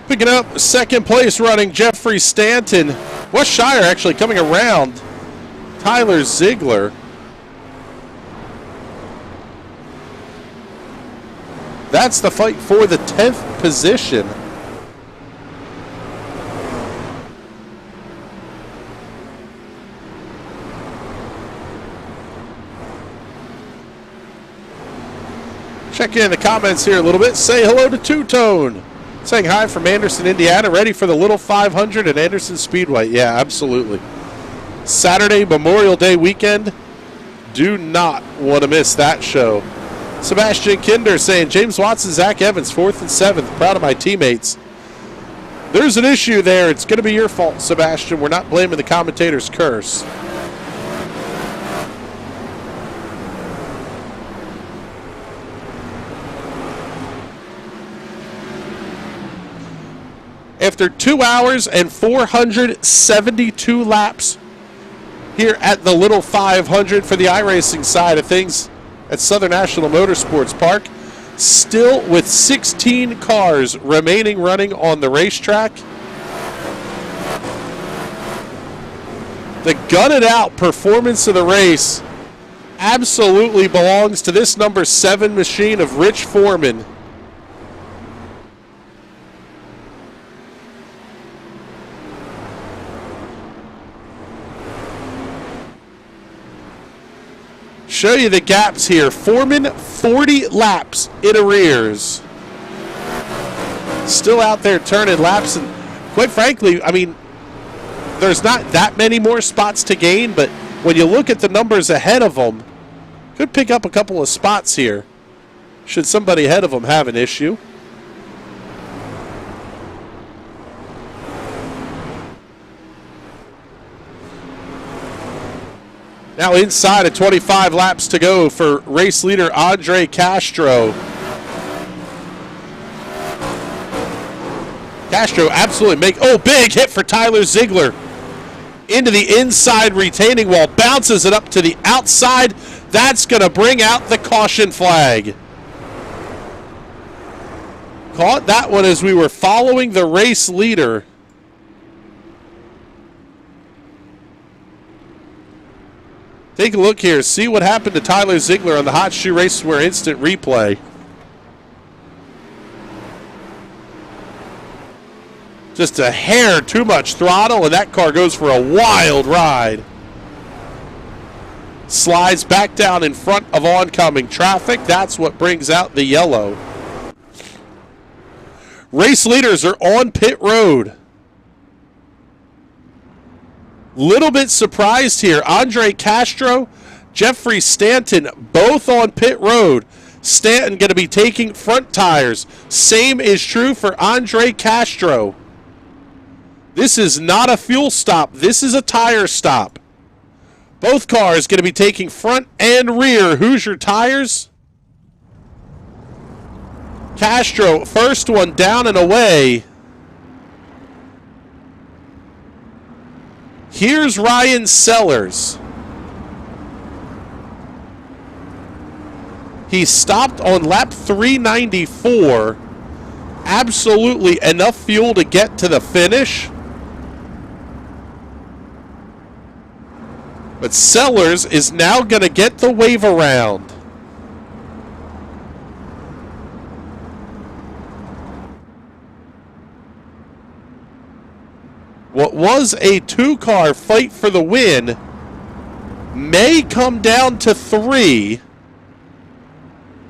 Speaker 10: Picking up second place running Jeffrey Stanton. West Shire actually coming around Tyler Ziegler. That's the fight for the 10th position. Check in the comments here a little bit. Say hello to Two-Tone. Saying hi from Anderson, Indiana. Ready for the Little 500 at Anderson Speedway. Yeah, absolutely. Saturday, Memorial Day weekend. Do not want to miss that show. Sebastian Kinder saying, James Watson, Zach Evans, 4th and 7th. Proud of my teammates. There's an issue there. It's going to be your fault, Sebastian. We're not blaming the commentator's curse. After 2 hours and 472 laps here at the Little 500 for the iRacing side of things at Southern National Motorsports Park, still with 16 cars remaining running on the racetrack. The gutted out performance of the race absolutely belongs to this number 7 machine of Rich Foreman. Show you the gaps here. Foreman 40 laps in arrears. Still out there turning laps, and quite frankly, I mean, there's not that many more spots to gain, but when you look at the numbers ahead of them, could pick up a couple of spots here should somebody ahead of them have an issue. Now inside of 25 laps to go for race leader Andre Castro. Castro absolutely big hit for Tyler Ziegler. Into the inside retaining wall, bounces it up to the outside. That's going to bring out the caution flag. Caught that one as we were following the race leader. Take a look here. See what happened to Tyler Ziegler on the Hot Shoe Raceware instant replay. Just a hair too much throttle, and that car goes for a wild ride. Slides back down in front of oncoming traffic. That's what brings out the yellow. Race leaders are on pit road. Little bit surprised here. Andre Castro, Jeffrey Stanton, both on pit road. Stanton going to be taking front tires. Same is true for Andre Castro. This is not a fuel stop. This is a tire stop. Both cars going to be taking front and rear Hoosier tires. Castro, first one down and away. Here's Ryan Sellers. He stopped on lap 394. Absolutely enough fuel to get to the finish. But Sellers is now going to get the wave around. What was a two-car fight for the win may come down to 3,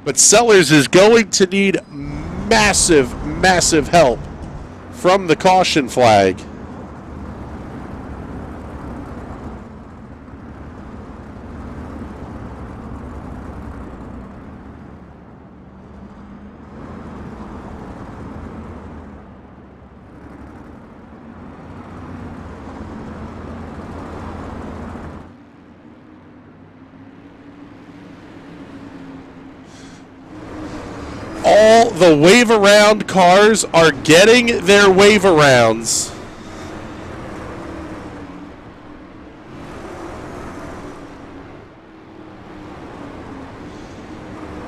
Speaker 10: but Sellers is going to need massive, massive help from the caution flag. All the wave around cars are getting their wave arounds.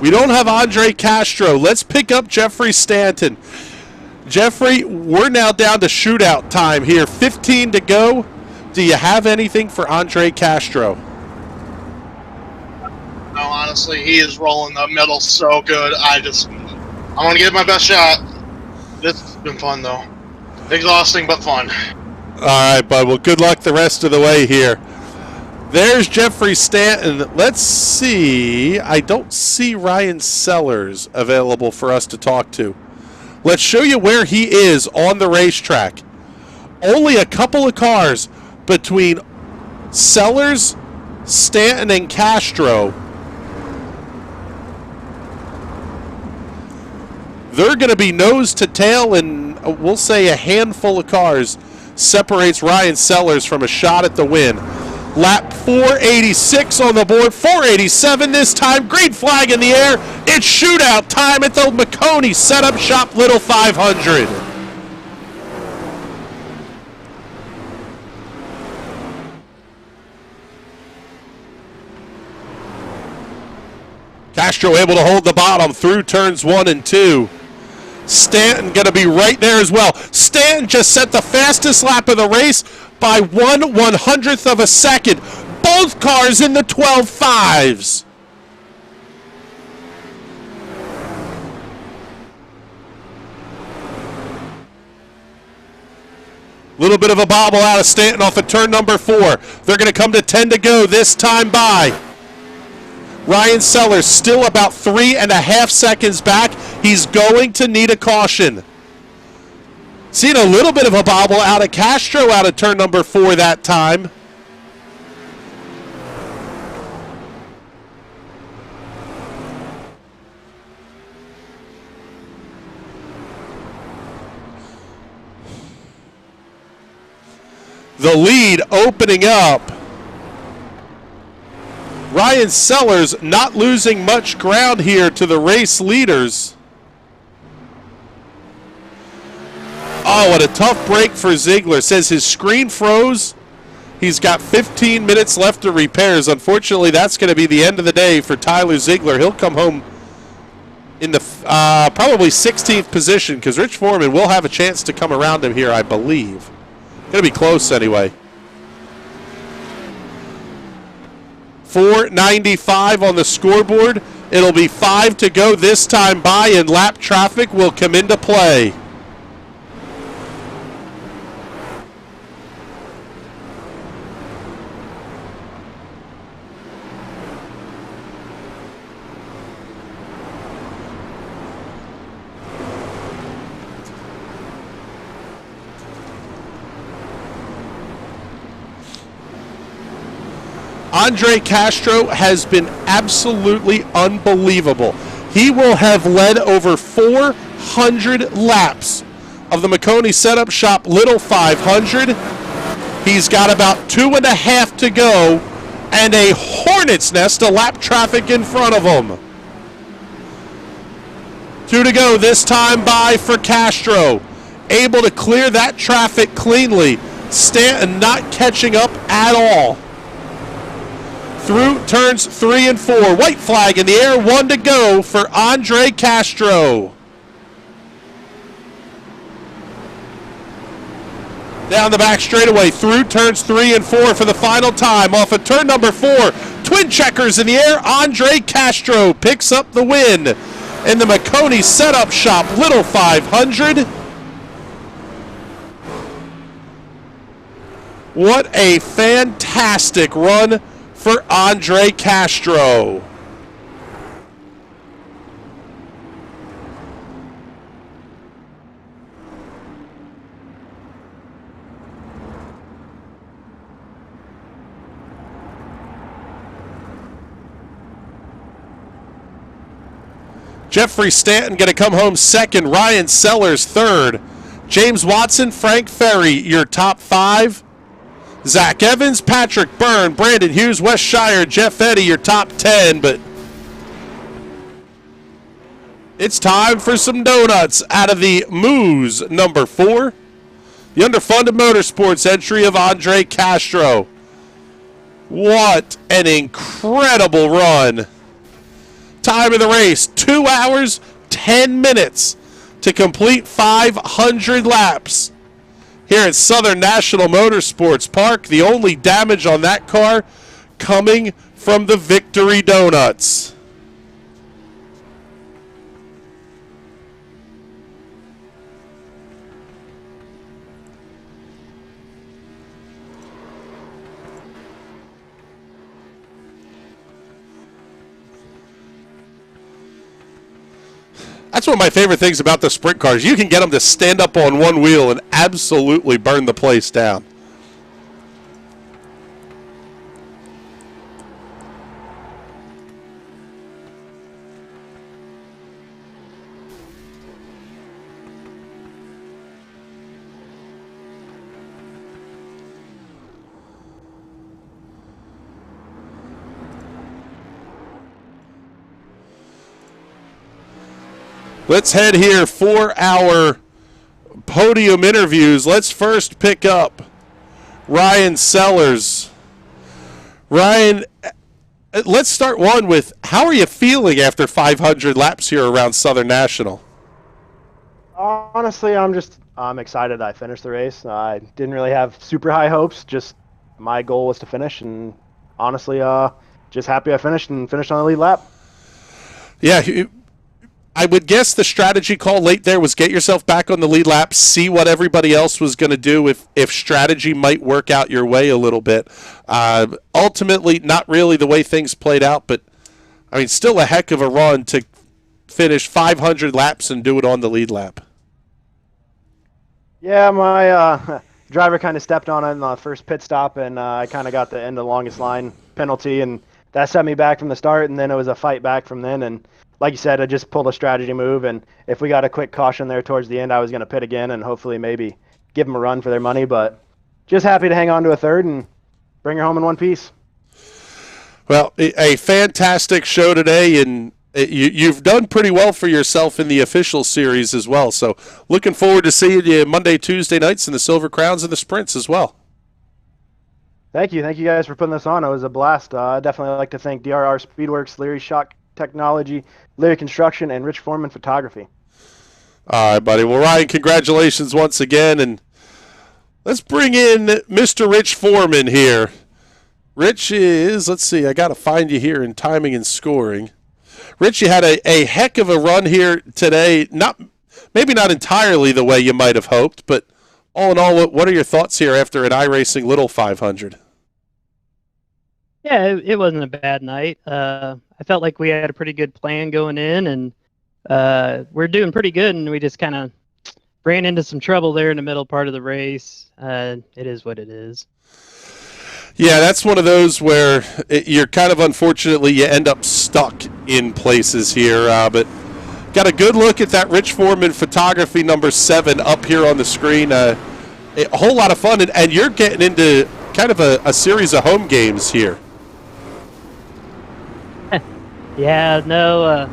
Speaker 10: We don't have Andre Castro. Let's pick up Jeffrey Stanton. Jeffrey, we're now down to shootout time here. 15 to go. Do you have anything for Andre Castro?
Speaker 13: No, honestly, he is rolling the middle so good. I want to give it my best shot. This has been fun, though. Exhausting, but fun.
Speaker 10: All right, bud. Well, good luck the rest of the way here. There's Jeffrey Stanton. Let's see. I don't see Ryan Sellers available for us to talk to. Let's show you where he is on the racetrack. Only a couple of cars between Sellers, Stanton, and Castro. They're going to be nose to tail, and we'll say a handful of cars separates Ryan Sellers from a shot at the win. Lap 486 on the board, 487 this time. Green flag in the air. It's shootout time at the Maconi Setup Shop Little 500. Castro able to hold the bottom through turns 1 and 2. Stanton going to be right there as well. Stanton just set the fastest lap of the race by 1/100th of a second. Both cars in the 12.5s. Little bit of a bobble out of Stanton off of turn number 4. They're going to come to 10 to go this time by. Ryan Sellers still about 3.5 seconds back. He's going to need a caution. Seeing a little bit of a bobble out of Castro out of turn number 4 that time. The lead opening up. Ryan Sellers not losing much ground here to the race leaders. Oh, what a tough break for Ziegler. Says his screen froze. He's got 15 minutes left to repairs. Unfortunately, that's going to be the end of the day for Tyler Ziegler. He'll come home in the probably 16th position because Rich Foreman will have a chance to come around him here, I believe. Going to be close anyway. 4:95 on the scoreboard. It'll be 5 to go this time by, and lap traffic will come into play. Andre Castro has been absolutely unbelievable. He will have led over 400 laps of the Maconi Setup Shop Little 500. He's got about 2.5 to go and a hornet's nest of lap traffic in front of him. 2 to go this time by for Castro. Able to clear that traffic cleanly. Stanton not catching up at all. Through turns 3 and 4. White flag in the air, 1 to go for Andre Castro. Down the back straightaway, through turns 3 and 4 for the final time. Off of turn number 4, twin checkers in the air. Andre Castro picks up the win in the Maconi Setup Shop Little 500. What a fantastic run for Andre Castro. Jeffrey Stanton going to come home second. Ryan Sellers third. James Watson, Frank Ferry, your top 5. Zach Evans, Patrick Byrne, Brandon Hughes, Wes Shire, Jeff Eddy, your top 10, but it's time for some donuts out of the Moose number 4. The Underfunded Motorsports entry of Andre Castro. What an incredible run. Time of the race, 2 hours, 10 minutes to complete 500 laps. Here at Southern National Motorsports Park, the only damage on that car coming from the Victory Donuts. That's one of my favorite things about the sprint cars. You can get them to stand up on one wheel and absolutely burn the place down. Let's head here for our podium interviews. Let's first pick up Ryan Sellers. Ryan, let's start one with, how are you feeling after 500 laps here around Southern National?
Speaker 14: Honestly, I'm excited I finished the race. I didn't really have super high hopes. Just my goal was to finish, and honestly, just happy I finished and finished on the lead lap.
Speaker 10: Yeah, I would guess the strategy call late there was get yourself back on the lead lap, see what everybody else was going to do if strategy might work out your way a little bit. Ultimately, not really the way things played out, but I mean, still a heck of a run to finish 500 laps and do it on the lead lap.
Speaker 14: Yeah, my driver kind of stepped on it in the first pit stop, and I kind of got the end of the longest line penalty, and that set me back from the start, and then it was a fight back from then. And like you said, I just pulled a strategy move, and if we got a quick caution there towards the end, I was going to pit again and hopefully maybe give them a run for their money. But just happy to hang on to a third and bring her home in one piece.
Speaker 10: Well, a fantastic show today, and you've done pretty well for yourself in the official series as well. So looking forward to seeing you Monday, Tuesday nights in the Silver Crowns and the Sprints as well.
Speaker 14: Thank you. Thank you guys for putting this on. It was a blast. I definitely like to thank DRR Speedworks, Leary Shock Technology, Leary Construction, and Rich Foreman Photography.
Speaker 10: All right, buddy. Well, Ryan, congratulations once again. And let's bring in Mr. Rich Foreman here. Rich is, let's see, I got to find you here in timing and scoring. Rich, you had a heck of a run here today. Maybe not entirely the way you might have hoped, but all in all, what are your thoughts here after an iRacing Little 500?
Speaker 15: Yeah, it wasn't a bad night. I felt like we had a pretty good plan going in, and we're doing pretty good, and we just kind of ran into some trouble there in the middle part of the race. It is what it is.
Speaker 10: Yeah, that's one of those where you're kind of, unfortunately, you end up stuck in places here. But got a good look at that Rich Foreman Photography number 7 up here on the screen. A whole lot of fun, and you're getting into kind of a series of home games here.
Speaker 15: Yeah, no,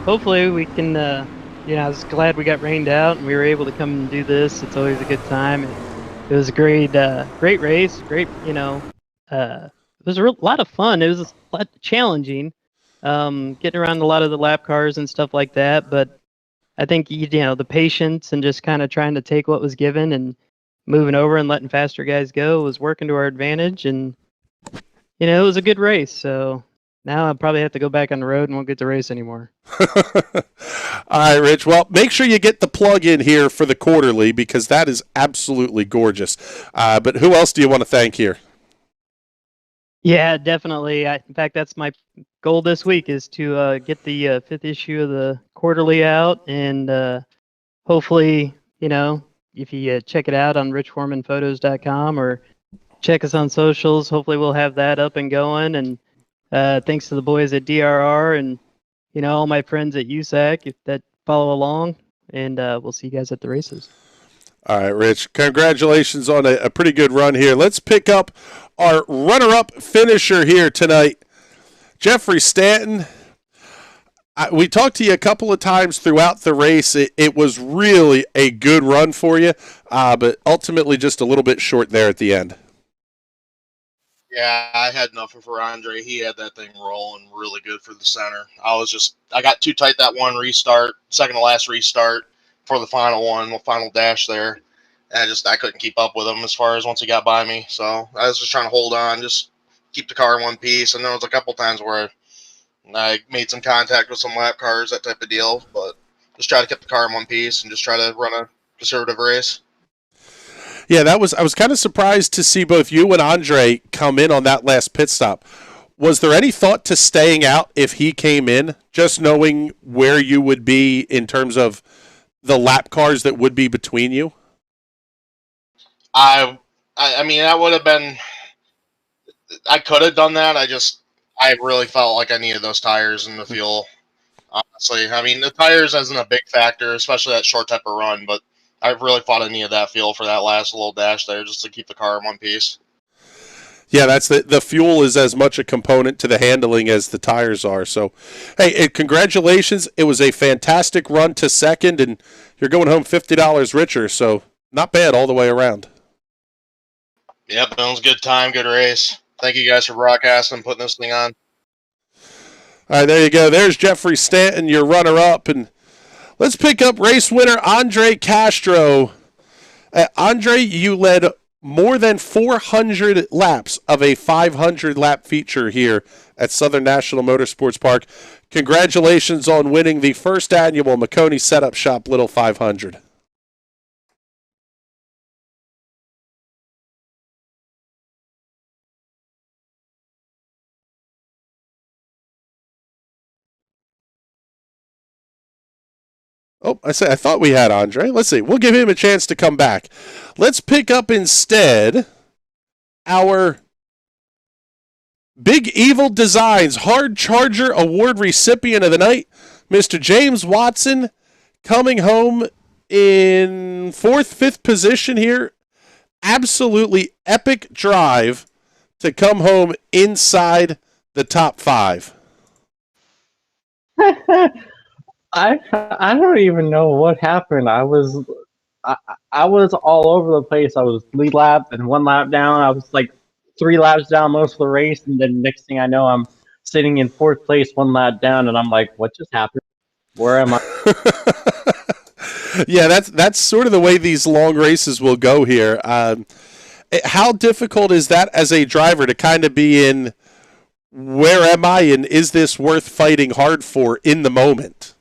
Speaker 15: hopefully we can, I was glad we got rained out and we were able to come and do this. It's always a good time. It was a great race, great, it was a lot of fun. It was a lot challenging, getting around a lot of the lap cars and stuff like that. But I think, the patience and just kind of trying to take what was given and moving over and letting faster guys go was working to our advantage. And, it was a good race. So now I'll probably have to go back on the road and won't get to race anymore.
Speaker 10: All right, Rich. Well, make sure you get the plug in here for the quarterly because that is absolutely gorgeous. But who else do you want to thank here?
Speaker 15: Yeah, definitely. In fact, that's my goal this week is to get the 5th issue of the quarterly out, and hopefully, if you check it out on richforemanphotos.com or check us on socials, hopefully we'll have that up and going. And thanks to the boys at DRR and all my friends at USAC that follow along, and we'll see you guys at the races.
Speaker 10: All right, Rich. Congratulations on a pretty good run here. Let's pick up our runner-up finisher here tonight, Jeffrey Stanton. We talked to you a couple of times throughout the race. It was really a good run for you, but ultimately just a little bit short there at the end.
Speaker 13: Yeah, I had nothing for Andre. He had that thing rolling really good for the center. I got too tight that one restart, second to last restart for the final dash there. And I couldn't keep up with him as far as once he got by me. So I was just trying to hold on, just keep the car in one piece. And there was a couple times where I made some contact with some lap cars, that type of deal. But just try to keep the car in one piece and just try to run a conservative race.
Speaker 10: Yeah, I was kind of surprised to see both you and Andre come in on that last pit stop. Was there any thought to staying out if he came in, just knowing where you would be in terms of the lap cars that would be between you?
Speaker 13: I mean, that would have been. I could have done that. I really felt like I needed those tires and the fuel. Honestly, I mean, the tires isn't a big factor, especially that short type of run. But I really thought I needed that fuel for that last little dash there, just to keep the car in one piece.
Speaker 10: Yeah, that's the fuel is as much a component to the handling as the tires are. So, hey, congratulations! It was a fantastic run to second, and you're going home $50 richer. So, not bad all the way around.
Speaker 13: Yep, it was a good time, good race. Thank you guys for broadcasting and putting this thing on.
Speaker 10: All right, there you go. There's Jeffrey Stanton, your runner-up, and let's pick up race winner Andre Castro. Andre, you led more than 400 laps of a 500-lap feature here at Southern National Motorsports Park. Congratulations on winning the first annual Maconi Setup Shop Little 500. Oh, I thought we had Andre. Let's see. We'll give him a chance to come back. Let's pick up instead our Big Evil Designs Hard Charger Award recipient of the night, Mr. James Watson, coming home in 4th, 5th position here. Absolutely epic drive to come home inside the top 5.
Speaker 12: I don't even know what happened. I was all over the place. I was lead lap and 1 lap down. I was like 3 laps down most of the race, and then next thing I know, I'm sitting in 4th place, 1 lap down, and I'm like, what just happened? Where am I?
Speaker 10: Yeah, that's sort of the way these long races will go here. How difficult is that as a driver to kind of be in, where am I, and is this worth fighting hard for in the moment?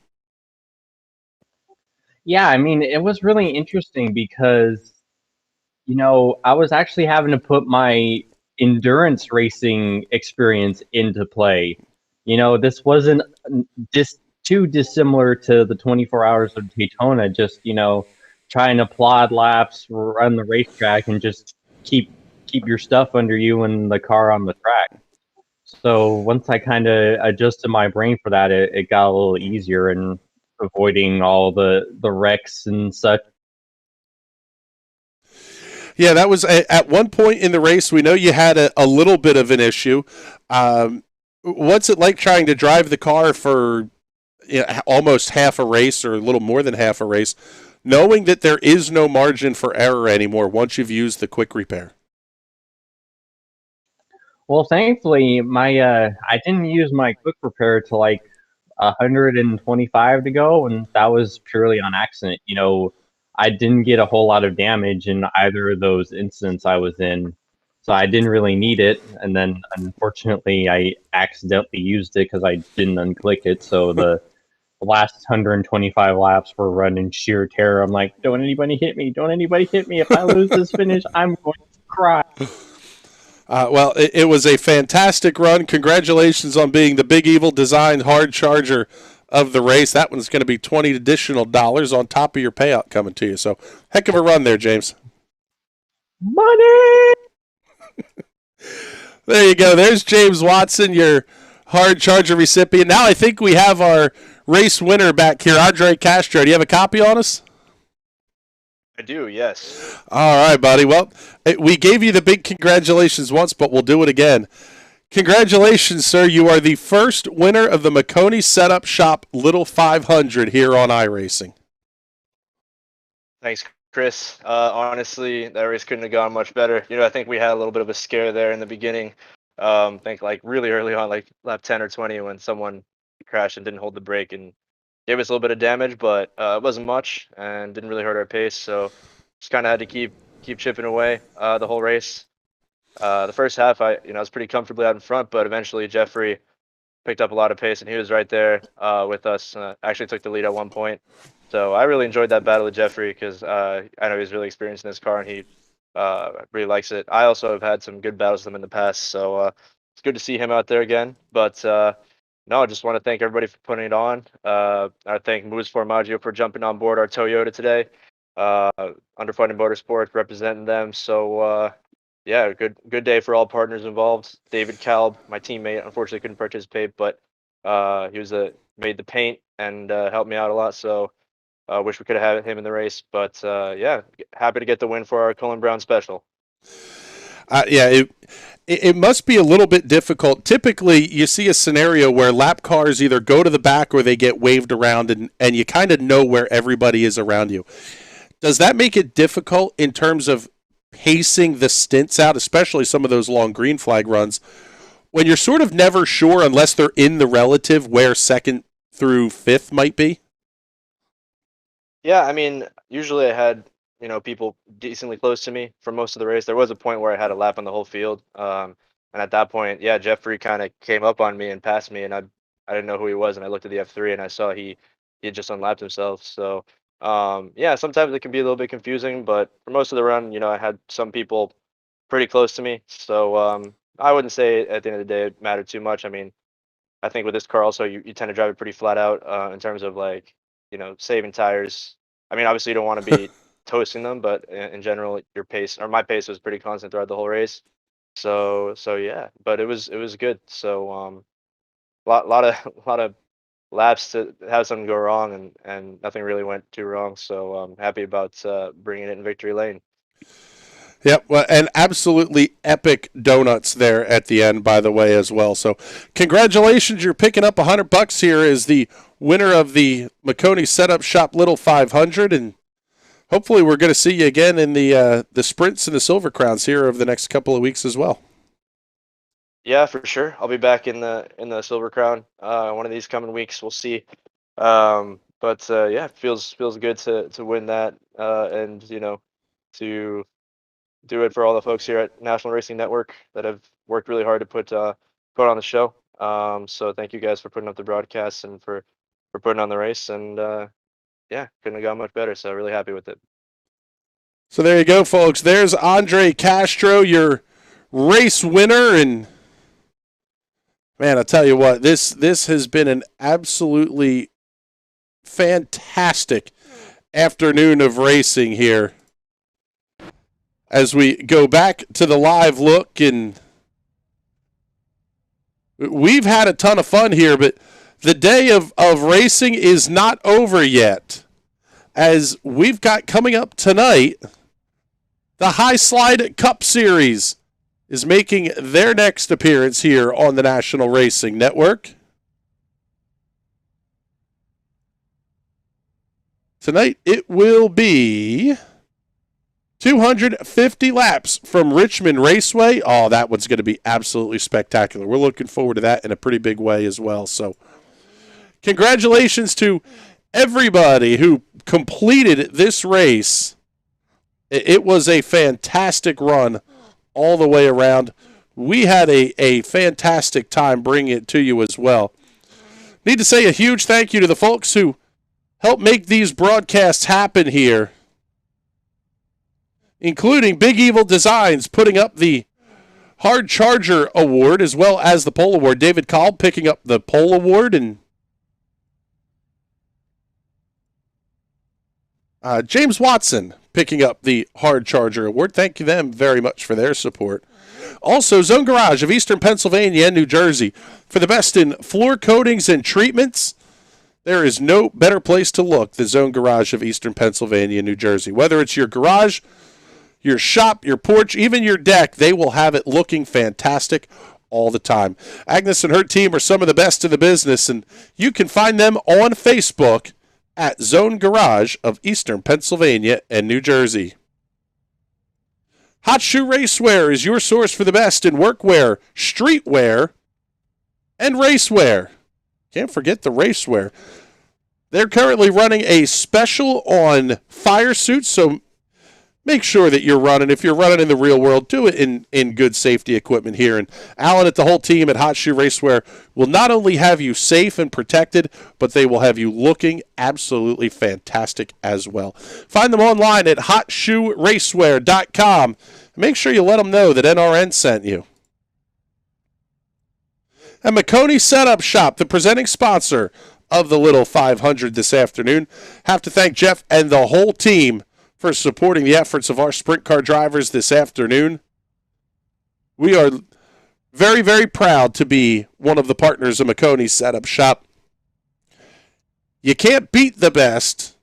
Speaker 12: Yeah, I mean, it was really interesting because, I was actually having to put my endurance racing experience into play. This wasn't too dissimilar to the 24 hours of Daytona, just, trying to plod laps, run the racetrack, and just keep your stuff under you and the car on the track. So once I kind of adjusted my brain for that, it got a little easier and avoiding all the wrecks and such.
Speaker 10: Yeah, that was at one point in the race. We know you had a little bit of an issue. What's it like trying to drive the car for almost half a race, or a little more than half a race, knowing that there is no margin for error anymore once you've used the quick repair?
Speaker 12: Well, thankfully, I didn't use my quick repair to like 125 to go, and that was purely on accident. I didn't get a whole lot of damage in either of those incidents I was in, so I didn't really need it. And then, unfortunately, I accidentally used it because I didn't unclick it. So the last 125 laps were run in sheer terror. I'm like, don't anybody hit me! Don't anybody hit me! If I lose this finish, I'm going to cry.
Speaker 10: Well, it was a fantastic run. Congratulations on being the Big Evil Design Hard Charger of the race. That one's going to be $20 additional on top of your payout coming to you. So, heck of a run there, James.
Speaker 12: Money!
Speaker 10: There you go. There's James Watson, your Hard Charger recipient. Now I think we have our race winner back here, Andre Castro. Do you have a copy on us?
Speaker 2: I do, yes.
Speaker 10: All right, buddy. Well, we gave you the big congratulations once, but we'll do it again. Congratulations, sir. You are the first winner of the Maconi Setup Shop Little 500 here on iRacing.
Speaker 16: Thanks, Chris. Honestly, that race couldn't have gone much better. I think we had a little bit of a scare there in the beginning. I think like really early on, like lap 10 or 20, when someone crashed and didn't hold the brake and gave us a little bit of damage, but it wasn't much and didn't really hurt our pace. So just kind of had to keep chipping away the whole race. The first half, I was pretty comfortably out in front, but eventually Jeffrey picked up a lot of pace and he was right there with us. Actually took the lead at one point. So I really enjoyed that battle with Jeffrey because I know he's really experienced in this car and he really likes it. I also have had some good battles with him in the past, so it's good to see him out there again. But no, I just want to thank everybody for putting it on. I thank Moose Formaggio for jumping on board our Toyota today. Underfunded Motorsports representing them. So yeah, good day for all partners involved. David Kalb, my teammate, unfortunately couldn't participate, but he made the paint and helped me out a lot. So wish we could have had him in the race, but yeah, happy to get the win for our Cullen Brown special.
Speaker 10: Yeah, it must be a little bit difficult. Typically, you see a scenario where lap cars either go to the back or they get waved around, and you kind of know where everybody is around you. Does that make it difficult in terms of pacing the stints out, especially some of those long green flag runs, when you're sort of never sure, unless they're in the relative, where 2nd through 5th might be?
Speaker 16: Yeah, I mean, usually I had people decently close to me for most of the race. There was a point where I had a lap on the whole field, and at that point, yeah, Jeffrey kind of came up on me and passed me, and I didn't know who he was, and I looked at the F3 and I saw he had just unlapped himself. So yeah, sometimes it can be a little bit confusing, but for most of the run, I had some people pretty close to me, so I wouldn't say at the end of the day it mattered too much. I mean, I think with this car also you tend to drive it pretty flat out in terms of like saving tires. I mean, obviously you don't want to be toasting them, but in general, your pace or my pace was pretty constant throughout the whole race. So yeah, but it was good. So lot of laps to have something go wrong, and nothing really went too wrong. So I'm happy about bringing it in victory lane.
Speaker 10: Yep, well, and absolutely epic donuts there at the end, by the way, as well. So congratulations, you're picking up $100 here as the winner of the Maconi Setup Shop Little 500, and hopefully we're going to see you again in the sprints and the Silver Crowns here over the next couple of weeks as well.
Speaker 16: Yeah, for sure. I'll be back in the Silver Crown one of these coming weeks. We'll see. But yeah, feels good to win that, and to do it for all the folks here at National Racing Network that have worked really hard to put on the show. So thank you guys for putting up the broadcasts and for putting on the race. And yeah, couldn't have gone much better. So really happy with it.
Speaker 10: So there you go, folks. There's Andre Castro, your race winner, and man, I'll tell you what, this has been an absolutely fantastic afternoon of racing here. As we go back to the live look, and we've had a ton of fun here, but the day of racing is not over yet. As we've got coming up tonight, the High Slide Cup Series is making their next appearance here on the National Racing Network. Tonight it will be 250 laps from Richmond Raceway. Oh, that one's going to be absolutely spectacular. We're looking forward to that in a pretty big way as well. So congratulations to everybody who completed this race. It was a fantastic run all the way around. We had a fantastic time bringing it to you as well. Need to say a huge thank you to the folks who helped make these broadcasts happen here, including Big Evil Designs putting up the Hard Charger Award as well as the Pole Award. David Kolb picking up the Pole Award, and James Watson picking up the Hard Charger Award. Thank you them very much for their support. Also, Zone Garage of Eastern Pennsylvania and New Jersey for the best in floor coatings and treatments. There is no better place to look than Zone Garage of Eastern Pennsylvania and New Jersey. Whether it's your garage, your shop, your porch, even your deck, they will have it looking fantastic all the time. Agnes and her team are some of the best in the business, and you can find them on Facebook at Zone Garage of Eastern Pennsylvania and New Jersey. Hot Shoe Racewear is your source for the best in workwear, streetwear, and racewear. Can't forget the racewear. They're currently running a special on fire suits, so make sure that you're running. If you're running in the real world, do it in good safety equipment here. And Alan at the whole team at Hot Shoe Racewear will not only have you safe and protected, but they will have you looking absolutely fantastic as well. Find them online at hotshoeracewear.com. Make sure you let them know that NRN sent you. And Maconi Setup Shop, the presenting sponsor of the Little 500 this afternoon. Have to thank Jeff and the whole team for supporting the efforts of our sprint car drivers this afternoon. We are very, very proud to be one of the partners of Maconi Setup Shop. You can't beat the best,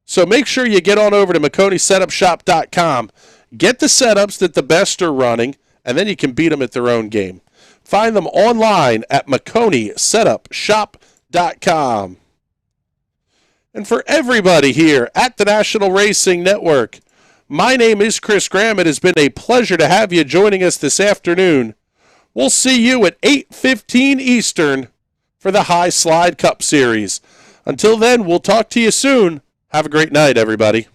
Speaker 10: so make sure you get on over to MaconiSetupShop.com. Get the setups that the best are running, and then you can beat them at their own game. Find them online at MaconiSetupShop.com. And for everybody here at the National Racing Network, my name is Chris Graham. It has been a pleasure to have you joining us this afternoon. We'll see you at 8:15 Eastern for the High Slide Cup Series. Until then, we'll talk to you soon. Have a great night, everybody.